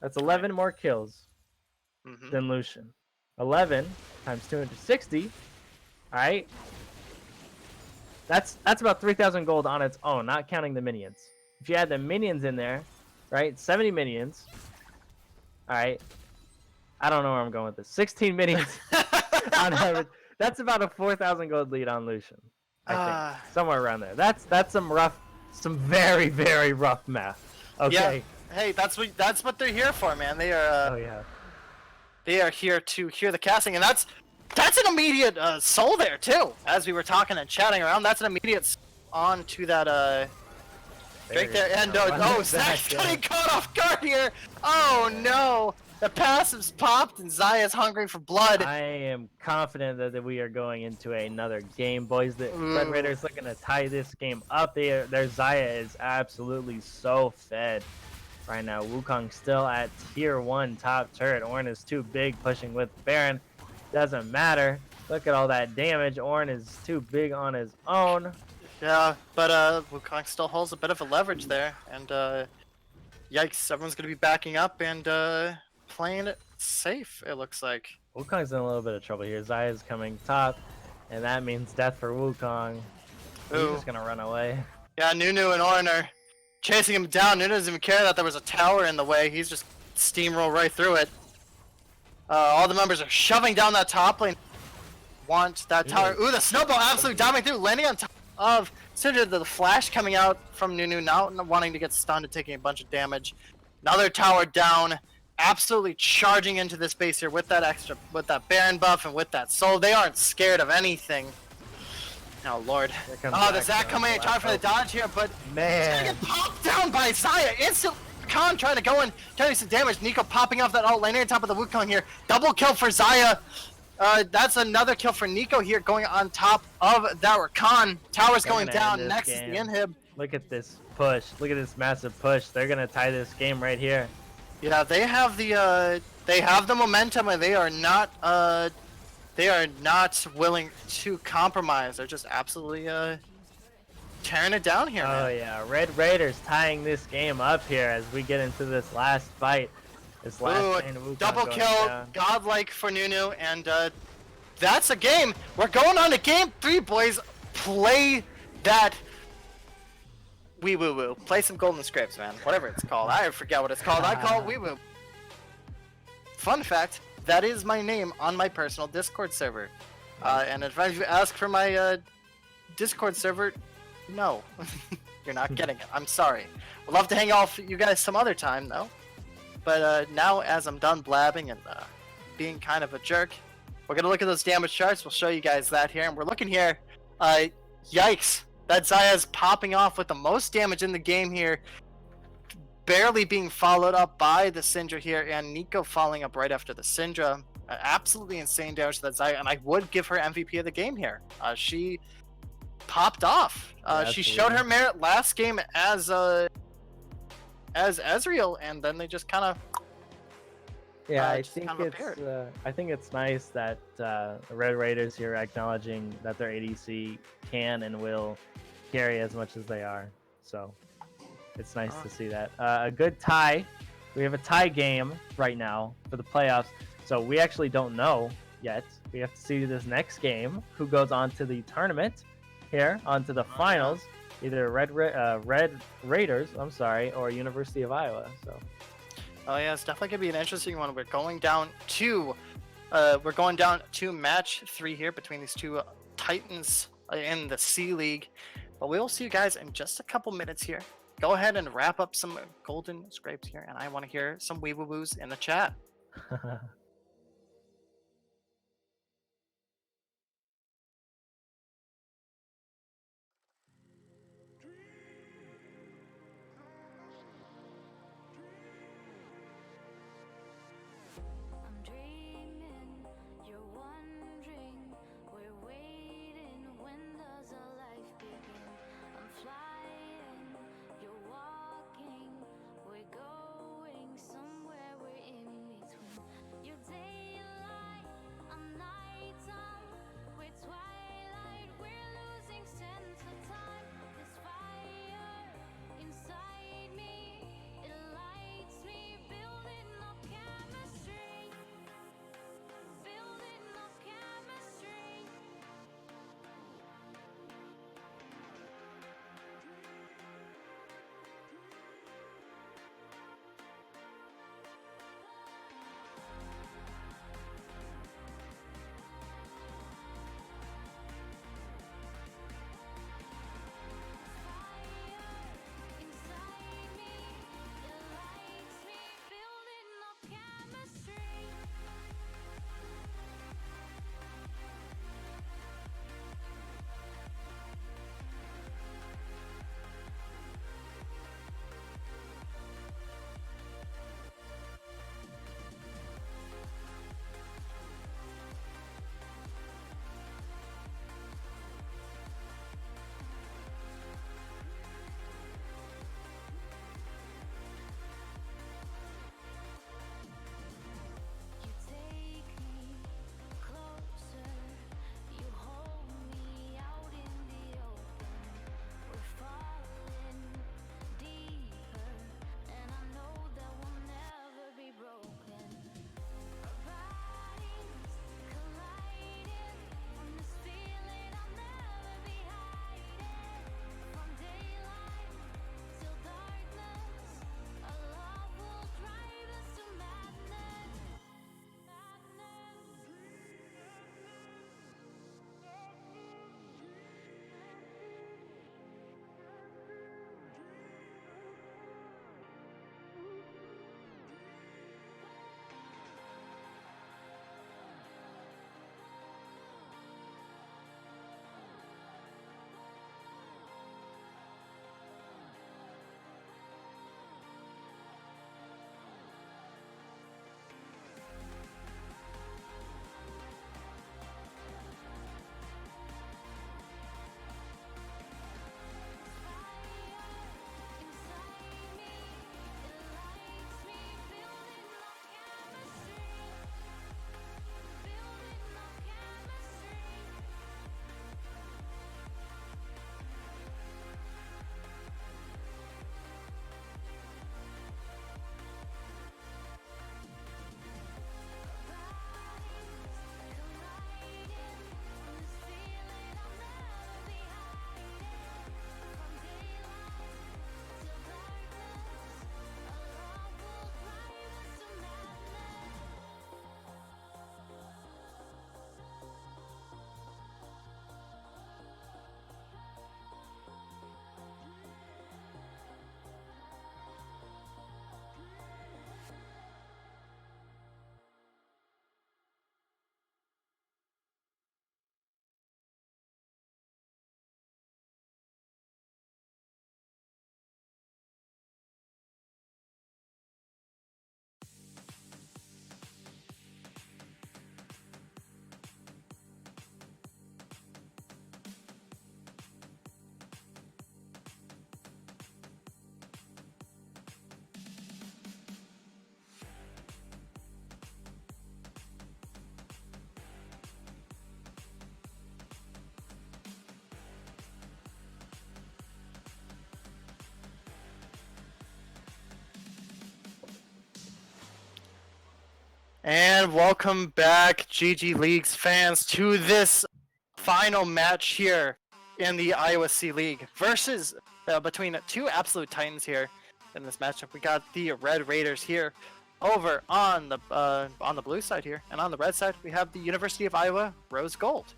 That's 11 more kills than Lucian. 11 times 260, alright? That's about 3,000 gold on its own, not counting the minions. If you add the minions in there, right? 70 minions. Alright. I don't know where I'm going with this. 16 minions on average. That's about a 4,000 gold lead on Lucian. I think. Somewhere around there. That's some very, very rough math. Okay. Yeah. Hey, that's what they're here for, man. They are they are here to hear the casting, and that's an immediate soul there too. As we were talking and chatting around, that's an immediate on to that Drake there. And Zac's getting caught off guard here. Oh no! The passive's popped, and Zaya's hungry for blood. I am confident that we are going into another game, boys. The Red Ooh. Raiders looking to tie this game up. Their Zaya is absolutely so fed right now. Wukong still at tier 1 top turret. Ornn is too big, pushing with Baron. Doesn't matter. Look at all that damage. Ornn is too big on his own. Yeah, but Wukong still holds a bit of a leverage there, and yikes, everyone's gonna be backing up and playing it safe, it looks like. Wukong's in a little bit of trouble here. Zaya's coming top, and that means death for Wukong. He's Ooh. just gonna run away. Yeah, Nunu and Ornn are chasing him down. Nunu doesn't even care that there was a tower in the way. He's just steamroll right through it. All the members are shoving down that top lane. Want that tower. Ooh, the snowball absolutely diving through, landing on top of Syndra. The flash coming out from Nunu, not wanting to get stunned and taking a bunch of damage. Another tower down. Absolutely charging into this base here with that Baron buff and with that soul. They aren't scared of anything. Oh lord. Oh, the Zac coming in, trying for the dodge here, but Man. he's gonna get popped down by Zaya. Instant Khan trying to go in, trying to do some damage. Nico popping off that alt laner on top of the Wukong here. Double kill for Zaya. That's another kill for Nico here, going on top of that Rakan. Tower's going down next to the inhib. Look at this push. Look at this massive push. They're gonna tie this game right here. Yeah, they have the momentum, and they are not willing to compromise. They're just absolutely tearing it down here. Oh Man. yeah, Red Raiders tying this game up here as we get into this last fight. This last lane of Wukong Double going kill, down. godlike for Nunu, and that's a game. We're going on to game 3, boys. Play that. Wee woo woo. Play some golden scripts, man. Whatever it's called. I forget what it's called. I call it wee woo. Fun fact, that is my name on my personal Discord server. And if you ask for my Discord server, no. You're not getting it. I'm sorry. Would love to hang out with you guys some other time, though. But now, as I'm done blabbing and being kind of a jerk, we're going to look at those damage charts. We'll show you guys that here. And we're looking here. Yikes. That Zaya's popping off with the most damage in the game here. Barely being followed up by the Syndra here. And Nico following up right after the Syndra. Absolutely insane damage to that Zaya. And I would give her MVP of the game here. She popped off. She showed her merit last game as Ezreal, and then they just kind of I think it's nice that the Red Raiders here are acknowledging that their ADC can and will carry as much as they are. So it's nice to see that. A good tie. We have a tie game right now for the playoffs. So we actually don't know yet. We have to see this next game who goes on to the tournament here, onto the finals. Either Red Raiders, or University of Iowa. So. Oh yeah, it's definitely gonna be an interesting one. We're going down to match 3 here between these two Titans in the C League. But we will see you guys in just a couple minutes here. Go ahead and wrap up some golden scrapes here, and I want to hear some wee woo woos in the chat. And welcome back, GG Leagues fans, to this final match here in the Iowa C League versus between two absolute titans here in this matchup. We got the Red Raiders here over on the blue side here, and on the red side we have the University of Iowa Rose Gold.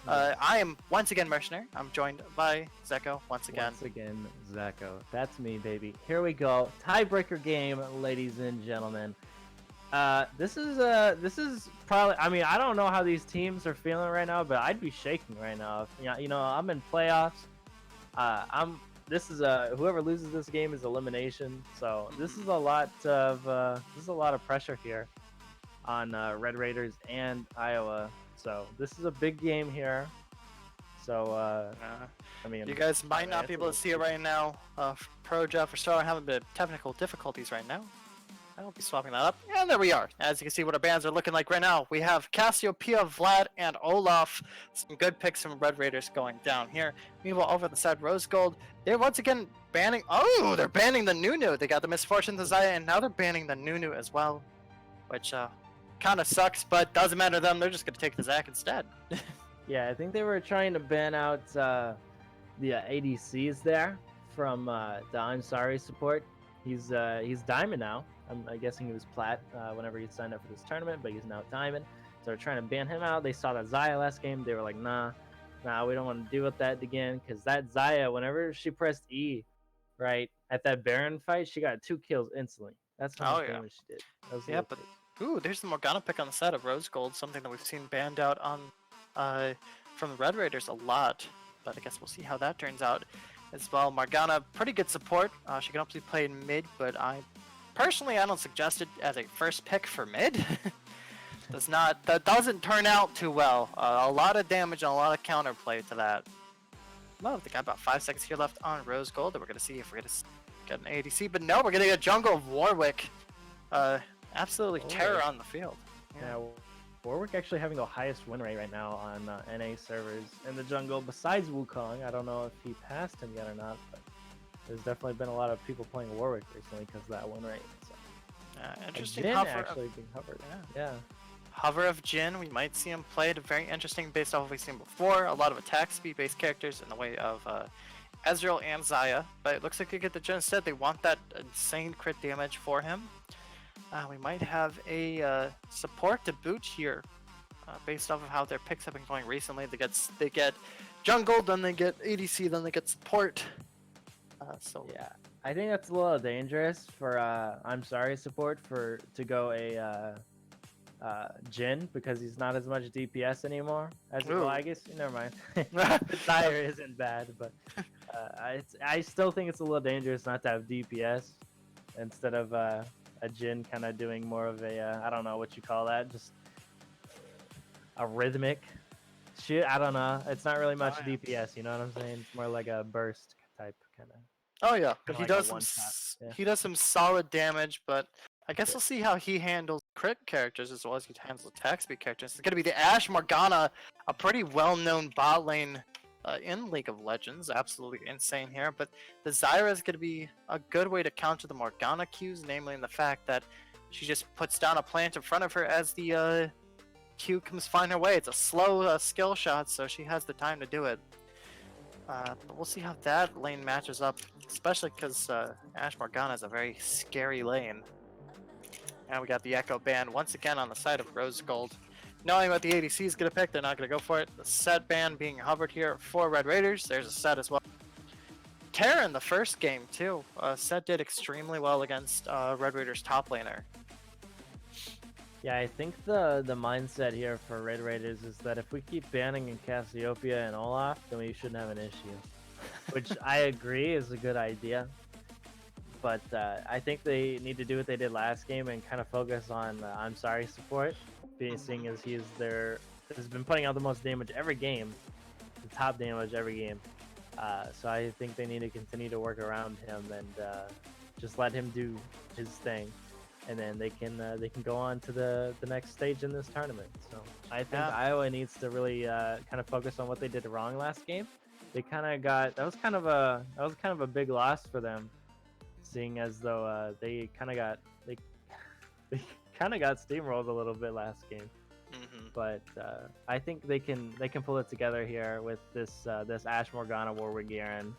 I am once again Mercenary. I'm joined by Zeko once again. Once again, Zeko. That's me, baby. Here we go. Tiebreaker game, ladies and gentlemen. This is probably. I mean, I don't know how these teams are feeling right now, but I'd be shaking right now. If, you know, I'm in playoffs. This is whoever loses this game is elimination. So this is a lot of pressure here on Red Raiders and Iowa. So this is a big game here. So I mean, you guys might not be able to see it right now. Pro Jeff or Star are having a bit of technical difficulties right now. I will be swapping that up. And there we are. As you can see what our bands are looking like right now. We have Cassiopeia, Vlad, and Olaf. Some good picks from Red Raiders going down here. Meanwhile, over the side, Rose Gold. They're once again banning... Oh, they're banning the Nunu. They got the Misfortune to Zaya, and now they're banning the Nunu as well. Which kind of sucks, but doesn't matter to them. They're just going to take the Zac instead. yeah, I think they were trying to ban out the ADCs there from the I'm Sorry support. He's Diamond now. I'm guessing he was Plat whenever he signed up for this tournament, but he's now Diamond. So they're trying to ban him out. They saw that Zaya last game. They were like, nah, we don't want to deal with that again. Because that Zaya, whenever she pressed E, right, at that Baron fight, she got 2 kills instantly. That's how much damage she did. That was yeah, but ooh, there's the Morgana pick on the side of Rose Gold, something that we've seen banned out on from the Red Raiders a lot. But I guess we'll see how that turns out as well. Morgana, pretty good support. She can obviously play in mid, but personally, I don't suggest it as a first pick for mid. That doesn't turn out too well. A lot of damage and a lot of counterplay to that. Well, they got about 5 seconds here left on Rose Gold. We're gonna see if we're gonna get an ADC, but no, we're gonna get a jungle of Warwick. Absolutely terror on the field. Yeah, Warwick actually having the highest win rate right now on NA servers in the jungle, besides Wukong. I don't know if he passed him yet or not, but there's definitely been a lot of people playing Warwick recently because of that win rate. So. Interesting. Jhin hover actually being hovered. Yeah. Hover of Jhin, we might see him played very interesting based off what we've seen before. A lot of attack speed based characters in the way of Ezreal and Zaya, but it looks like they get the Jhin instead. They want that insane crit damage for him. We might have a support to boot here based off of how their picks have been going recently. They get jungle, then they get ADC, then they get support. So yeah, I think that's a little dangerous for I'm Sorry support to go a Jhin because he's not as much DPS anymore as well, I guess. Never mind. The Dire isn't bad, but I still think it's a little dangerous not to have DPS instead of a Jhin kind of doing more of a I don't know what you call that, just a rhythmic shit. I don't know. It's not really much DPS. You know what I'm saying? It's more like a burst type kind of. Oh yeah, but he like does he does some solid damage, but I guess we'll see how he handles crit characters as well as he handles attack speed characters. It's gonna be the Ashe Morgana, a pretty well-known bot lane in League of Legends. Absolutely insane here, but the Zyra is gonna be a good way to counter the Morgana Qs, namely in the fact that she just puts down a plant in front of her as the Q comes find her way. It's a slow skill shot, so she has the time to do it. But we'll see how that lane matches up, especially because Ashe Morgana is a very scary lane. And we got the Echo ban once again on the side of Rose Gold. Knowing what the ADC is going to pick, they're not going to go for it. The set ban being hovered here for Red Raiders. There's a set as well. Terra in the first game too. Set did extremely well against Red Raiders top laner. Yeah, I think the mindset here for Red Raiders is that if we keep banning in Cassiopeia and Olaf, then we shouldn't have an issue. Which I agree is a good idea. But I think they need to do what they did last game and kind of focus on I'm Sorry support, seeing as he's has been putting out the most damage every game, the top damage every game. So I think they need to continue to work around him and just let him do his thing. And then they can go on to the next stage in this tournament. So I think Iowa needs to really kind of focus on what they did wrong last game. They kind of got that was kind of a big loss for them, seeing as though they kind of kind of got steamrolled a little bit last game. Hmm. But I think they can pull it together here with this Ash Morgana Warwick Garen.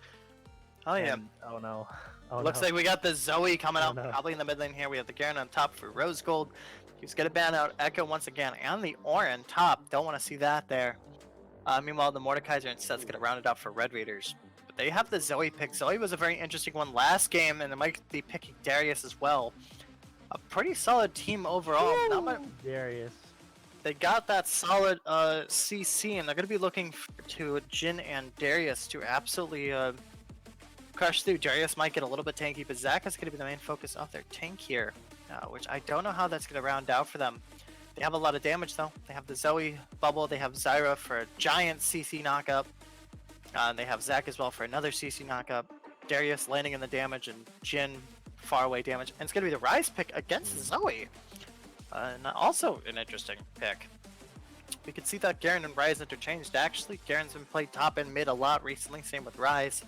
Oh yeah. And, oh no. Oh, Looks no. like we got the Zoe coming Oh, out no. probably in the mid lane here. We have the Garen on top for Rose Gold. He's gonna ban out Echo once again, and the Orin top. Don't want to see that there. Meanwhile, the Mordekaiser instead's gonna round it up for Red Raiders. But they have the Zoe pick. Zoe was a very interesting one last game, and they might be picking Darius as well. A pretty solid team overall. Not much. Darius. They got that solid CC, and they're going to be looking to Jin and Darius to absolutely crush through. Darius might get a little bit tanky, but Zac is going to be the main focus of their tank here, which I don't know how that's going to round out for them. They have a lot of damage, though. They have the Zoe bubble. They have Zyra for a giant CC knockup. They have Zac as well for another CC knockup. Darius landing in the damage, and Jin far away damage. And it's going to be the Rise pick against Zoe. And also an interesting pick. We could see that Garen and Rise interchanged. Actually, Garen's been played top and mid a lot recently. Same with Rise.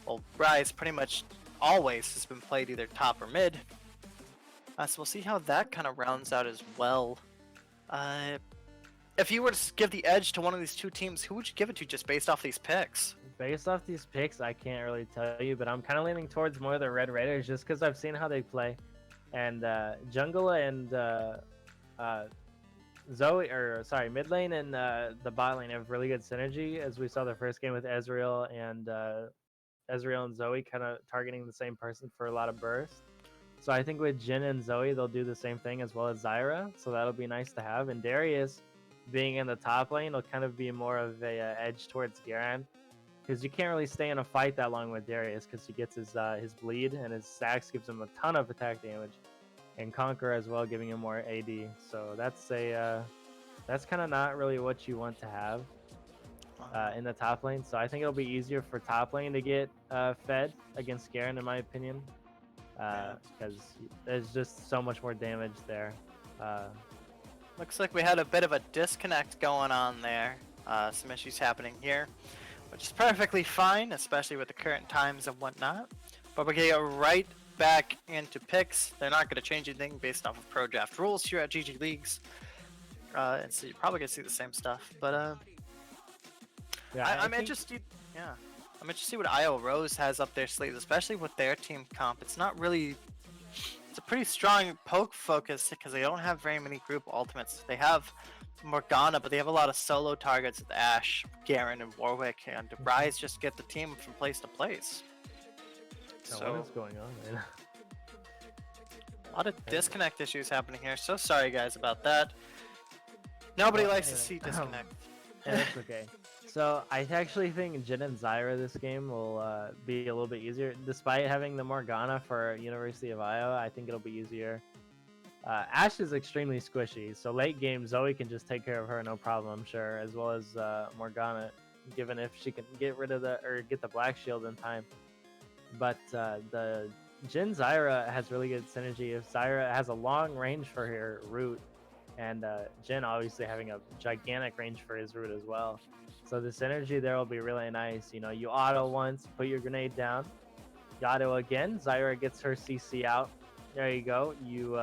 Well, Rise pretty much always has been played either top or mid. So we'll see how that kind of rounds out as well. If you were to give the edge to one of these two teams, who would you give it to just based off these picks? Based off these picks, I can't really tell you, but I'm kind of leaning towards more of the Red Raiders just because I've seen how they play. And Jungla and mid lane and the bot lane have really good synergy, as we saw the first game with Ezreal and Zoe kind of targeting the same person for a lot of burst. So I think with Jin and Zoe, they'll do the same thing, as well as Zyra. So that'll be nice to have. And Darius being in the top lane will kind of be more of a edge towards Garen, because you can't really stay in a fight that long with Darius because he gets his bleed, and his stacks gives him a ton of attack damage. And Conquer as well, giving him more AD. So that's kind of not really what you want to have in the top lane. So I think it'll be easier for top lane to get fed against Garen, in my opinion, because there's just so much more damage there. Looks like we had a bit of a disconnect going on there. Some issues happening here, which is perfectly fine, especially with the current times and whatnot. But we're gonna get right back into picks. They're not going to change anything based off of pro draft rules here at GG Leagues, and so you're probably going to see the same stuff. But I'm interested. Yeah, I'm interested to see what IO Rose has up their sleeves, especially with their team comp. It's not really. It's a pretty strong poke focus because they don't have very many group ultimates. They have Morgana, but they have a lot of solo targets with Ashe, Garen, and Warwick, and Rise just get the team from place to place. So what is going on, man? A lot of disconnect issues happening here. So sorry, guys, about that. Nobody likes to see disconnect. Yeah, that's okay. So I actually think Jin and Zyra this game will be a little bit easier. Despite having the Morgana for University of Iowa, I think it'll be easier. Ashe is extremely squishy, so late game Zoe can just take care of her no problem, I'm sure, as well as Morgana, given if she can get rid of get the Black Shield in time. But the Jin Zyra has really good synergy. If Zyra has a long range for her root, and Jin obviously having a gigantic range for his root as well. So the synergy there will be really nice. You know, you auto once, put your grenade down, you auto again, Zyra gets her CC out. There you go. You'll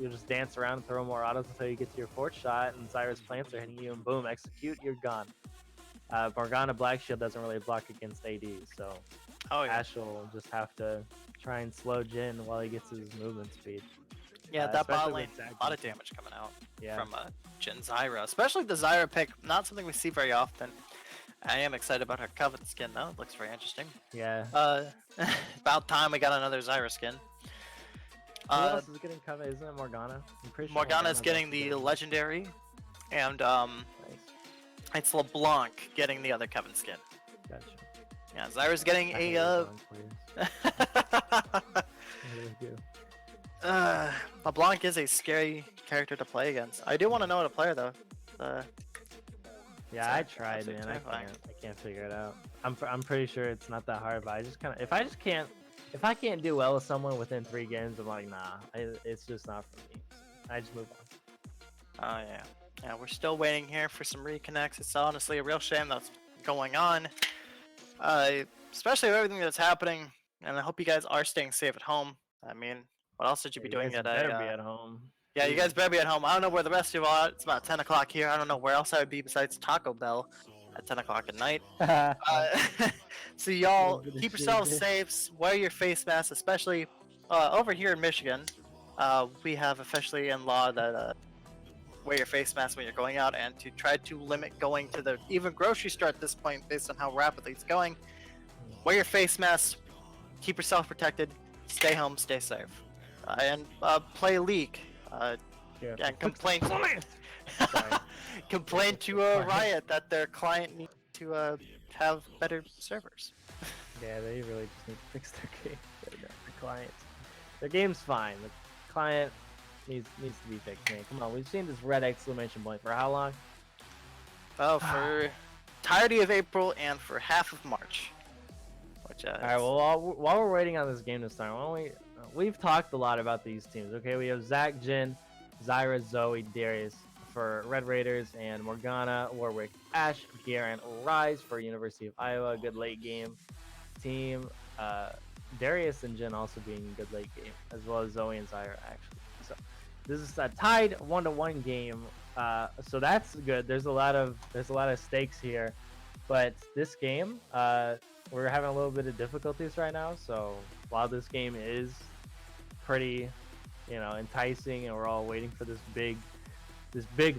just dance around and throw more autos until you get to your fourth shot, and Zyra's plants are hitting you, and boom, execute, you're gone. Morgana Black Shield doesn't really block against AD, so Ashe will just have to try and slow Jin while he gets his movement speed. Yeah, that bot lane, a lot of damage coming out from Jin Zyra, especially the Zyra pick. Not something we see very often. I am excited about her Covet skin though. It looks very interesting. Yeah. About time we got another Zyra skin. Who else is getting Covet? Isn't it Morgana? I'm pretty sure Morgana's getting the legendary, and it's LeBlanc getting the other Coven skin. Gotcha. Yeah, Zyra's getting a LeBlanc is a scary character to play against. I do want to know how to play her though. Yeah, I tried, man. I can't figure it out. I'm pretty sure it's not that hard, but I just kind of if I can't do well with someone within 3 games, I'm like, nah, it's just not for me. I just move on. Oh yeah. Yeah, we're still waiting here for some reconnects. It's honestly a real shame that's going on. Especially with everything that's happening, and I hope you guys are staying safe at home. I mean, what else should you be doing at at better be at home. Yeah, you guys better be at home. I don't know where the rest of you are. It's about 10 o'clock here. I don't know where else I would be besides Taco Bell at 10 o'clock at night. So y'all Little bit of keep yourselves shit. safe. Wear your face masks, especially over here in Michigan. We have officially in law that wear your face mask when you're going out, and to try to limit going to the even grocery store at this point, based on how rapidly it's going. Wear your face mask. Keep yourself protected. Stay home. Stay safe. And play League. Yeah. And complain. Sorry. Complain to Riot that their client needs to have better servers. Yeah, they really just need to fix their game. The client, their game's fine. The client needs to be fixed. Man, come on, we've seen this red exclamation point for how long? Oh, for entirety of April and for half of March. Which, All right. Well, while we're waiting on this game to start, why don't we? We've talked a lot about these teams. Okay, we have Zach, Jin, Zyra, Zoe, Darius for Red Raiders, and Morgana, Warwick, Ash, Garen, Rise for University of Iowa. Good late game team. Darius and Jin also being good late game, as well as Zoe and Zyra actually. So this is a tied 1-1 game. So that's good. There's a lot of stakes here, but this game, we're having a little bit of difficulties right now. So while this game is pretty, enticing, and we're all waiting for this big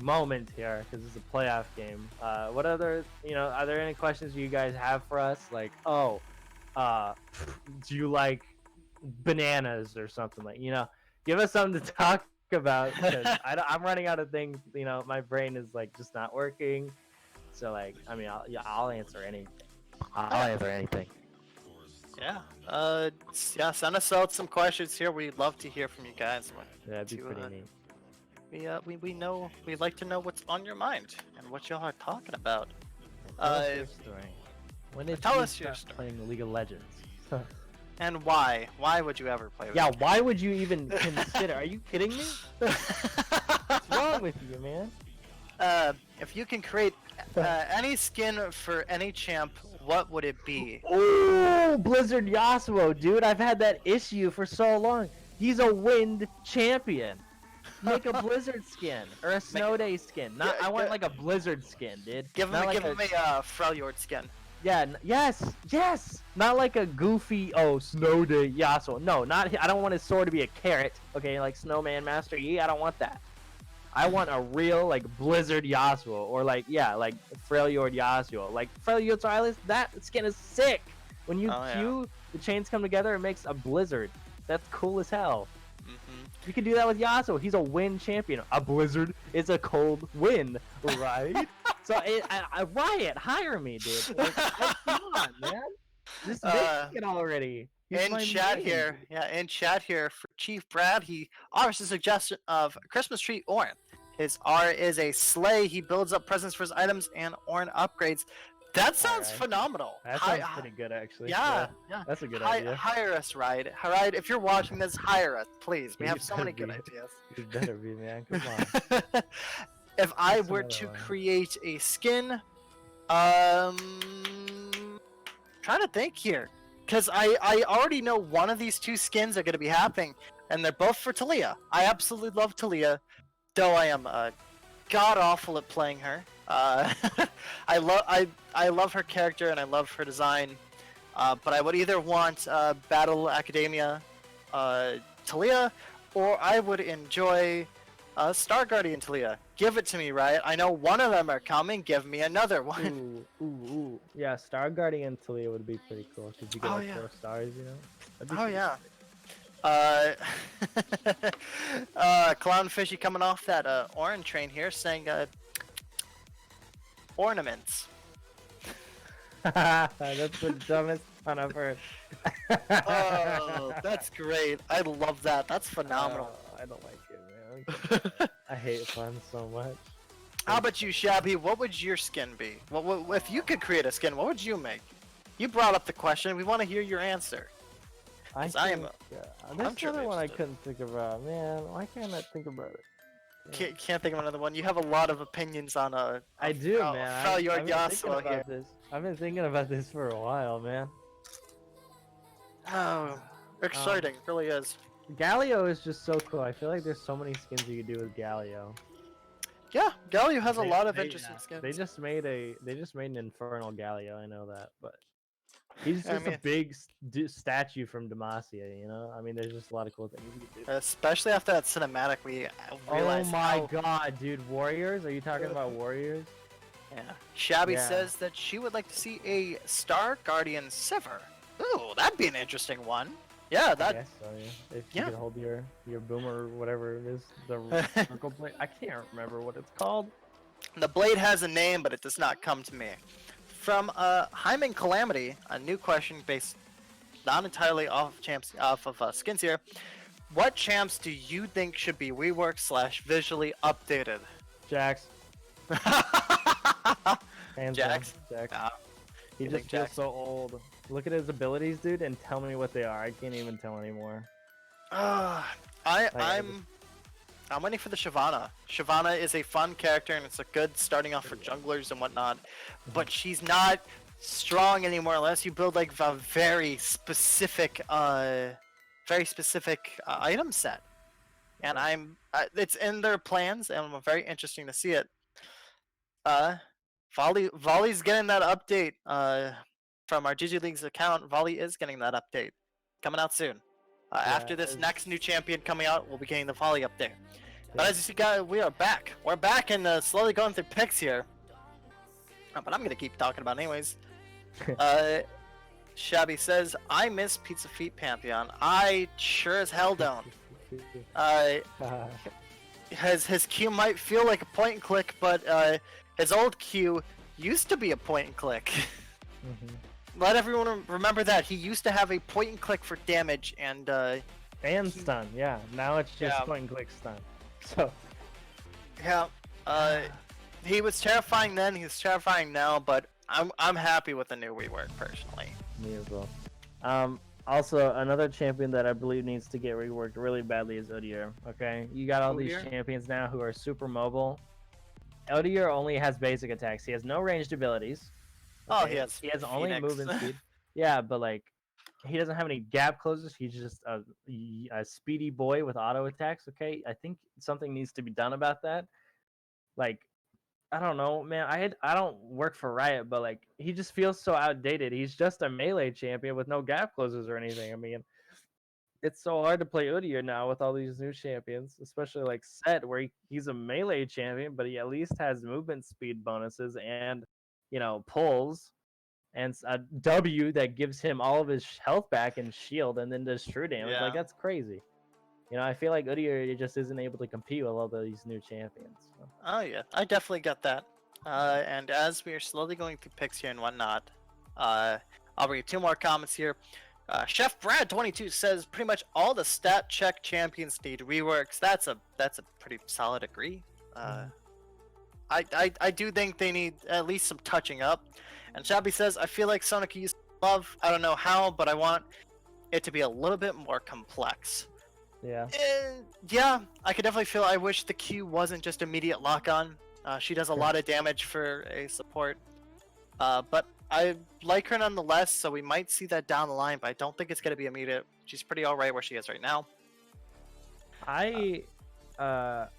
moment here because it's a playoff game. What other, are there any questions you guys have for us? Like, do you like bananas or something, like, give us something to talk about, because I'm running out of things. My brain is like just not working. So like, I mean, I'll answer anything. I'll answer anything. Yeah. Yeah. Send us out some questions here. We'd love to hear from you guys. Yeah, that'd be pretty neat. We'd like to know what's on your mind and what y'all are talking about. Tell us your story. When did tell you us your start story. playing League of Legends? And why? Why would you ever play with Yeah, me? why would you even consider? Are you kidding me? What's wrong with you, man? If you can create any skin for any champ, what would it be? Oh, Blizzard Yasuo, dude. I've had that issue for so long. He's a wind champion. Make a Blizzard skin or a Snow Day skin. I want like a Blizzard skin, dude. Give him a Freljord skin. Yeah, yes. Not like a goofy, Snow Day Yasuo. No, I don't want his sword to be a carrot. Okay, like Snowman Master Yi. I don't want that. I want a real like Blizzard Yasuo, or like Freljord Yasuo. Like Freljord Silas, that skin is sick. When you the chains come together, it makes a Blizzard. That's cool as hell. You can do that with Yasuo. He's a wind champion. A Blizzard is a cold wind, right? So Riot, hire me, dude. Like, come on, man. Just make it already. In chat here for Chief Brad, he offers a suggestion of Christmas tree Ornn. His R is a sleigh. He builds up presents for his items and Ornn upgrades. That sounds phenomenal. That sounds pretty good, actually. Yeah. That's a good idea. Hire us, Riot. Riot, if you're watching this, hire us, please. We have so many good ideas. You better be, man. Come on. If I were to create a skin, trying to think here, because I already know one of these two skins are going to be happening, and they're both for Talia. I absolutely love Talia, though I am god awful at playing her. I love her character and I love her design, but I would either want Battle Academia Talia, or I would enjoy Star Guardian Talia. Give it to me, Riot. I know one of them are coming. Give me another one. Ooh. Yeah, Star Guardian Talia would be pretty cool, because you get 4 stars, That'd be Clownfishy coming off that orange train here, saying ornaments. That's the dumbest pun I've heard. Oh, that's great. I love that. That's phenomenal. I don't like it, man. I hate puns so much. How about you, Shabby? What would your skin be? What if you could create a skin, what would you make? You brought up the question. We want to hear your answer. There's another one I couldn't think about. Man, why can't I think about it? Can't think of another one. You have a lot of opinions on I do, man. Freljord Yasuo here. I've been thinking about this for a while, man. Oh, exciting, really is. Galio is just so cool. I feel like there's so many skins you can do with Galio. Yeah, Galio has a They- lot of they- interesting skins. They just made an infernal Galio. I know that, but he's I just mean- a big statue from Demacia. You know, I mean, there's just a lot of cool things you can do. Especially after that cinematic, we Oh realized my how... god, dude! Warriors? Are you talking about Warriors? Yeah. Shabby Yeah. says that she would like to see a Star Guardian Sever. Ooh, that'd be an interesting one. Yeah, I that... guess so, yeah. If yeah. you could hold your boomer or whatever it is, the circle blade. I can't remember what it's called. The blade has a name, but it does not come to me. From Hyman Calamity, a new question based not entirely off of skins here. What champs do you think should be reworked / visually updated? Jax. Hands down, Jax? Jax. Nah. He You just think feels Jax? so old. Look at his abilities, dude, and tell me what they are. I can't even tell anymore. I'm waiting for the Shyvana. Shyvana is a fun character and it's a good starting off for junglers and whatnot, but she's not strong anymore unless you build like a very specific item set. And it's in their plans and I'm very interesting to see it. Volley's getting that update from our GGLeagues account. Volley is getting that update coming out soon. After this next new champion coming out, we'll be getting the Volley update. But as you see, guys, we are back. We're back and slowly going through picks here. But I'm gonna keep talking about it anyways. Shabby says, "I miss Pizza Feet Pantheon. I sure as hell don't." His Q might feel like a point and click, but his old Q used to be a point and click. Let everyone remember that he used to have a point and click for damage and stun, yeah. Now it's just Yeah. point and click stun. So yeah, he was terrifying then. He's terrifying now, but I'm happy with the new rework personally. me as well. Also, another champion that I believe needs to get reworked really badly is Odier. Okay, you got all these Odier? champions now who are super mobile. Odier only has basic attacks. He has no ranged abilities. Oh, okay? he has only Phoenix. movement speed. Yeah, but like, he doesn't have any gap closers. He's just a speedy boy with auto attacks. Okay, I think something needs to be done about that. Like, I don't know, man. I don't work for Riot, but like, he just feels so outdated. He's just a melee champion with no gap closers or anything. I mean, it's so hard to play Odier now with all these new champions, especially like Set, where he's a melee champion, but he at least has movement speed bonuses and, you know, pulls and a W that gives him all of his health back and shield and then does true damage. Yeah. Like, that's crazy. You know, I feel like Odier just isn't able to compete with all these new champions. So. Oh yeah, I definitely get that. And as we are slowly going through picks here and whatnot, I'll read 2 more comments here. Chef Brad 22 says pretty much all the stat check champions need reworks. That's a pretty solid agree. I do think they need at least some touching up. And Shabby says I feel like Sonic used love. I don't know how, but I want it to be a little bit more complex. Yeah. Yeah, I could definitely feel. I wish the Q wasn't just immediate lock on. She does a lot of damage for a support, but I like her nonetheless. So we might see that down the line, but I don't think it's gonna be immediate. She's pretty alright where she is right now. I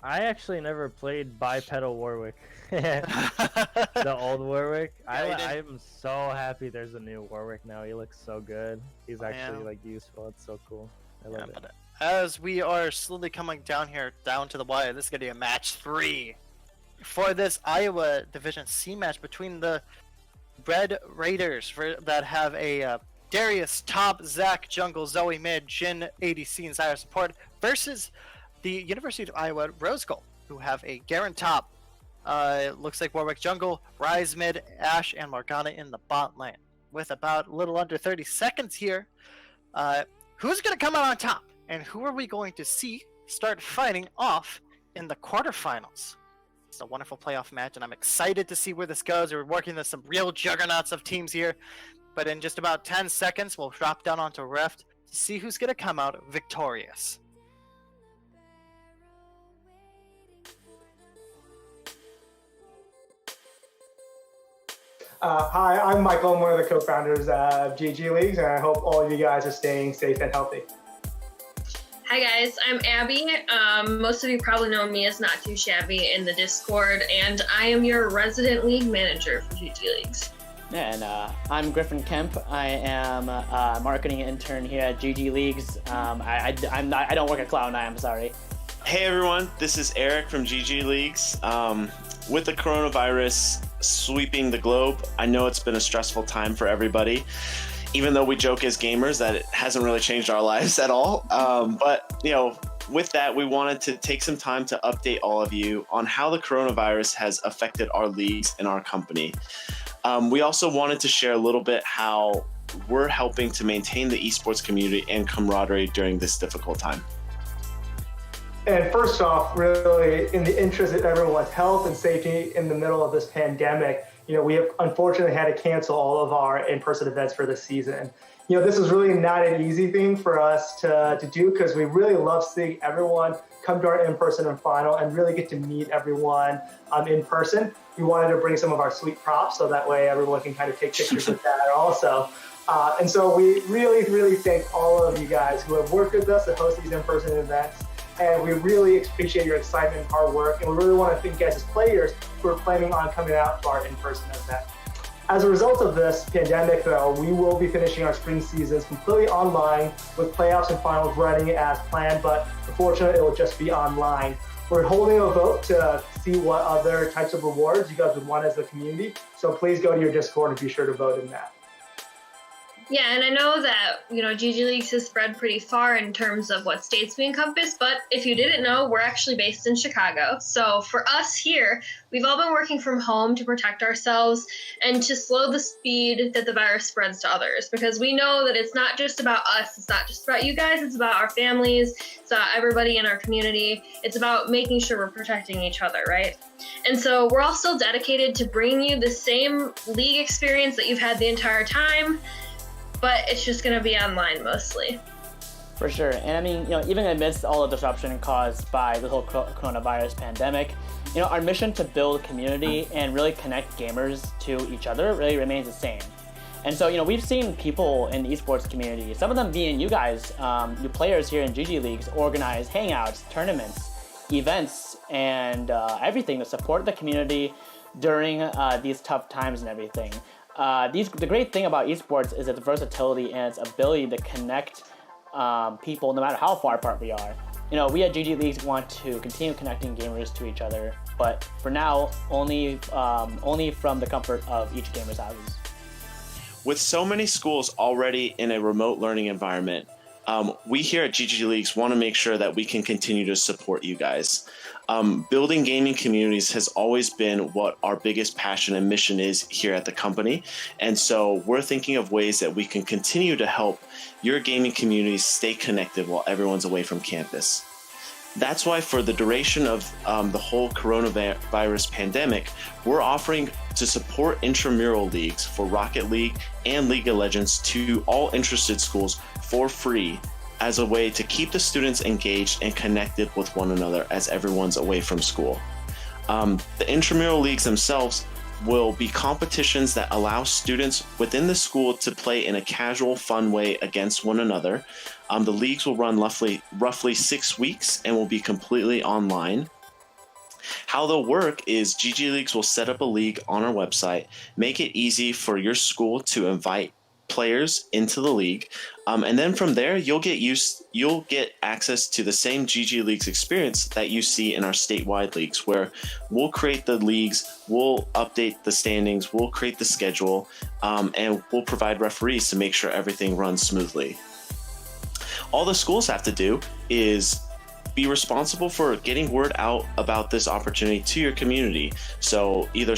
actually never played bipedal Warwick, the old Warwick. I'm so happy there's a new Warwick now. He looks so good. He's actually like useful. It's so cool. I love it. But as we are slowly coming down to the wire, this is gonna be a match 3 for this Iowa Division C match between the Red Raiders that have a Darius top, Zach jungle, Zoe mid, Jin ADC and Zyra support versus the University of Iowa Rose Gold, who have a Garen top. It looks like Warwick jungle, Ryze mid, Ashe and Morgana in the bot lane. With about a little under 30 seconds here, who's gonna come out on top? And who are we going to see start fighting off in the quarterfinals? It's a wonderful playoff match, and I'm excited to see where this goes. We're working with some real juggernauts of teams here. But in just about 10 seconds, we'll drop down onto Rift to see who's going to come out victorious. Hi, I'm Michael. I'm one of the co-founders of GGLeagues, and I hope all of you guys are staying safe and healthy. Hi guys, I'm Abby. Most of you probably know me as Not Too Shabby in the Discord, and I am your resident league manager for GG Leagues. And I'm Griffin Kemp. I am a marketing intern here at GG Leagues. I don't work at Cloud9, I'm sorry. Hey everyone, this is Eric from GG Leagues. With the coronavirus sweeping the globe, I know it's been a stressful time for everybody. Even though we joke as gamers that it hasn't really changed our lives at all. But with that, we wanted to take some time to update all of you on how the coronavirus has affected our leagues and our company. We also wanted to share a little bit how we're helping to maintain the esports community and camaraderie during this difficult time. And first off, really, in the interest of everyone's health and safety in the middle of this pandemic, we have unfortunately had to cancel all of our in-person events for this season. This is really not an easy thing for us to do because we really love seeing everyone come to our in-person and final and really get to meet everyone in person. We wanted to bring some of our sweet props so that way everyone can kind of take pictures with that also. And so we really, really thank all of you guys who have worked with us to host these in-person events. And we really appreciate your excitement and hard work. And we really want to thank you guys as players who are planning on coming out to our in-person event. As a result of this pandemic, though, we will be finishing our spring seasons completely online with playoffs and finals running as planned, but unfortunately, it will just be online. We're holding a vote to see what other types of rewards you guys would want as a community. So please go to your Discord and be sure to vote in that. Yeah, and I know that, GG Leagues has spread pretty far in terms of what states we encompass, but if you didn't know, we're actually based in Chicago. So for us here, we've all been working from home to protect ourselves and to slow the speed that the virus spreads to others, because we know that it's not just about us, it's not just about you guys, it's about our families, it's about everybody in our community, it's about making sure we're protecting each other, right? And so we're all still dedicated to bringing you the same league experience that you've had the entire time, but it's just going to be online mostly. For sure. And I mean, even amidst all the disruption caused by the whole coronavirus pandemic, our mission to build community and really connect gamers to each other really remains the same. And so, we've seen people in the esports community, some of them being you guys, you players here in GG Leagues, organize hangouts, tournaments, events, and everything to support the community during these tough times and everything. The great thing about esports is its versatility and its ability to connect people no matter how far apart we are. We at GG Leagues want to continue connecting gamers to each other, but for now, only from the comfort of each gamer's houses. With so many schools already in a remote learning environment, we here at GG Leagues want to make sure that we can continue to support you guys. Building gaming communities has always been what our biggest passion and mission is here at the company. And so we're thinking of ways that we can continue to help your gaming communities stay connected while everyone's away from campus. That's why for the duration of the whole coronavirus pandemic, we're offering to support intramural leagues for Rocket League and League of Legends to all interested schools for free, as a way to keep the students engaged and connected with one another as everyone's away from school. The intramural leagues themselves will be competitions that allow students within the school to play in a casual, fun way against one another. The leagues will run roughly 6 weeks and will be completely online. How they'll work is GG Leagues will set up a league on our website, make it easy for your school to invite players into the league, and then from there you'll get access to the same GG Leagues experience that you see in our statewide leagues, where we'll create the leagues, we'll update the standings, we'll create the schedule, and we'll provide referees to make sure everything runs smoothly. All the schools have to do is be responsible for getting word out about this opportunity to your community. So either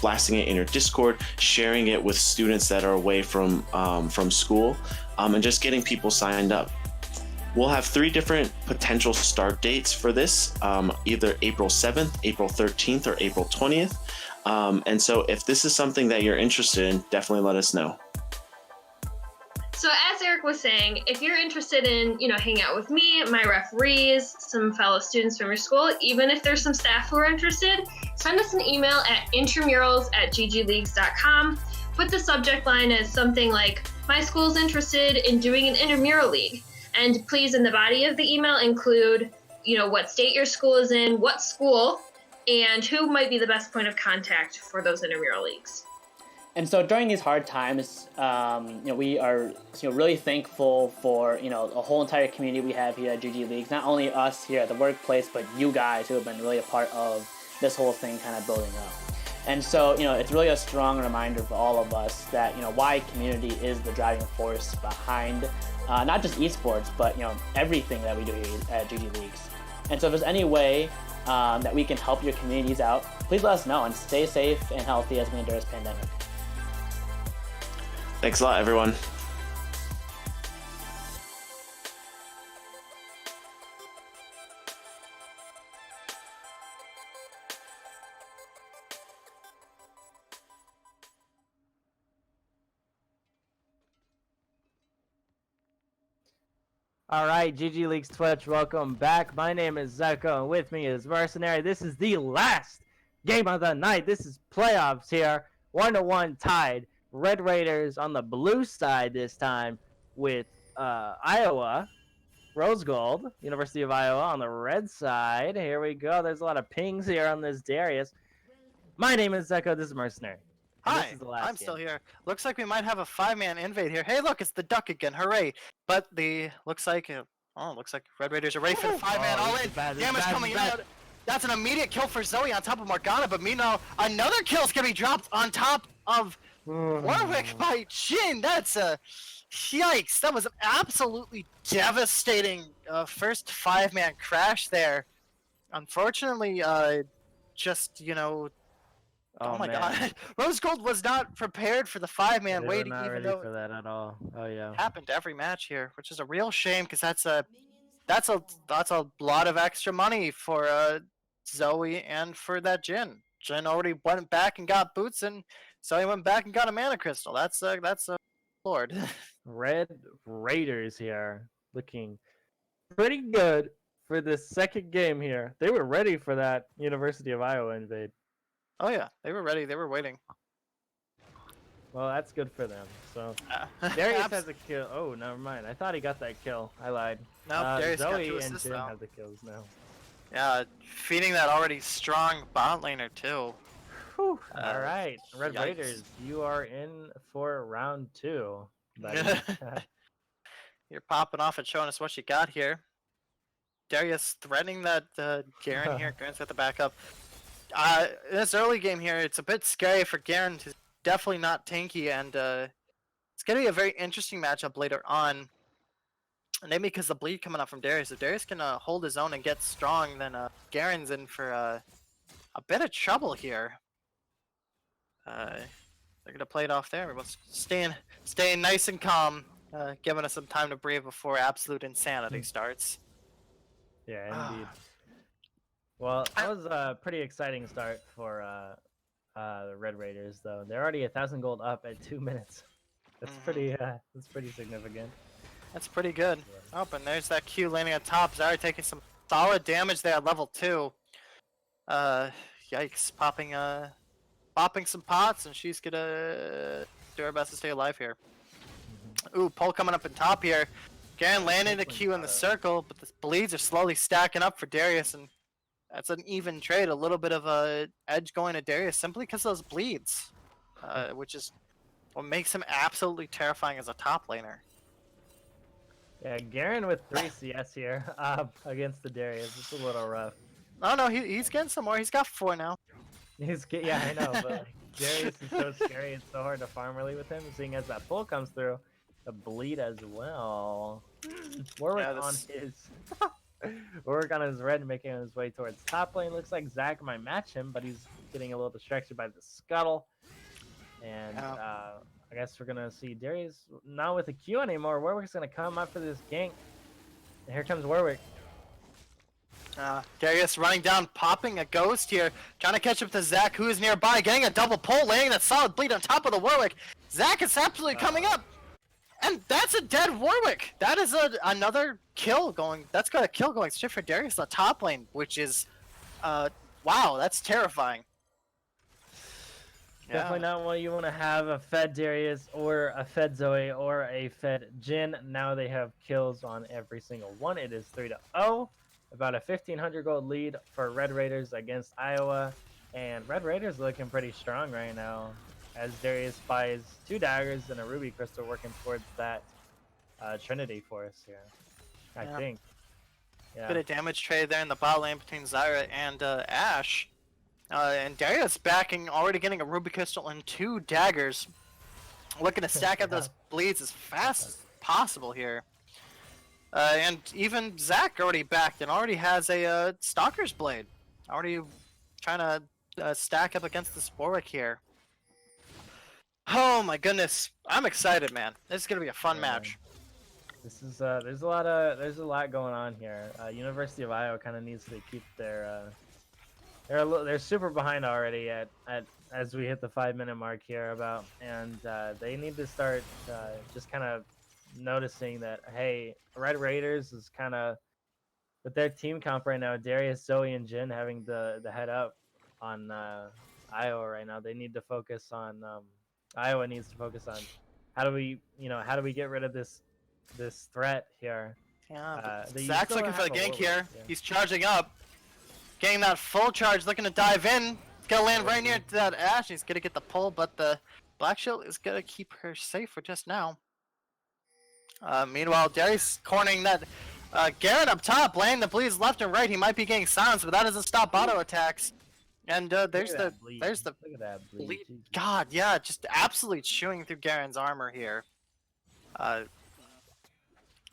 blasting it in your Discord, sharing it with students that are away from school, and just getting people signed up. We'll have 3 different potential start dates for this, either April 7th, April 13th, or April 20th. And so if this is something that you're interested in, definitely let us know. So as Eric was saying, if you're interested in, hanging out with me, my referees, some fellow students from your school, even if there's some staff who are interested, send us an email at intramurals@ggleagues.com. Put the subject line as something like, my school's interested in doing an intramural league. And please, in the body of the email, include, what state your school is in, what school, and who might be the best point of contact for those intramural leagues. And so during these hard times, we are really thankful for the whole entire community we have here at GG Leagues. Not only us here at the workplace, but you guys who have been really a part of this whole thing kind of building up. And so it's really a strong reminder for all of us that why community is the driving force behind not just esports, but everything that we do here at GG Leagues. And so if there's any way that we can help your communities out, please let us know and stay safe and healthy as we endure this pandemic. Thanks a lot, everyone. All right, GG Leagues Twitch, welcome back. My name is Zeko, and with me is Mercenary. This is the last game of the night. This is playoffs here, 1-1 tied. Red Raiders on the blue side this time with Iowa, Rose Gold, University of Iowa on the red side. Here we go. There's a lot of pings here on this Darius. My name is Zeko. This is Mercenary. Hi, this is the last I'm game. still here. Looks like we might have a 5-man invade here. Hey, look, it's the Duck again. Hooray! But looks like Red Raiders are ready for the 5-man all in. Damage coming out. That's an immediate kill for Zoe on top of Morgana, but meanwhile, another kill's gonna be dropped on top of Warwick by Jin. That's a yikes. That was an absolutely devastating first 5-man crash there. Unfortunately, oh my god. Rose Gold was not prepared for the 5-man waiting, not even ready though for that at all. Oh yeah. it happened every match here, which is a real shame because that's a lot of extra money for Zoe and for that Jin. Jin already went back and got boots, and Zoe went back and got a mana crystal. That's a lord. Red Raiders here looking pretty good for this second game here. They were ready for that University of Iowa invade. Oh yeah, they were ready. They were waiting. Well, that's good for them. So Darius has a kill. Oh, never mind. I thought he got that kill. I lied. No, Darius got Zoe 2 and assists Jin now. have the kills now. Yeah, feeding that already strong bot laner too. Whew. All right, Red yikes. Raiders, you are in for round 2. buddy. You're popping off and showing us what you got here. Darius threatening that Garen here. Garen's got the backup. In this early game here, it's a bit scary for Garen. He's definitely not tanky, and it's going to be a very interesting matchup later on. Maybe because the bleed coming up from Darius. If Darius can hold his own and get strong, then Garen's in for a bit of trouble here. They're going to play it off there. Everyone's staying nice and calm, giving us some time to breathe before absolute insanity starts. Yeah, indeed. Well, that was a pretty exciting start for the Red Raiders, though. They're already 1,000 gold up at 2 minutes. That's pretty significant. That's pretty good. Oh, and there's that Q landing on top. Zari taking some solid damage there at level 2. Yikes. Popping some pots, and she's gonna do her best to stay alive here. Ooh, Pole coming up in top here. Garen landing the Q in the circle, but the bleeds are slowly stacking up for Darius, and that's an even trade. A little bit of a edge going to Darius simply because of those bleeds, which is what makes him absolutely terrifying as a top laner. Yeah, Garen with 3 CS here against the Darius. It's a little rough. Oh no, he's getting some more. He's got 4 now. Yeah, I know, but like, Darius is so scary. It's so hard to farm early with him, seeing as that pull comes through. The bleed as well. Warwick on his Warwick on his red, making his way towards top lane. Looks like Zach might match him, but he's getting a little distracted by the scuttle. And I guess we're gonna see Darius not with a Q anymore. Warwick's gonna come up for this gank. And here comes Warwick. Darius running down, popping a ghost here, trying to catch up to Zach, who is nearby, getting a double pull, laying that solid bleed on top of the Warwick. Zach is absolutely coming up, and that's a dead Warwick. That is another kill going. That's got a kill going straight for Darius in the top lane, which is, wow, that's terrifying. Definitely not what you want to have a fed Darius or a fed Zoe or a fed Jin. Now they have kills on every single one. It is 3-0. About a 1,500 gold lead for Red Raiders against Iowa. And Red Raiders looking pretty strong right now as Darius buys 2 daggers and a ruby crystal working towards that Trinity Force here, I think. Yeah. Bit of damage trade there in the bot lane between Zyra and Ash. And Darius backing, already getting a ruby crystal and 2 daggers. Looking to stack up those bleeds as fast as possible here. And even Zach already backed and already has a Stalker's Blade. Already trying to stack up against this Warwick here. Oh my goodness, I'm excited, man. This is gonna be a fun match. This is there's a lot going on here. University of Iowa kind of needs to keep their they're super behind already at as we hit the 5-minute mark here and they need to start just kind of noticing that, hey, Red Raiders is kind of with their team comp right now, Darius, Zoe, and Jin having the head up on Iowa right now. They need to focus on Iowa needs to focus on how do we get rid of this threat here. Yeah, Zach's looking for the gank here. Yeah. He's charging up, getting that full charge, looking to dive in. He's gonna land right near to that Ash. He's gonna get the pull, but the Black Shield is gonna keep her safe for just now. Meanwhile, Darius cornering that Garen up top, laying the bleeds left and right. He might be getting silenced, but that doesn't stop auto attacks. And there's the bleed. Look at that bleed. God, yeah, just absolutely chewing through Garen's armor here.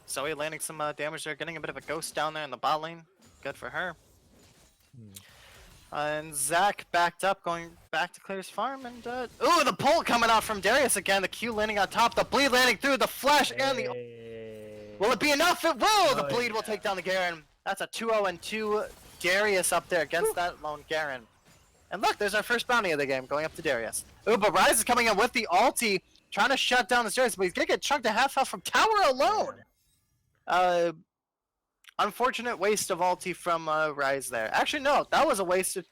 Zoe landing some damage there, getting a bit of a ghost down there in the bot lane. Good for her. And Zach backed up, going back to clear his farm, and ooh, the pull coming out from Darius again. The Q landing on top, the bleed landing through the flash, and the. Will it be enough? It will. The bleed will take down the Garen. That's a 2-0-2 Darius up there against that lone Garen. And look, there's our first bounty of the game going up to Darius. Ooh, but Rise is coming in with the ulti, trying to shut down the Darius, but he's gonna get chunked to half health from tower alone. Unfortunate waste of ulti from Rise there. Actually, no, that was a waste of...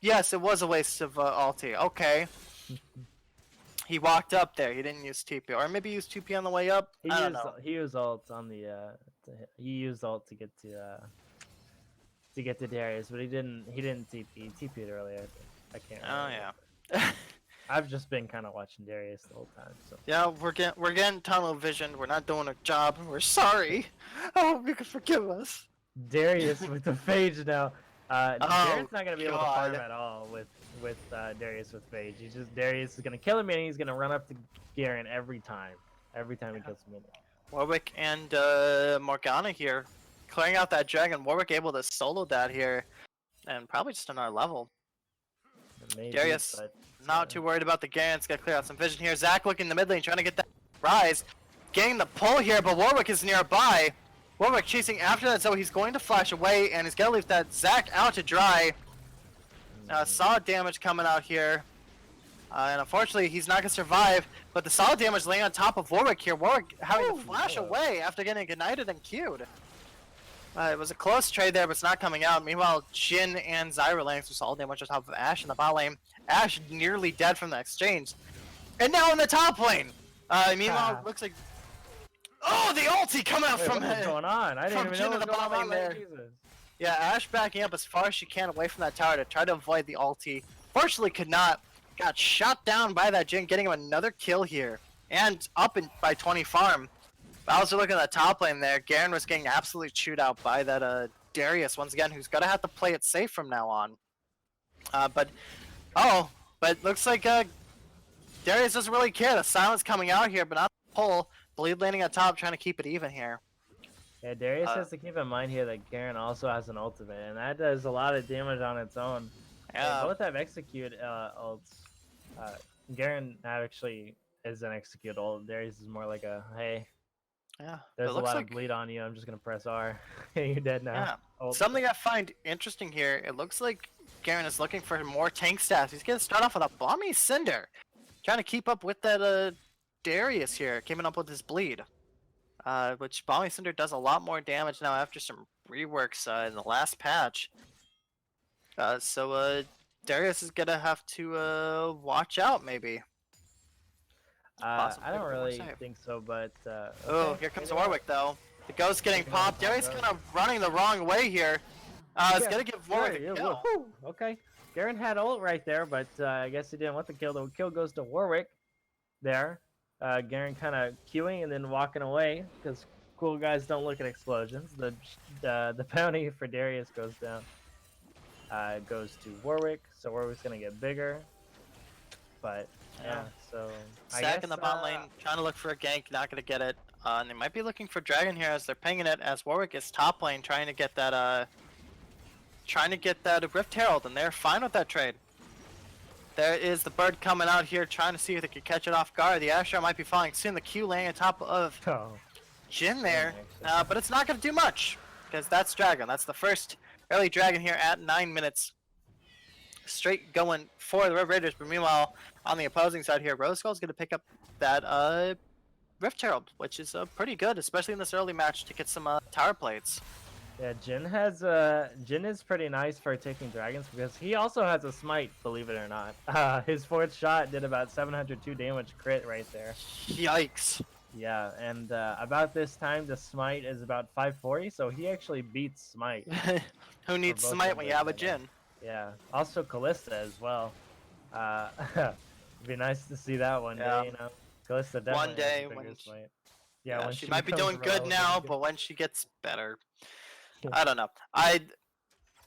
Yes, it was a waste of ulti. Okay. He walked up there. He didn't use TP, or maybe he used TP on the way up. I don't know. He used ult on the. He used ult to get to Darius, but he didn't TP. He TP'd earlier. I can't. Oh yeah. I've just been kind of watching Darius the whole time. So. Yeah, we're getting tunnel vision. We're not doing a job. We're sorry. I hope you can forgive us. Darius with the phage now. Darius not gonna be able to farm at all with Darius with phage. Darius is gonna kill him and he's gonna run up to Garen every time he kills him. Warwick and Morgana here, clearing out that dragon. Warwick able to solo that here, and probably just on our level. Maybe, Darius not too worried about the Garen. It's gonna clear out some vision here. Zach looking in the mid lane, trying to get that Rise, getting the pull here, but Warwick is nearby. Warwick chasing after that, so he's going to flash away, and he's gonna leave that Zach out to dry. Solid damage coming out here, and unfortunately he's not gonna survive. But the solid damage laying on top of Warwick here. Warwick having to flash away after getting ignited and queued. It was a close trade there, but it's not coming out. Meanwhile, Jin and Zyra laying some solid damage on top of Ash in the bot lane. Ash nearly dead from the exchange. And now in the top lane. Meanwhile, it looks like... Oh, the ulti coming out from what's going on? I didn't even know what was going on there. Yeah, Ash backing up as far as she can away from that tower to try to avoid the ulti. Fortunately could not. Got shot down by that Jin, getting him another kill here. And up by 20 farm. Bowser looking at the top lane there. Garen was getting absolutely chewed out by that Darius once again, who's gonna have to play it safe from now on. But looks like Darius doesn't really care. The silence coming out here, but not the pull. Bleed landing on top, trying to keep it even here. Yeah, Darius has to keep in mind here that Garen also has an ultimate, and that does a lot of damage on its own. Yeah. Both have execute ults. Garen actually is an execute ult. Darius is more like a, hey, yeah, there's a lot of bleed on you, I'm just going to press R. You're dead now. Yeah. Something I find interesting here, it looks like Garen is looking for more tank stats. He's going to start off with a Balmy Cinder. Trying to keep up with that Darius here, keeping up with his bleed. Which Balmy Cinder does a lot more damage now after some reworks in the last patch. Darius is gonna have to watch out, maybe. Possibly I don't more really safe. think so, but Oh, okay, here comes maybe not. Warwick though. The ghost getting Taking on popped. the Darius ghost. kind of running the wrong way here. It's Yeah, gonna give Warwick yeah, a kill. whew, okay. Garen had ult right there, but I guess he didn't want the kill. The kill goes to Warwick there. Garen kind of queuing and then walking away because cool guys don't look at explosions. The bounty for Darius goes down. Goes to Warwick, so Warwick's gonna get bigger. But yeah, so I Sack guess, in the bot lane, trying to look for a gank, not gonna get it. And they might be looking for Dragon here as they're pinging it. As Warwick is top lane, trying to get that Rift Herald, and they're fine with that trade. There is the bird coming out here, trying to see if they can catch it off guard. The Asher might be falling soon. The Q laying on top of Oh, Jin there, actually. but it's not gonna do much because that's Dragon. That's the first early Dragon here at 9 minutes. Straight going for the Red Raiders, but meanwhile, on the opposing side here, Rose Skull's going to pick up that Rift Herald, which is pretty good, especially in this early match to get some tower plates. Yeah, Jin is pretty nice for taking dragons because he also has a smite, believe it or not. His fourth shot did about 702 damage crit right there. Yikes. Yeah, and about this time the smite is about 540, so he actually beats smite. Who needs both Smite of when you them have a right now. Jin? Yeah, also Callista as well. It'd be nice to see that one Yeah. day, you know. Callista definitely One has day a bigger when smite. Yeah, when she might be becomes doing good relevant now, again. but when she gets better, Yeah. I don't know.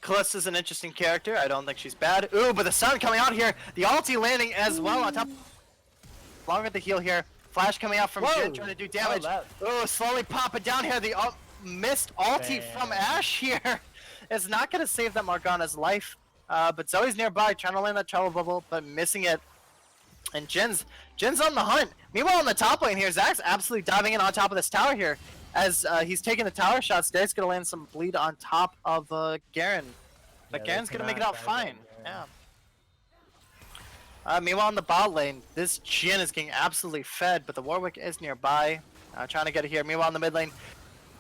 Callista's an interesting character. I don't think she's bad. Ooh, but the sun coming out here. The ulti landing as well on top. Longer the heal here. Flash coming out from Whoa! Jin trying to do damage. that- Ooh, slowly popping down here. The missed ulti from Bam. Ash here is not going to save that Morgana's life. But Zoe's nearby trying to land that travel bubble, but missing it. And Jin's on the hunt. Meanwhile, on the top lane here, Zach's absolutely diving in on top of this tower here. As he's taking the tower shots, Derek's going to land some bleed on top of Garen. But Yeah, Garen's they going to make it out cannot dive in, fine. yeah. Yeah. Meanwhile, on the bot lane, this Jin is getting absolutely fed, but the Warwick is nearby, trying to get it here. Meanwhile, in the mid lane,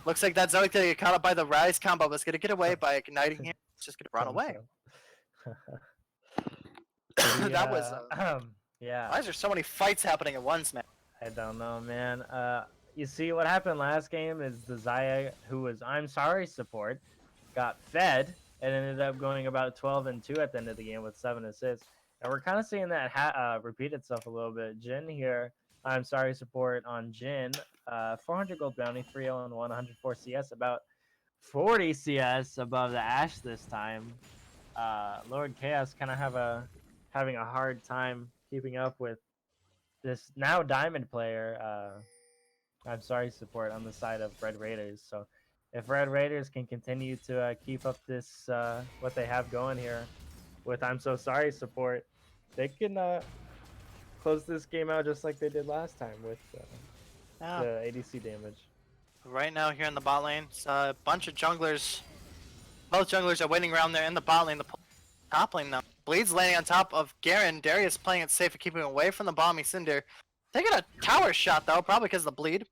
looks like that Zoe's going to get caught up by the Rise combo, but it's going to get away by igniting him. It's just going to run away. That was... yeah. Why is there so many fights happening at once, man? I don't know, man. You see, what happened last game is the Zaya, who was I'm sorry support, got fed and ended up going about 12-2 at the end of the game with 7 assists. And we're kind of seeing that repeat itself a little bit. Jin here, I'm sorry support on Jin, 400 gold bounty, 3-0-1, 104 CS, about 40 CS above the Ashe this time. Lord Chaos kind of having a hard time keeping up with this now Diamond player. I'm sorry support on the side of Red Raiders. So if Red Raiders can continue to keep up this what they have going here with I'm so sorry support, they can close this game out just like they did last time with Yeah. the ADC damage. Right now here in the bot lane, it's a bunch of junglers. Both junglers are waiting around there in the bot lane. The top lane now. Bleed's landing on top of Garen. Darius playing it safe and keeping away from the Balmy Cinder. Taking a tower shot though, probably because of the bleed.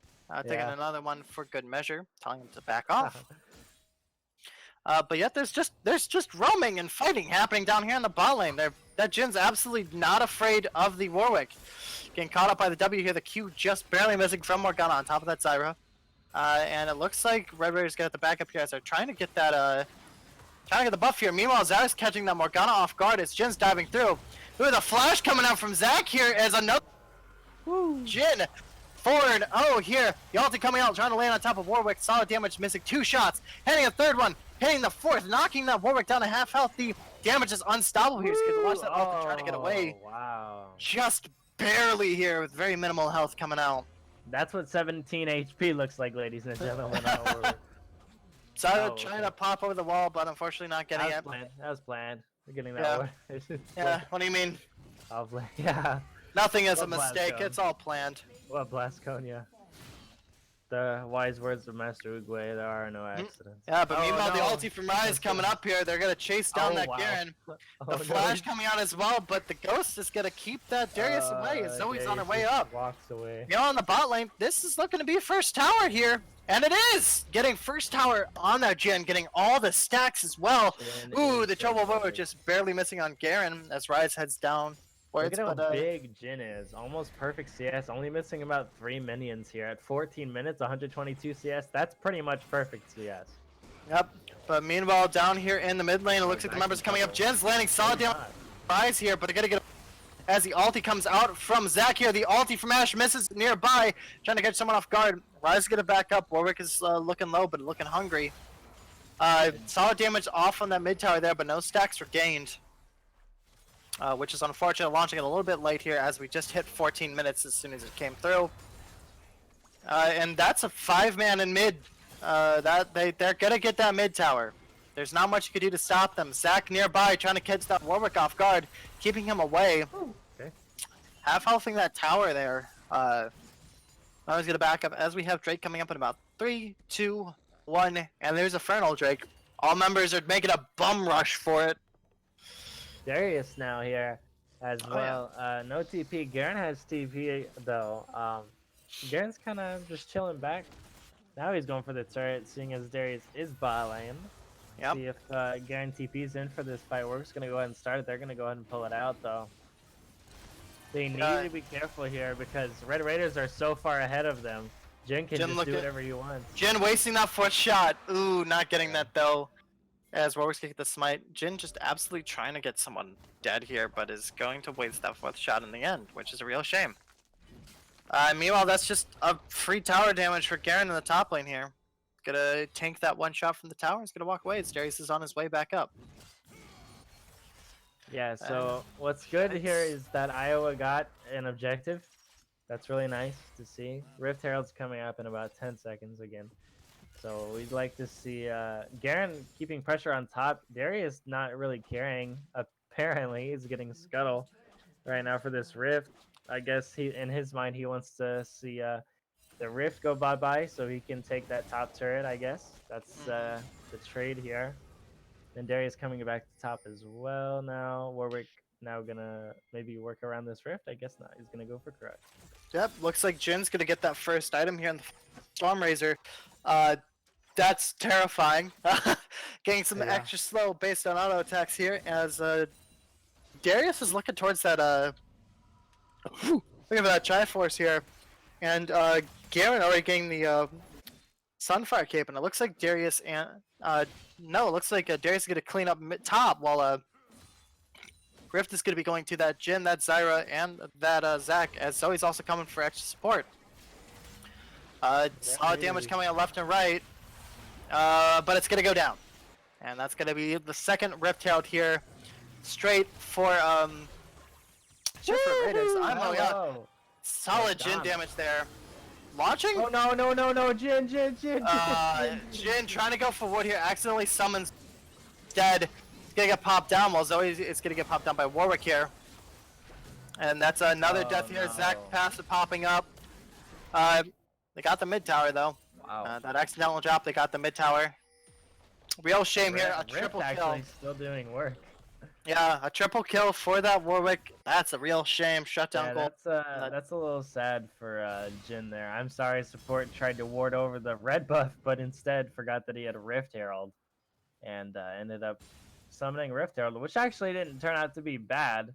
Taking Yeah. another one for good measure, telling him to back off. But yet there's just roaming and fighting happening down here in the bot lane. That Jin's absolutely not afraid of the Warwick. Getting caught up by the W here. The Q just barely missing from Morgana on top of that Zyra. And it looks like Red Raiders get the backup here as they're trying to get that trying to get the buff here. Meanwhile, Zyra's catching that Morgana off guard as Jin's diving through. Ooh, the flash coming out from Zach here as another Jin forward. Oh, here the ulti coming out, trying to land on top of Warwick. Solid damage, missing 2 shots. Hitting a third one, hitting the fourth, knocking that Warwick down to half health. The damage is unstoppable here. He's watch that ulti trying to get away. Wow. Just barely here with very minimal health coming out. That's what 17 HP looks like, ladies and gentlemen. Zyra Oh, trying okay. to pop over the wall, but unfortunately not getting it. That was planned. We're getting Yeah. that one. Yeah, what do you mean? Yeah. Nothing is a What blast mistake. zone? It's all planned. What Blasconia? The wise words of Master Uguay, there are no accidents. Yeah, but Oh, meanwhile, the no. ulti from Rise coming up here. They're gonna chase down Oh, that wow. Garen. Oh, The no. flash coming out as well, but the ghost is gonna keep that Darius away. Zoe's on her Darius way just up. Walks away. You know, on the bot lane, this is looking to be a first tower here. And it is! Getting first tower on that Jin, getting all the stacks as well. Jin Ooh, is the trouble so over big. just barely missing on Garen as Rise heads down. Look at how big Jin is. Almost perfect CS. Only missing about 3 minions here. At 14 minutes, 122 CS. That's pretty much perfect CS. Yep. But meanwhile, down here in the mid lane, it looks like the members coming up. Jin's landing solid down Rise here, but they gotta get as the ulti comes out from Zac here. The ulti from Ash misses nearby, trying to catch someone off guard. Rise is gonna back up. Warwick is looking low, but looking hungry. Solid damage off on that mid tower there, but no stacks were gained. Which is unfortunate, launching it a little bit late here as we just hit 14 minutes as soon as it came through. And that's a 5-man in mid. They're gonna get that mid tower. There's not much you can do to stop them. Zac nearby trying to catch that Warwick off guard, keeping him away. Okay. Half healthing that tower there. I was gonna back up as we have Drake coming up in about 3, 2, 1, and there's a Fernal Drake. All members are making a bum rush for it. Darius now here as well. No TP. Garen has TP though. Garen's kind of just chilling back. Now he's going for the turret, seeing as Darius is bot lane. Yep. See if Garen TP's in for this fight. We're just gonna go ahead and start it. They're gonna go ahead and pull it out though. They need to be careful here because Red Raiders are so far ahead of them. Jin can just do whatever he wants. Jin wasting that 4th shot. Ooh, not getting that though. As Warwick's gonna get the smite. Jin just absolutely trying to get someone dead here, but is going to waste that 4th shot in the end, which is a real shame. Meanwhile, that's just a free tower damage for Garen in the top lane here. Gonna tank that 1 shot from the tower. He's gonna walk away as Darius is on his way back up. Yeah, so what's good here is that Iowa got an objective. That's really nice to see. Rift Herald's coming up in about 10 seconds again. So we'd like to see Garen keeping pressure on top. Darius not really caring. Apparently, he's getting scuttle right now for this Rift. I guess in his mind, he wants to see the Rift go bye-bye so he can take that top turret, I guess. That's the trade here. And Darius coming back to top as well now. Warwick now gonna maybe work around this Rift. I guess not. He's gonna go for Crush. Yep, looks like Jin's gonna get that first item here in the Storm Razor. That's terrifying. Getting some extra slow based on auto attacks here as Darius is looking towards that look at that Triforce here. And Garen already getting the Sunfire Cape, and it looks like Darius and no, it looks like Darius is gonna clean up top while Rift is gonna be going to that Jin, that Zyra, and that Zac, as Zoe's also coming for extra support. Solid damage coming out left and right, but it's gonna go down, and that's gonna be the 2nd Rift Herald here, straight for Raiders. Solid Jin damage there. Launching? Oh no, Jin. Jin trying to go for wood here, accidentally summons dead. He's gonna get popped down while Zoe is gonna get popped down by Warwick here. And that's another death here. Zac passive popping up. They got the mid tower though. Wow. That accidental drop, they got the mid tower. Real shame here, a triple kill. Actually still doing work. Yeah, a triple kill for that Warwick. That's a real shame. Shutdown goal. That's a little sad for Jin there. I'm sorry, support tried to ward over the red buff, but instead forgot that he had a Rift Herald, and ended up summoning Rift Herald, which actually didn't turn out to be bad,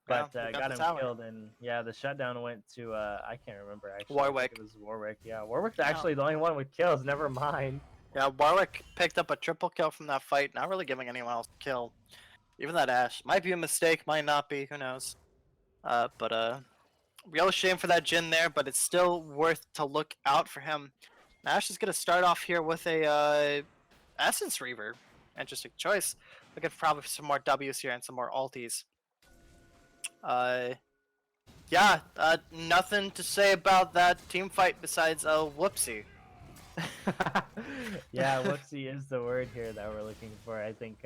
but got him killed. And yeah, the shutdown went to I can't remember actually. Warwick. It was Warwick. Yeah, Warwick's actually the only one with kills. Never mind. Yeah, Warwick picked up a triple kill from that fight, not really giving anyone else a kill. Even that Ashe. Might be a mistake, might not be, who knows. But real shame for that Jin there, but it's still worth to look out for him. Ashe is going to start off here with a Essence Reaver. Interesting choice. Looking for probably some more W's here and some more ultis. Yeah, nothing to say about that team fight besides whoopsie. Yeah, whoopsie is the word here that we're looking for. I think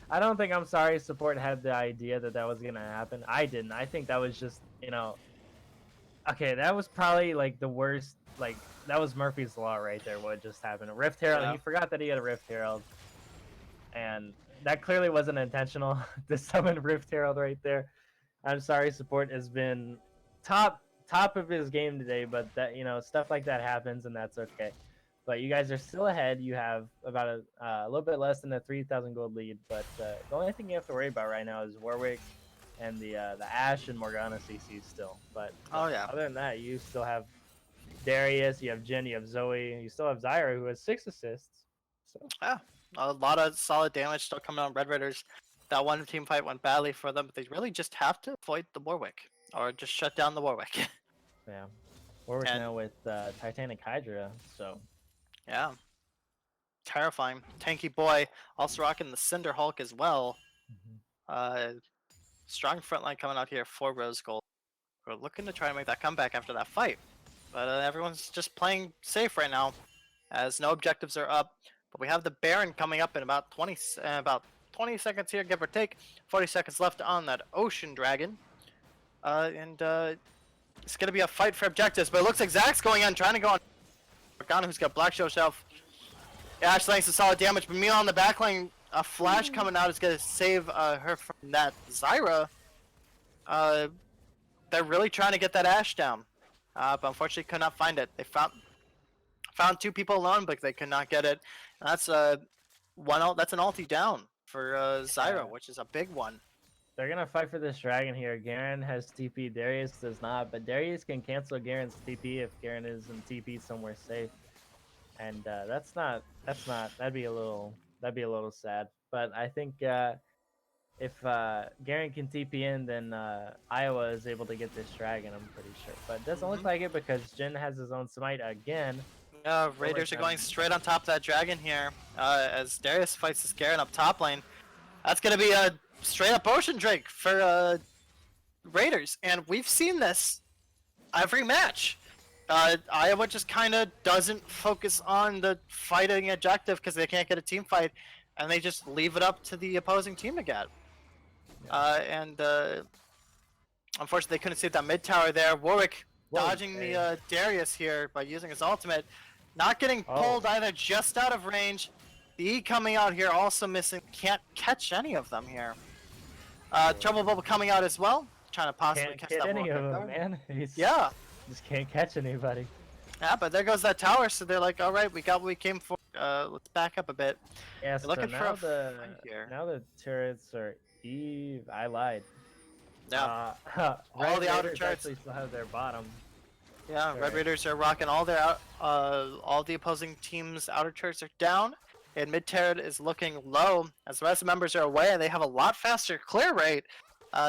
I don't think I'm sorry support had the idea that that was gonna happen. I didn't. I think that was just, okay, that was probably like the worst, like that was Murphy's Law right there, what just happened. A Rift Herald, he forgot that he had a Rift Herald. And that clearly wasn't intentional to summon Rift Herald right there. I'm sorry support has been top of his game today, but that, stuff like that happens and that's okay. But you guys are still ahead. You have about a little bit less than a 3,000 gold lead. But the only thing you have to worry about right now is Warwick and the Ashe and Morgana CC still. But Oh, yeah. other than that, you still have Darius, you have Jin, you have Zoe, you still have Zyra, who has 6 assists. So Yeah, a lot of solid damage still coming on Red Raiders. That one team fight went badly for them, but they really just have to avoid the Warwick or just shut down the Warwick. yeah, Warwick And- now with Titanic Hydra. So Yeah, terrifying. Tanky boy also rocking the Cinder Hulk as well. Strong front line coming out here for Rose Gold. We're looking to try to make that comeback after that fight, but everyone's just playing safe right now, as no objectives are up. But we have the Baron coming up in about 20 seconds here, give or take. 40 seconds left on that Ocean Dragon, and it's gonna be a fight for objectives. But it looks like Zach's going on, trying to go on Morgana, who's got Black Show Shelf. Ashe laying some solid damage, but meanwhile on the backline, a flash coming out is gonna save her from that Zyra. They're really trying to get that Ashe down, but unfortunately could not find it. They found 2 people alone, but they could not get it. And that's that's an ulti down for Zyra, which is a big one. they're gonna fight for this dragon here. Garen has TP, Darius does not, but Darius can cancel Garen's TP if Garen is in TP somewhere safe. And that'd be a little sad. But I think if Garen can TP in, then Iowa is able to get this dragon, I'm pretty sure. But it doesn't look like it because Jin has his own smite again. Raiders are going straight on top of that dragon here, as Darius fights this Garen up top lane. That's gonna be a straight up Ocean Drake for Raiders, and we've seen this every match. Iowa just kind of doesn't focus on the fighting objective because they can't get a team fight, and they just leave it up to the opposing team to get. And unfortunately, they couldn't save that mid tower there. Warwick dodging the Darius here by using his ultimate, not getting pulled either, just out of range. The E coming out here also missing, can't catch any of them here. Trouble Bubble coming out as well, trying to possibly Can't catch get that any of Warwick them, guard. man. Yeah. Just can't catch anybody. Yeah, but there goes that tower, so they're like, all right, we got what we came for. Let's back up a bit. Yeah, They're so looking now for a fight here. now the turrets are Eve. I lied. Yeah, Red the outer Raiders turrets. actually still have their bottom. yeah. Red turret. Raiders are rocking all their all the opposing teams' outer turrets are down, and mid turret is looking low as the rest of the members are away, and they have a lot faster clear rate.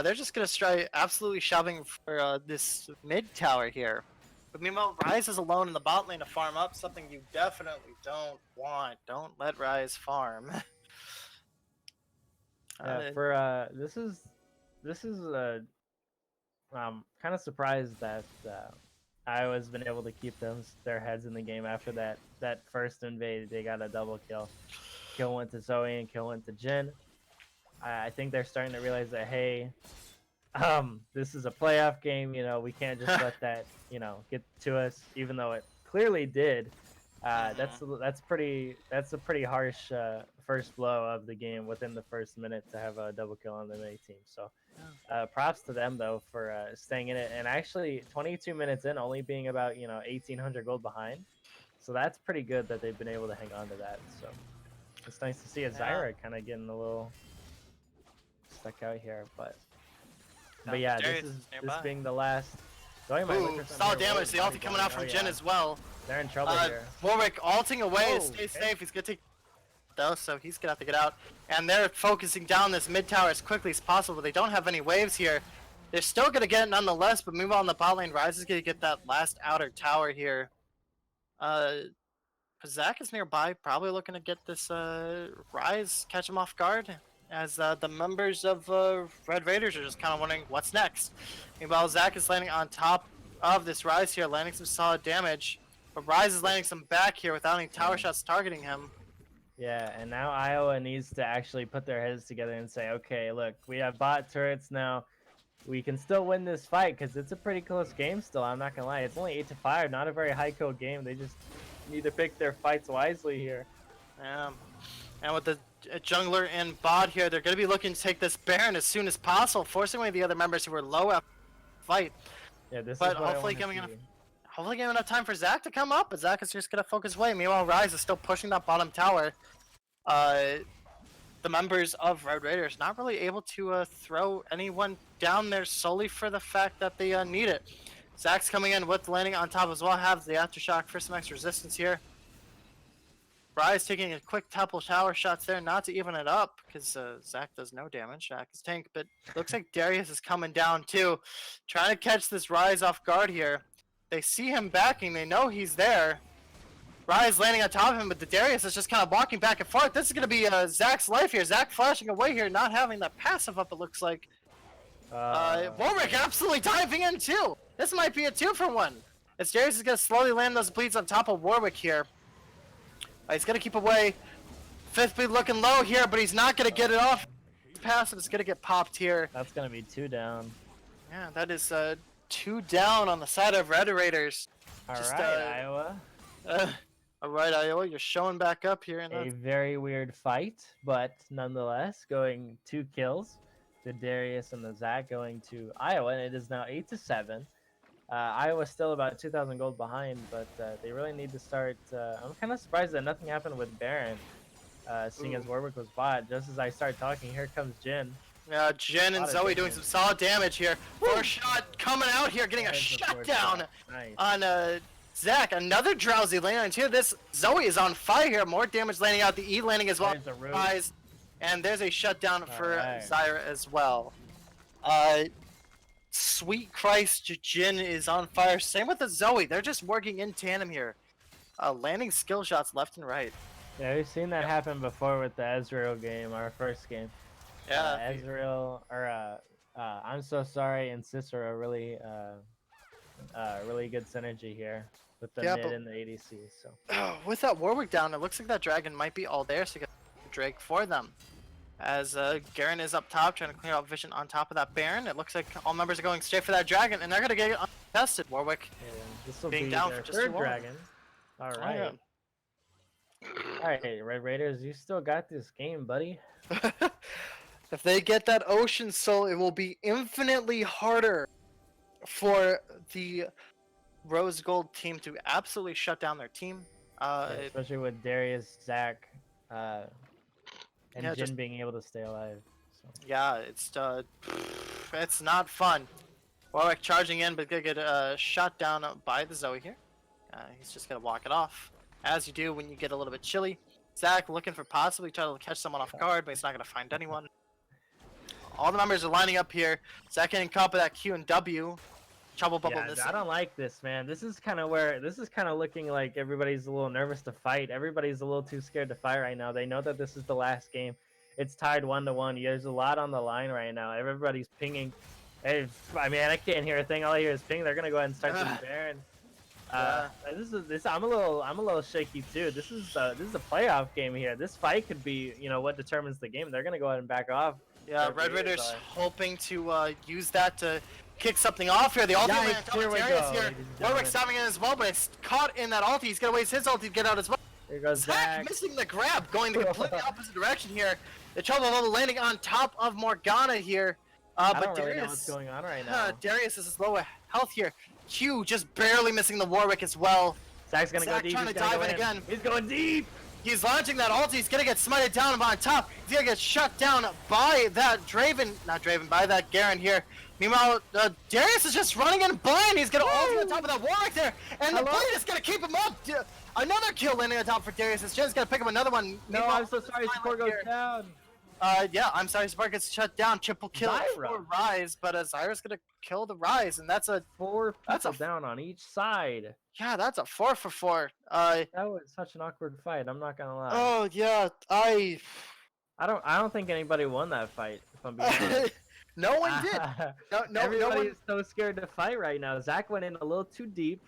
They're just gonna try absolutely shoving for this mid tower here. But meanwhile, Ryze is alone in the bot lane to farm up, something you definitely don't want. Don't let Ryze farm. Yeah, for this is kind of surprised that Iowa's been able to keep their heads in the game after that first invade. They got a double kill. Kill went to Zoe and kill went to Jin. I think they're starting to realize that, hey, this is a playoff game. You know, we can't just let that, get to us, even though it clearly did. That's a pretty harsh first blow of the game within the first minute to have a double kill on the mini team. So props to them though for staying in it, and actually 22 minutes in, only being about 1,800 gold behind. So that's pretty good that they've been able to hang on to that. So it's nice to see a Zyra kind of getting a little stuck out here, but yeah, this being the last. Ooh, solid damage. The ulti coming out from Jin as well. They're in trouble here. Warwick ulting away to stay safe. He's gonna take though, so he's gonna have to get out. And they're focusing down this mid tower as quickly as possible. They don't have any waves here. They're still gonna get it nonetheless, but meanwhile on the bot lane, Ryze is gonna get that last outer tower here. Zach is nearby, probably looking to get this Ryze, catch him off guard, as the members of Red Raiders are just kind of wondering what's next. Meanwhile, Zach is landing on top of this Ryze here, landing some solid damage. But Ryze is landing some back here without any tower shots targeting him. Yeah, and now Iowa needs to actually put their heads together and say, okay, look, we have bot turrets now. We can still win this fight because it's a pretty close game still, I'm not going to lie. It's only 8-5, not a very high code game. They just need to pick their fights wisely here. Yeah, and with the jungler and bot here, they're going to be looking to take this Baron as soon as possible, forcing away the other members who were low after the fight. Yeah, this But is what hopefully I wanna see. hopefully giving enough time for Zach to come up, but Zach is just gonna focus away. Meanwhile, Rise is still pushing that bottom tower. The members of Red Raiders not really able to throw anyone down there solely for the fact that they need it. Zach's coming in with landing on top as well, have the aftershock for some extra resistance here. Rise taking a quick couple tower shots there, not to even it up, because Zach does no damage. Zach is tank, but looks like Darius is coming down too, trying to catch this Rise off guard here. They see him backing, they know he's there. Rise landing on top of him, but the Darius is just kind of walking back and forth. This is going to be Zach's life here. Zach flashing away here, not having that passive up, it looks like. Warwick absolutely diving in too. This might be a 2-for-1. As Darius is going to slowly land those bleeds on top of Warwick here. He's going to keep away. 5th bleed looking low here, but he's not going to get it off. Passive is going to get popped here. That's going to be 2 down. Yeah, that is 2 down on the side of Red Raiders. Alright, Iowa. Alright, Iowa, you're showing back up here. A very weird fight, but nonetheless, going 2 kills to Darius and the Zach going to Iowa, and it is now 8-7. Iowa's still about 2,000 gold behind, but they really need to start. I'm kind of surprised that nothing happened with Baron, seeing as Warwick was bot. Just as I start talking, here comes Jin. Jin and Zoe doing some solid damage here. First shot coming out here, getting a shutdown on Zach. Another drowsy landing on two. This Zoe is on fire here. More damage landing out. The E landing as well. And there's a shutdown for Zyra as well. Sweet Christ, Jin is on fire. Same with the Zoe. They're just working in tandem here. Landing skill shots left and right. Yeah, we've seen that happen before with the Ezreal game, our first game. Yeah. Ezreal, or I'm So Sorry, and Cicero really, really good synergy here with the mid and the ADC. So with that Warwick down, it looks like that dragon might be all there, so get Drake for them. As Garen is up top trying to clear out vision on top of that Baron, it looks like all members are going straight for that dragon, and they're gonna get untested. Warwick this will being be down their for just third one. dragon. All right. All right, Red Raiders, you still got this game, buddy. If they get that Ocean Soul, it will be infinitely harder for the Rose Gold team to absolutely shut down their team. Especially with Darius, Zach, and Jin being able to stay alive. So. Yeah, it's not fun. Warwick charging in, but gonna get shot down by the Zoe here. He's just gonna walk it off, as you do when you get a little bit chilly. Zach looking for possibly trying to catch someone off guard, but he's not gonna find anyone. All the members are lining up here. Zach getting caught by that Q and W. Trouble bubble. I don't like this, man. This is kind of looking like everybody's a little nervous to fight. Everybody's a little too scared to fight right now. They know that this is the last game. It's tied 1-1. There's a lot on the line right now. Everybody's pinging. I can't hear a thing. All I hear is ping. They're gonna go ahead and start the Baron. I'm a little shaky too. This is a playoff game here. This fight could be, what determines the game. They're gonna go ahead and back off. Yeah, Red Raiders hoping to use that to kick something off here. The ultimate here. Warwick's stopping in as well, but it's caught in that ulti. He's gonna waste his ulti to get out as well. Here goes Zach. Missing the grab, going the completely opposite direction here. The trouble level landing on top of Morgana here. I don't really know what's going on right now. Darius is low health here. Q just barely missing the Warwick as well. Zach's gonna go deep. Trying to dive in again. He's going deep. He's launching that ult. He's gonna get smited down on top. He's gonna get shut down by that by that Garen here. Meanwhile, Darius is just running in blind. He's gonna ult on top of that Warwick there, and the blade is gonna keep him up. Another kill landing on top for Darius. Jen's gonna pick up another one. No, I'm so sorry. Support goes down. Yeah, I'm sorry. Support gets shut down. Triple kill for Rise, but Zyra's gonna kill the Rise, and that's a 4 people down on each side. Yeah, that's a 4-for-4. That was such an awkward fight. I'm not gonna lie. Oh yeah, I don't think anybody won that fight. If I'm being honest. No one did. No, everybody is so scared to fight right now. Zach went in a little too deep,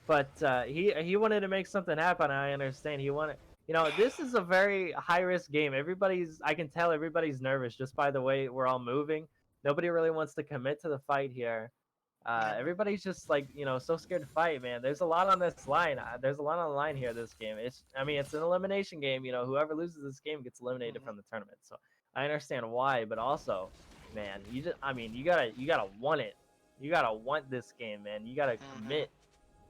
but he wanted to make something happen. I understand. He wanted. This is a very high-risk game. I can tell everybody's nervous just by the way we're all moving. Nobody really wants to commit to the fight here. Everybody's just so scared to fight, man. There's a lot on this line. There's a lot on the line here. This game. It's an elimination game. Whoever loses this game gets eliminated from the tournament. So I understand why, but also, man, you gotta want it. You gotta want this game, man. You gotta commit.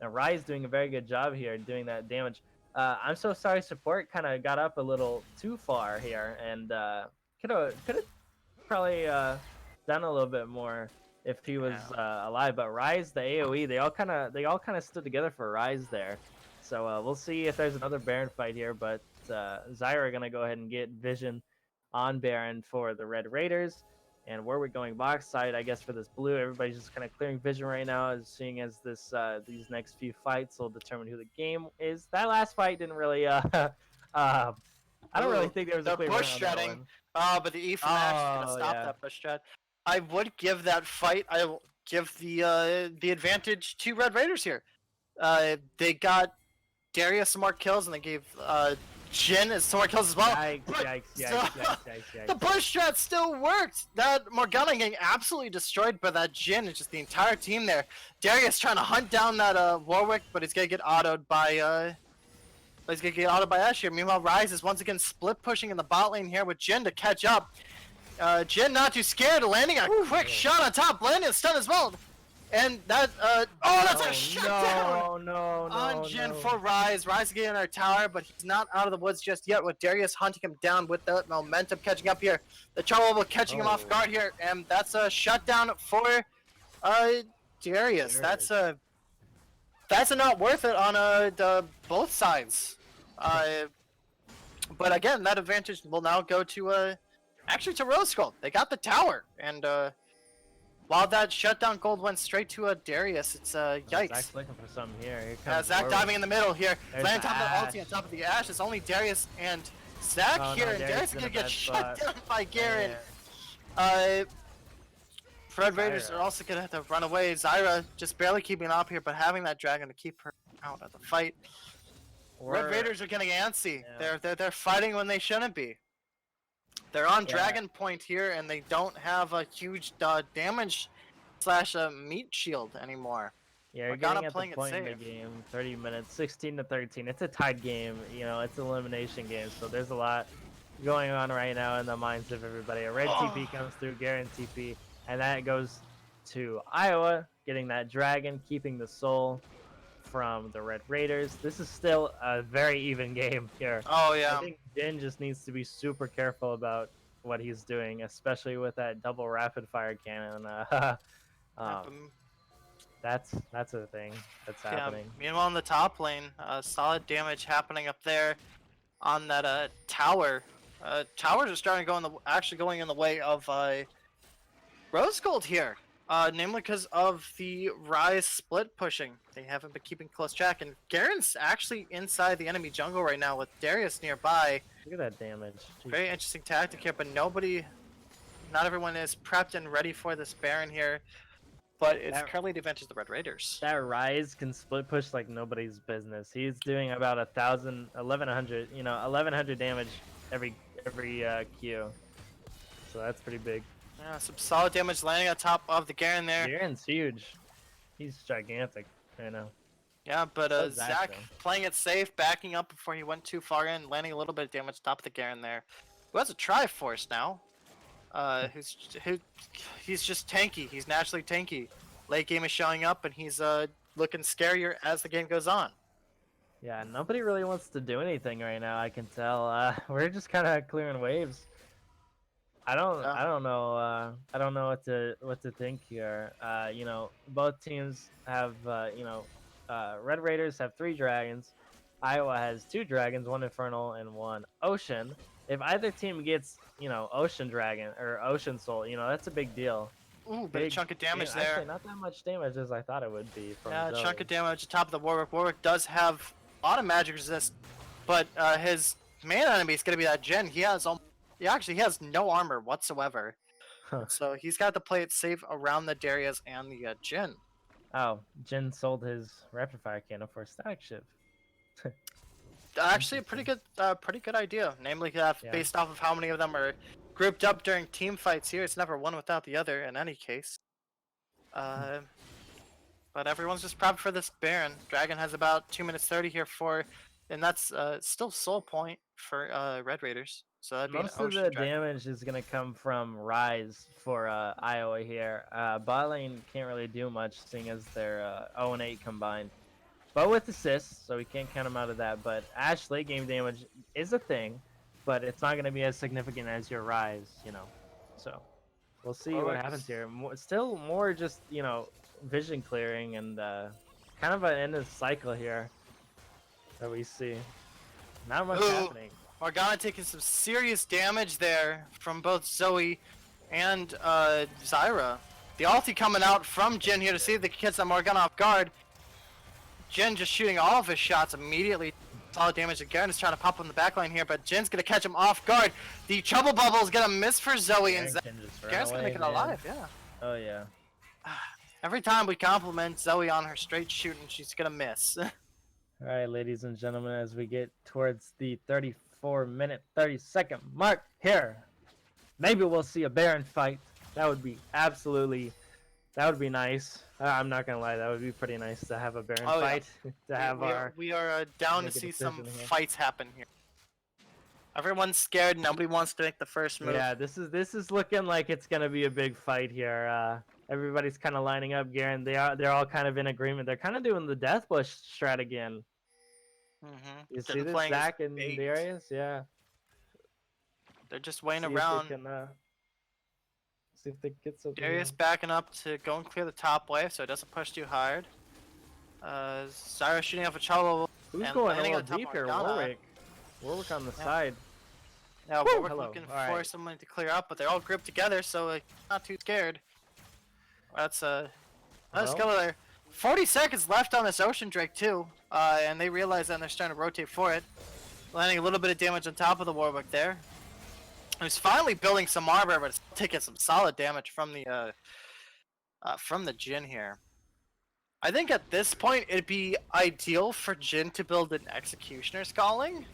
And Rise doing a very good job here, doing that damage. I'm so sorry. Support kind of got up a little too far here, and could have probably done a little bit more if he was alive. But Rise, the AOE, they all kind of stood together for Rise there. So we'll see if there's another Baron fight here. But Zyra gonna go ahead and get Vision on Baron for the Red Raiders. And where we're going box side, I guess for this blue, everybody's just kind of clearing vision right now, as seeing as this these next few fights will determine who the game is. That last fight didn't really I don't really think there was a clear winner bush on that shredding. one. But the E from Ash is gonna stop that push shred. I would give that fight. I will give the advantage to Red Raiders here. They got Darius some more kills, and they gave Jin some more kills as well. Yikes. The bush strat still worked. That Morgana getting absolutely destroyed by that Jin, and just the entire team there. Darius trying to hunt down that Warwick, but he's gonna get autoed by Ash here. Meanwhile, Rise is once again split pushing in the bot lane here with Jin to catch up. Jin not too scared, landing a quick shot on top, landing a stun as well. And that, that's a shutdown on Jin for Rise. Rise getting our tower, but he's not out of the woods just yet, with Darius hunting him down with the momentum catching up here. The Charwobble catching him off guard here, and that's a shutdown for Darius. That's a not worth it on both sides. But again, that advantage will now go to actually to Rose Gold. They got the tower, and while that shutdown gold went straight to Darius, it's yikes. Zach's looking for something here. Here comes Zach Warwick. diving in the middle here, There's landing the top of the Ash. ulti on top of the Ash. It's only Darius and Zach here, and Darius is gonna get shut down by Garen. Red Raiders are also gonna have to run away. Zyra just barely keeping up here, but having that dragon to keep her out of the fight. Red Raiders are getting antsy. Yeah. They're fighting when they shouldn't be. They're on Dragon Point here, and they don't have a huge damage slash meat shield anymore. Yeah, you're Morgana getting at playing the it point in the safe. game. 30 minutes, 16-13. It's a tied game. You know, it's an elimination game, so there's a lot going on right now in the minds of everybody. A red TP comes through, Garen TP, and that goes to Iowa, getting that dragon, keeping the soul from the Red Raiders. This is still a very even game here. Oh yeah. I think Jin just needs to be super careful about what he's doing, especially with that double rapid fire cannon. That's a thing that's happening. Meanwhile, in the top lane, solid damage happening up there on that tower. Towers are starting to go actually going in the way of Rose Gold here. Namely because of the Rise split pushing. They haven't been keeping close track, and Garen's actually inside the enemy jungle right now with Darius nearby. Look at that damage. Jeez. Very interesting tactic here, but not everyone is prepped and ready for this Baron here. But it's currently the advantage of the Red Raiders. That Rise can split push like nobody's business. He's doing about 1,100 damage every Q. So that's pretty big. Yeah, some solid damage landing on top of the Garen there. Garen's huge. He's gigantic right now. Yeah, but So is Zach though. playing it safe, backing up before he went too far in, landing a little bit of damage top of the Garen there. Who has a Triforce now? He's just tanky. He's naturally tanky. Late game is showing up, and he's looking scarier as the game goes on. Yeah, nobody really wants to do anything right now. I can tell. We're just kind of clearing waves. I don't know what to think here. You know, both teams have Red Raiders have 3 dragons. Iowa has 2 dragons, 1 Infernal and 1 Ocean. If either team gets, Ocean Dragon or Ocean Soul, that's a big deal. Ooh, big chunk of damage there. Actually, not that much damage as I thought it would be. From Yeah, a Zoe. chunk of damage at top of the Warwick. Warwick does have a lot of magic resist, but his main enemy is going to be that Jin. He has no armor whatsoever. Huh. So he's got to play it safe around the Darius and the Jin. Oh, Jin sold his rapid fire cannon for a static shiv. Actually, a pretty good idea. Namely, based off of how many of them are grouped up during team fights here, it's never one without the other in any case. But everyone's just prepped for this Baron. Dragon has about 2 minutes 30 here and that's still soul point for Red Raiders. So that'd be Most an of the Ocean Dragon. damage is going to come from Rise for Iowa here. Bot lane can't really do much, seeing as they're 0-8 combined. but with assists, so we can't count him out of that. But Ash late game damage is a thing, but it's not going to be as significant as your Rise, you know. So we'll see what happens here. Still more just, you know, vision clearing and kind of an end of the cycle here that we see. Not much happening. Morgana taking some serious damage there from both Zoe and Zyra. The ulti coming out from Jin here to see if they can catch that Morgana off guard. Jin just shooting all of his shots immediately. Solid damage again. Is trying to pop on the backline here, but Jin's gonna catch him off guard. The trouble bubble is gonna miss for Zoe, and Garen's gonna make it alive. Yeah. Oh yeah. Every time we compliment Zoe on her straight shooting, she's gonna miss. All right, ladies and gentlemen, as we get towards the 34-minute, 30-second mark here, maybe we'll see a Baron fight. That would be nice. I'm not gonna lie, that would be pretty nice to have a Baron fight. To have we are down to see some fights happen here. Everyone's scared. Nobody wants to make the first move. Yeah, this is looking like it's gonna be a big fight here. Everybody's kind of lining up. Garen, they're all kind of in agreement. They're kind of doing the Death Bush strat again. You see this, Zach and Darius? Yeah. They're just waiting around. See if they get some. Darius backing up to go and clear the top wave so it doesn't push too hard. Zyra shooting off a trouble. Who's going a little deep here? Warwick on the side. Yeah, Warwick looking for someone to clear up, but they're all grouped together, so not too scared. That's let's go there. 40 seconds left on this Ocean Drake too, and they realize that and they're starting to rotate for it, landing a little bit of damage on top of the Warwick there. Who's finally building some armor, but it's taking some solid damage from the Jin here. I think at this point it'd be ideal for Jin to build an Executioner Scaling,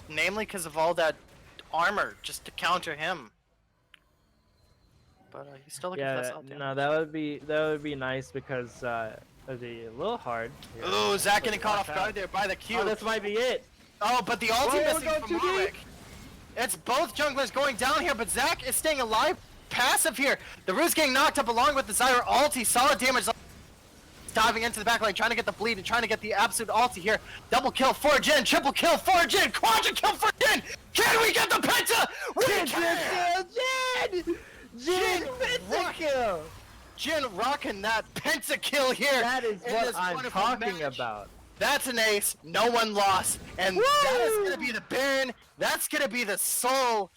namely because of all that armor just to counter him. But he's still looking for that solid damage. No, that would be nice because it'd be a little hard. Ooh, Zach getting caught off guard there by the Q. Oh, this might be it. Oh, but the ulti missing from Warwick. It's both junglers going down here, but Zach is staying alive. Passive here. The Root's getting knocked up along with the Zyra ulti. Solid damage. Diving into the backline, trying to get the bleed and trying to get the absolute ulti here. Double kill for Jin. Triple kill for Jin. Quadra kill for Jin. Can we get the penta? We can! Jin pentakill! Jin rocking that pentakill here. That is what I'm talking about. That's an ace. No one lost. And that is going to be the Baron. That's going to be the soul.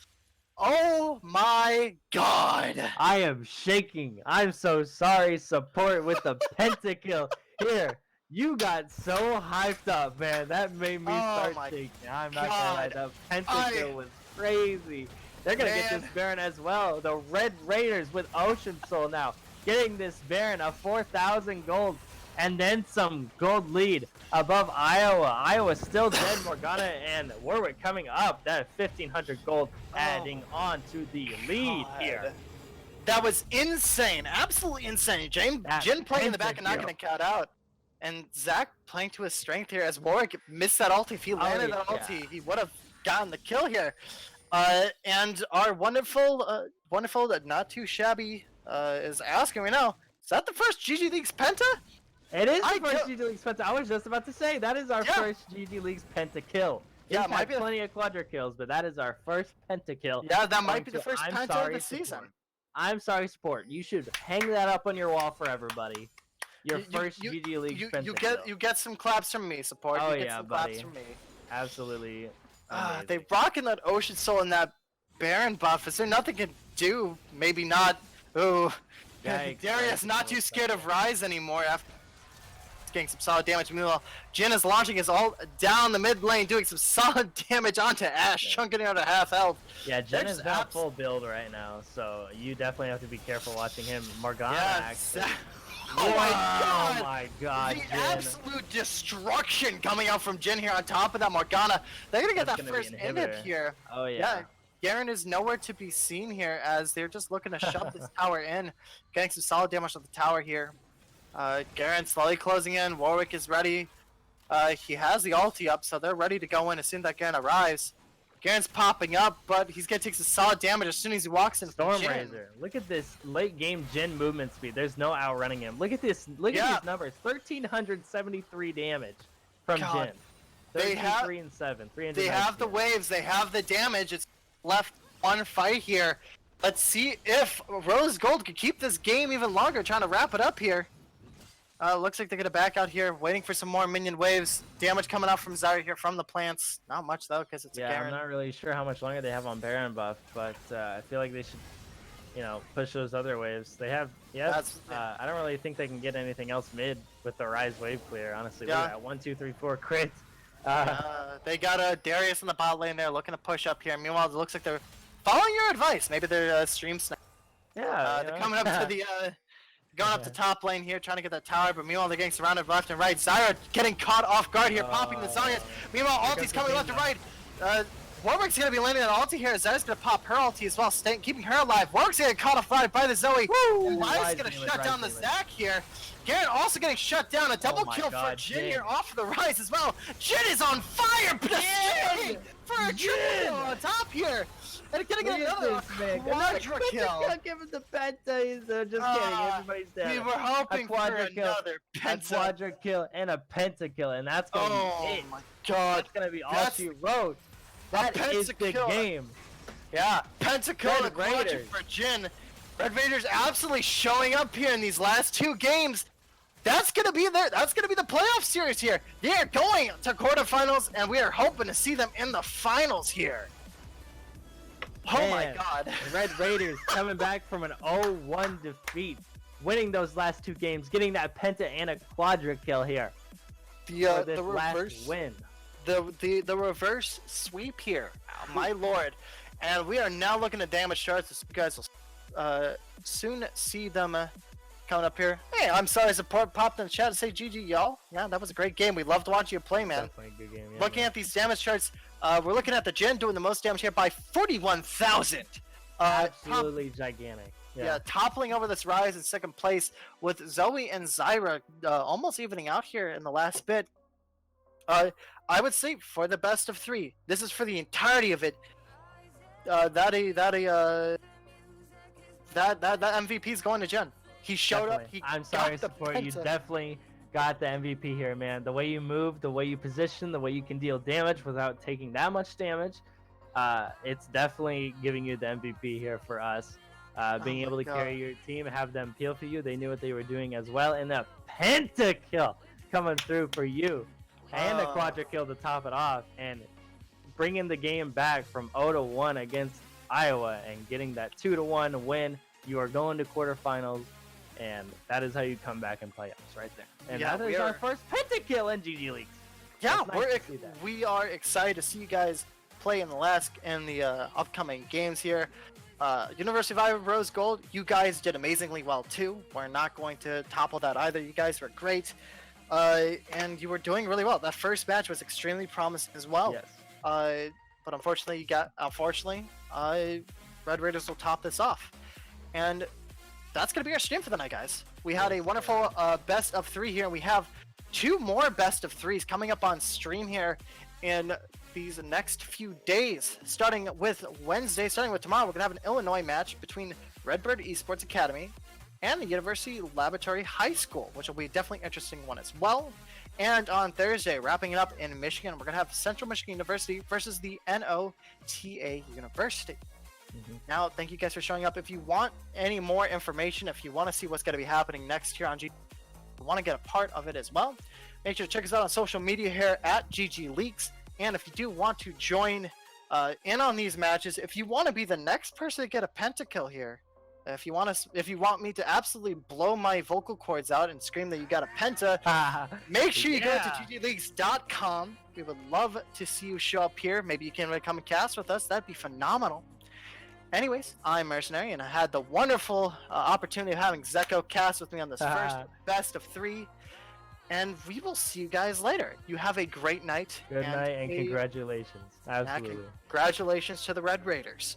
Oh my god. I am shaking. I'm so sorry. Support with the pentakill. Here. You got so hyped up, man. That made me start shaking. I'm not gonna lie. The pentakill was crazy. They're gonna get this Baron as well. The Red Raiders with Ocean Soul now. Getting this Baron a 4,000 gold. And then some gold lead above Iowa. Iowa still dead. Morgana and Warwick coming up. That 1,500 gold adding on to the lead here. That was insane. Absolutely insane. Jin playing in the back and not getting caught out. And Zach playing to his strength here as Warwick missed that ulti. If he landed that ulti, he would have gotten the kill here. And our wonderful, not too shabby, is asking right now, is that the first GG Leagues Penta? It is the first GG Leagues Penta. I was just about to say, that is our first GG Leagues Penta kill. Yeah, it might be plenty of Quadra kills, but that is our first Penta kill. Yeah, that might be the first Penta of the season. I'm sorry, Sport. You should hang that up on your wall for everybody. Your first GG Leagues Penta kill. You get some claps from me, Support. Oh, you get some claps from me. Absolutely. They rocking that Ocean Soul and that Baron buff. Is there nothing to do? Maybe not. Ooh. Darius not too scared of Rise anymore after getting some solid damage. Meanwhile, Jin is launching his ult down the mid lane, doing some solid damage onto Ashe, chunking out at half health. Yeah, Jin is not full build right now, so you definitely have to be careful watching him. Morgana actually. Oh my god, the Jin. Absolute destruction coming out from Jin here on top of that Morgana. They're gonna get that first inhib here. Oh yeah. Garen is nowhere to be seen here as they're just looking to shove this tower in, getting some solid damage on the tower here. Garen slowly closing in. Warwick is ready. He has the ulti up, so they're ready to go in as soon as that Garen arrives. Garen's popping up, but he's gonna take some solid damage as soon as he walks in. Storm Razor. Look at this late game Jin movement speed. There's no outrunning him. Look at this. Look at these numbers. 1,373 damage from Jin. They have 3 and 7. They have the waves. They have the damage. It's left one fight here. Let's see if Rose Gold could keep this game even longer, trying to wrap it up here. Looks like they're gonna back out here, waiting for some more minion waves. Damage coming out from Zyra here from the plants. Not much though, because it's Yeah, Garen. I'm not really sure how much longer they have on Baron buff, but I feel like they should, push those other waves. They have, I don't really think they can get anything else mid with the Rise wave clear. Honestly, look at that 1, 2, 3, 4 crit. They got Darius in the bot lane there, looking to push up here. Meanwhile, it looks like they're following your advice. Maybe they're stream snap. Yeah, They're coming up to the. Going up to top lane here, trying to get that tower, but meanwhile they're getting surrounded left and right. Zyra getting caught off guard here, popping the Zonias. Meanwhile, ulti's coming left and right. Warwick's gonna be landing an ulti here. Zyra's gonna pop her ulti as well, keeping her alive. Warwick's getting caught off guard by the Zoe. And Wise gonna shut down the Zac here. Garen also getting shut down. A double kill for Jin here off of the Rise as well. Jin is on fire! Jin! For a triple on top here. And gonna get another quadra kill. Give him the penta. He's just kidding. Everybody's dead. We were hoping for another a quadra kill and a penta kill, and that's gonna be it. Oh my god. That's gonna be all she wrote. That is the game. Yeah, pentakill and quadra Raiders. for Jin. Red Raiders absolutely showing up here in these last two games. That's gonna be the playoff series here. They are going to quarterfinals, and we are hoping to see them in the finals here. Oh my god. The Red Raiders coming back from an 0-1 defeat, winning those last two games, getting that penta and a quadra kill here. The reverse win. The reverse sweep here. My lord. And we are now looking at damage charts. So you guys will soon see them coming up here. Hey, I'm sorry, support popped in the chat to say GG, y'all. Yeah, that was a great game. We loved watching you play, man. Definitely a good game. Yeah, looking at these damage charts, we're looking at the Jin doing the most damage here by 41,000. Absolutely gigantic. Yeah, toppling over this Rise in second place with Zoe and Zyra almost evening out here in the last bit. I would say for the best of three. This is for the entirety of it. That MVP is going to Jen. He showed up. I'm sorry, support. You definitely got the MVP here, man. The way you move, the way you position, the way you can deal damage without taking that much damage. It's definitely giving you the MVP here for us. Being able to carry your team, have them peel for you. They knew what they were doing as well. And the pentakill coming through for you. And a quadra kill to top it off. And bringing the game back from 0-1 against Iowa and getting that 2-1 win. You are going to quarterfinals. And that is how you come back in playoffs right there. And that is our first pentakill in GG Leagues. Yeah, we are excited to see you guys play in the upcoming games here. University of Iowa Rose Gold, you guys did amazingly well too. We're not going to topple that either. You guys were great. And you were doing really well. That first match was extremely promising as well. Yes. But unfortunately, Red Raiders will top this off. And that's going to be our stream for the night, guys. We had a wonderful best of three here. We have two more best of threes coming up on stream here in these next few days. Starting with tomorrow, we're going to have an Illinois match between Redbird Esports Academy and the University Laboratory High School, which will be a definitely interesting one as well. And on Thursday, wrapping it up in Michigan, we're going to have Central Michigan University versus the NOTA University. Now, thank you guys for showing up. If you want any more information, if you want to see what's going to be happening next year on GG, want to get a part of it as well, make sure to check us out on social media here at GG Leagues. And if you do want to join in on these matches, if you want to be the next person to get a pentakill here, if you want me to absolutely blow my vocal cords out and scream that you got a penta, make sure you go to ggleagues.com. We would love to see you show up here. Maybe you can come and cast with us. That'd be phenomenal. Anyways, I'm Mercenary, and I had the wonderful opportunity of having Zeko cast with me on this first best of three. And we will see you guys later. You have a great night. Good night, and congratulations. Absolutely. Congratulations to the Red Raiders.